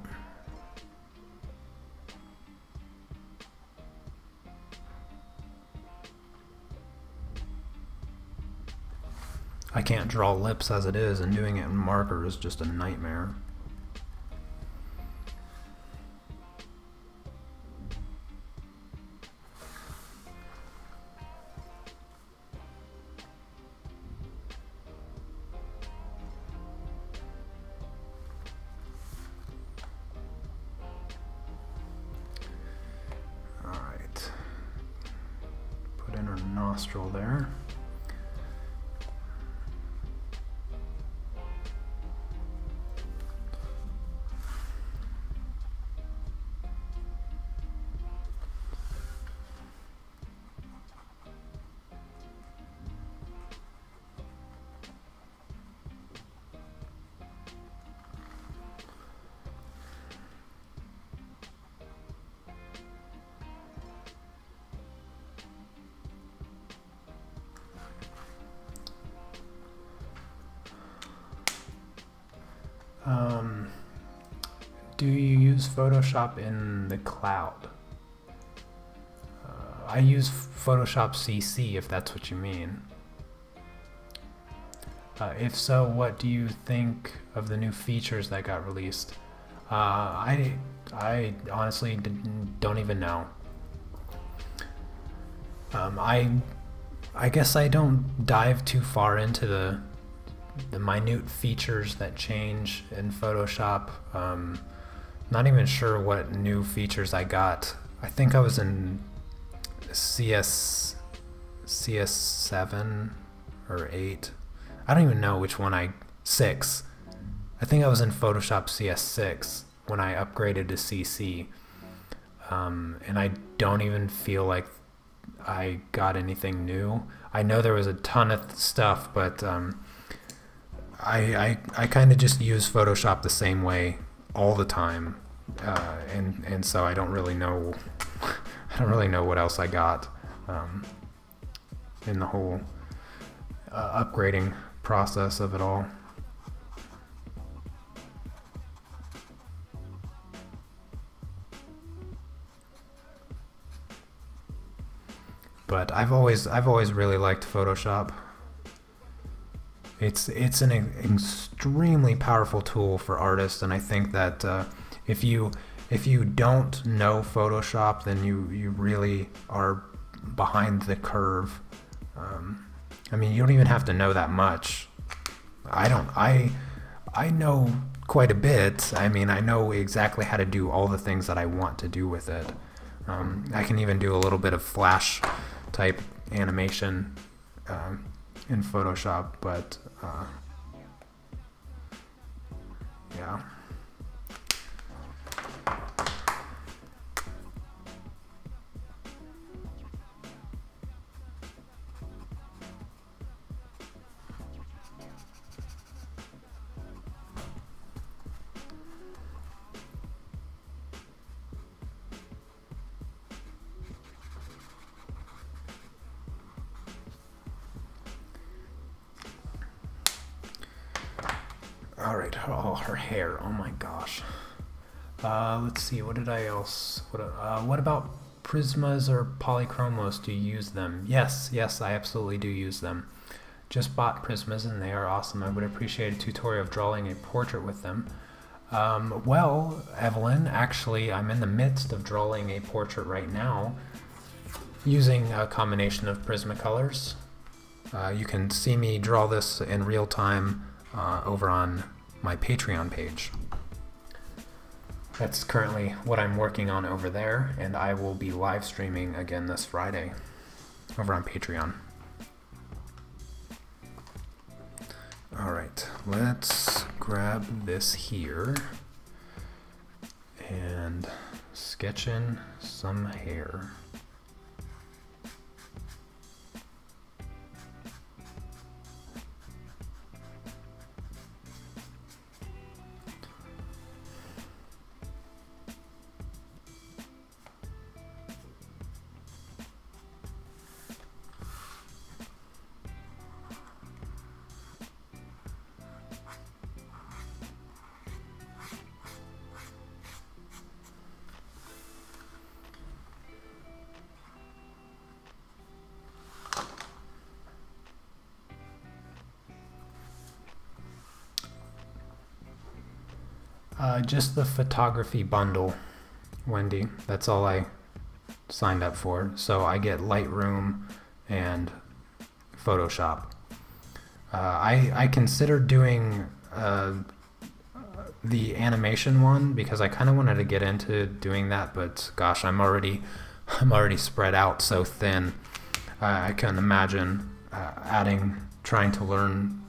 I can't draw lips as it is, and doing it in marker is just a nightmare. Nostril there. Do you use Photoshop in the cloud? I use Photoshop CC, if that's what you mean. If so, what do you think of the new features that got released? I honestly don't even know. I guess I don't dive too far into the minute features that change in Photoshop. Not even sure what new features I got. I think I was in CS7 or 8. I don't even know which one I 6. I think I was in Photoshop CS6 when I upgraded to CC. And I don't even feel like I got anything new. I know there was a ton of stuff, but I kind of just use Photoshop the same way all the time, and so I don't really know what else I got in the whole upgrading process of it all. But I've always really liked Photoshop. It's an extremely powerful tool for artists, and I think that if you don't know Photoshop, then you really are behind the curve. I mean, you don't even have to know that much. I know quite a bit. I mean, I know exactly how to do all the things that I want to do with it. I can even do a little bit of flash type animation in Photoshop, but yeah. Alright, oh, her hair, oh my gosh. Let's see, what did I else, what about Prismas or Polychromos? Do you use them? Yes, I absolutely do use them. Just bought Prismas and they are awesome. I would appreciate a tutorial of drawing a portrait with them. Well, Evelyn, actually I'm in the midst of drawing a portrait right now using a combination of Prismacolors. You can see me draw this in real time over on my Patreon page. That's currently what I'm working on over there, and I will be live streaming again this Friday over on Patreon. Alright, let's grab this here and sketch in some hair. Just the photography bundle, Wendy. That's all I signed up for. So I get Lightroom and Photoshop. I considered doing the animation one because I kind of wanted to get into doing that, but gosh, I'm already spread out so thin. I couldn't imagine trying to learn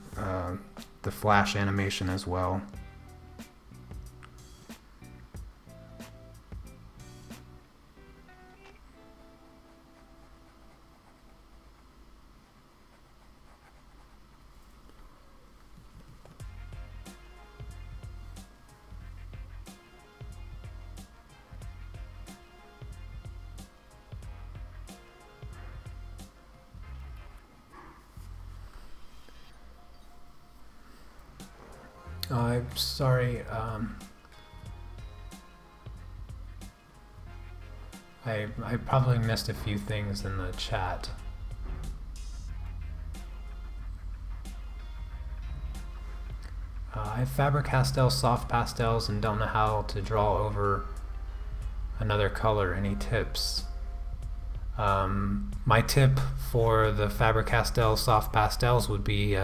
the Flash animation as well. I'm sorry, I probably missed a few things in the chat. I have Faber-Castell soft pastels and don't know how to draw over another color. Any tips? My tip for the Faber-Castell soft pastels would be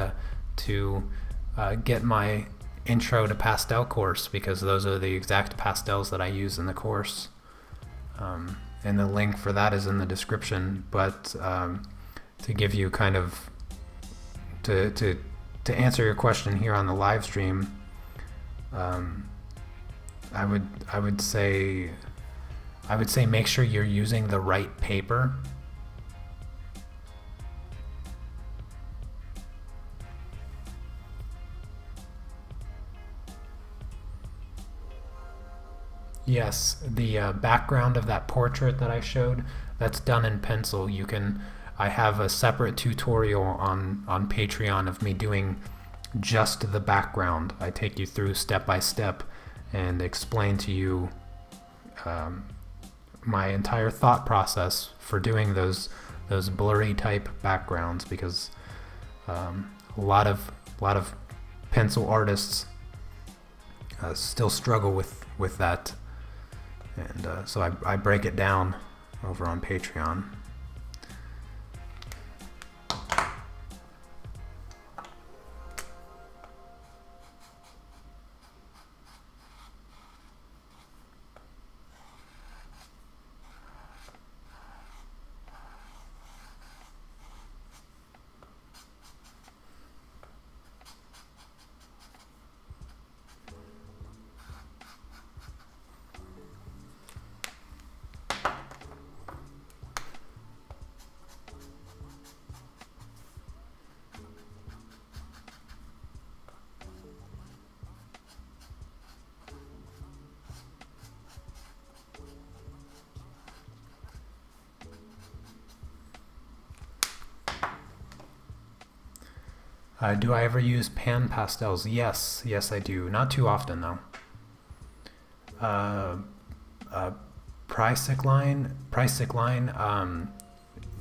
to get my Intro to Pastel course, because those are the exact pastels that I use in the course. And the link for that is in the description, but to give you kind of to to answer your question here on the live stream, I would say make sure you're using the right paper. Yes, the background of that portrait that I showed, that's done in pencil. I have a separate tutorial on Patreon of me doing just the background. I take you through step by step and explain to you my entire thought process for doing those blurry type backgrounds, because a lot of pencil artists still struggle with that. And so I break it down over on Patreon. Do I ever use pan pastels? Yes, I do. Not too often though. Price line.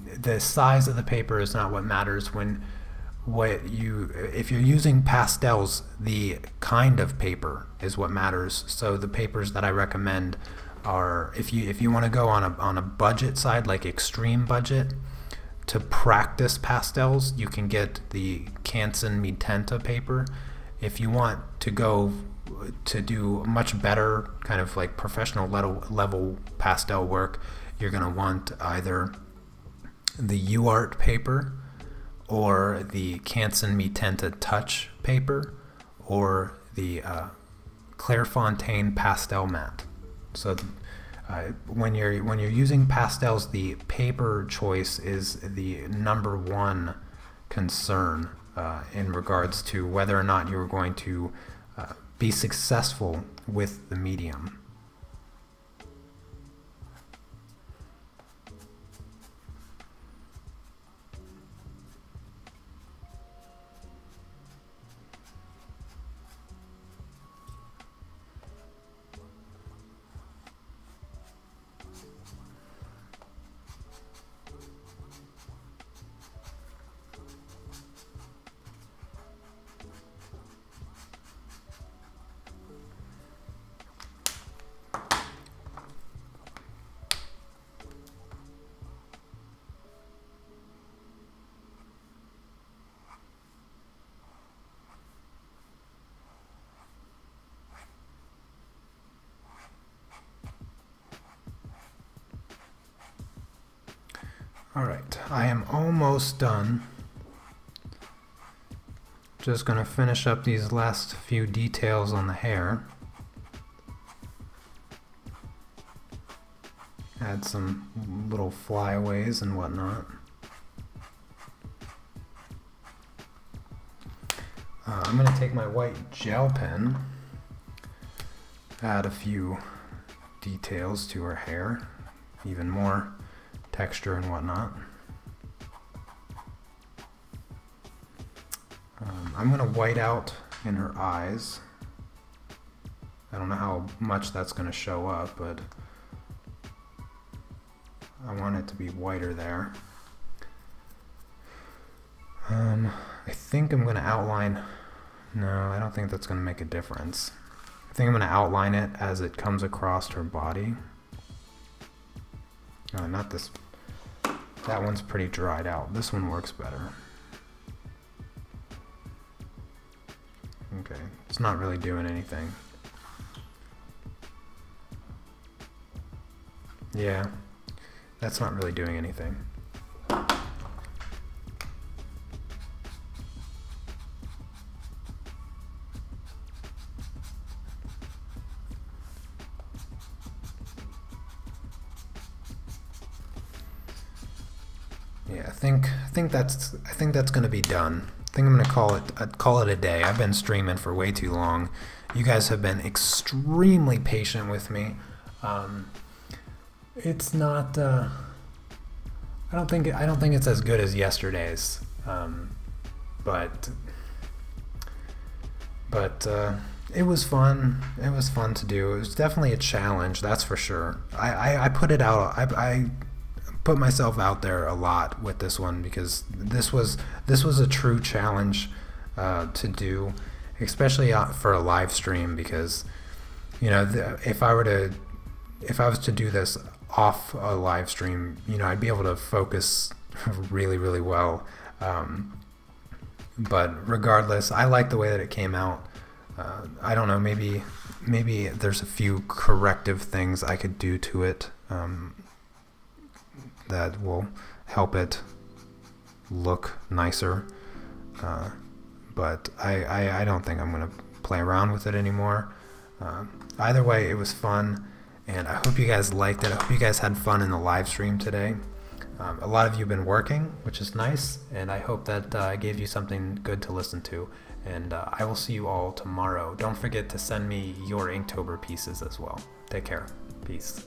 The size of the paper is not what matters. If you're using pastels, the kind of paper is what matters. So the papers that I recommend are, if you want to go on a budget side, like extreme budget, to practice pastels, you can get the Canson Magenta paper. If you want to go to do much better, kind of like professional level pastel work, you're going to want either the UArt paper or the Canson Magenta Touch paper or the Clairefontaine Pastel Matte. So when you're using pastels, the paper choice is the #1 concern in regards to whether or not you're going to be successful with the medium. Alright, I am almost done. Just going to finish up these last few details on the hair. Add some little flyaways and whatnot. I'm going to take my white gel pen, add a few details to her hair, even more texture and whatnot. I'm going to white out in her eyes. I don't know how much that's going to show up, but I want it to be whiter there. I think I'm going to outline. No, I don't think that's going to make a difference. I think I'm going to outline it as it comes across her body. Not this. That one's pretty dried out. This one works better. Okay, it's not really doing anything. Yeah, that's not really doing anything. yeah, I think that's gonna be done. I think I'm gonna call it a day. I've been streaming for way too long. You guys have been extremely patient with me. It's not. I don't think it's as good as yesterday's. But it was fun. It was fun to do. It was definitely a challenge, that's for sure. I put it out. I put myself out there a lot with this one because this was a true challenge to do, especially for a live stream, because if I was to do this off a live stream, I'd be able to focus really, really well. But regardless, I like the way that it came out. I don't know, maybe there's a few corrective things I could do to it that will help it look nicer. But I don't think I'm going to play around with it anymore. Either way, it was fun, and I hope you guys liked it. I hope you guys had fun in the live stream today. A lot of you have been working, which is nice, and I hope that I gave you something good to listen to. And I will see you all tomorrow. Don't forget to send me your Inktober pieces as well. Take care. Peace.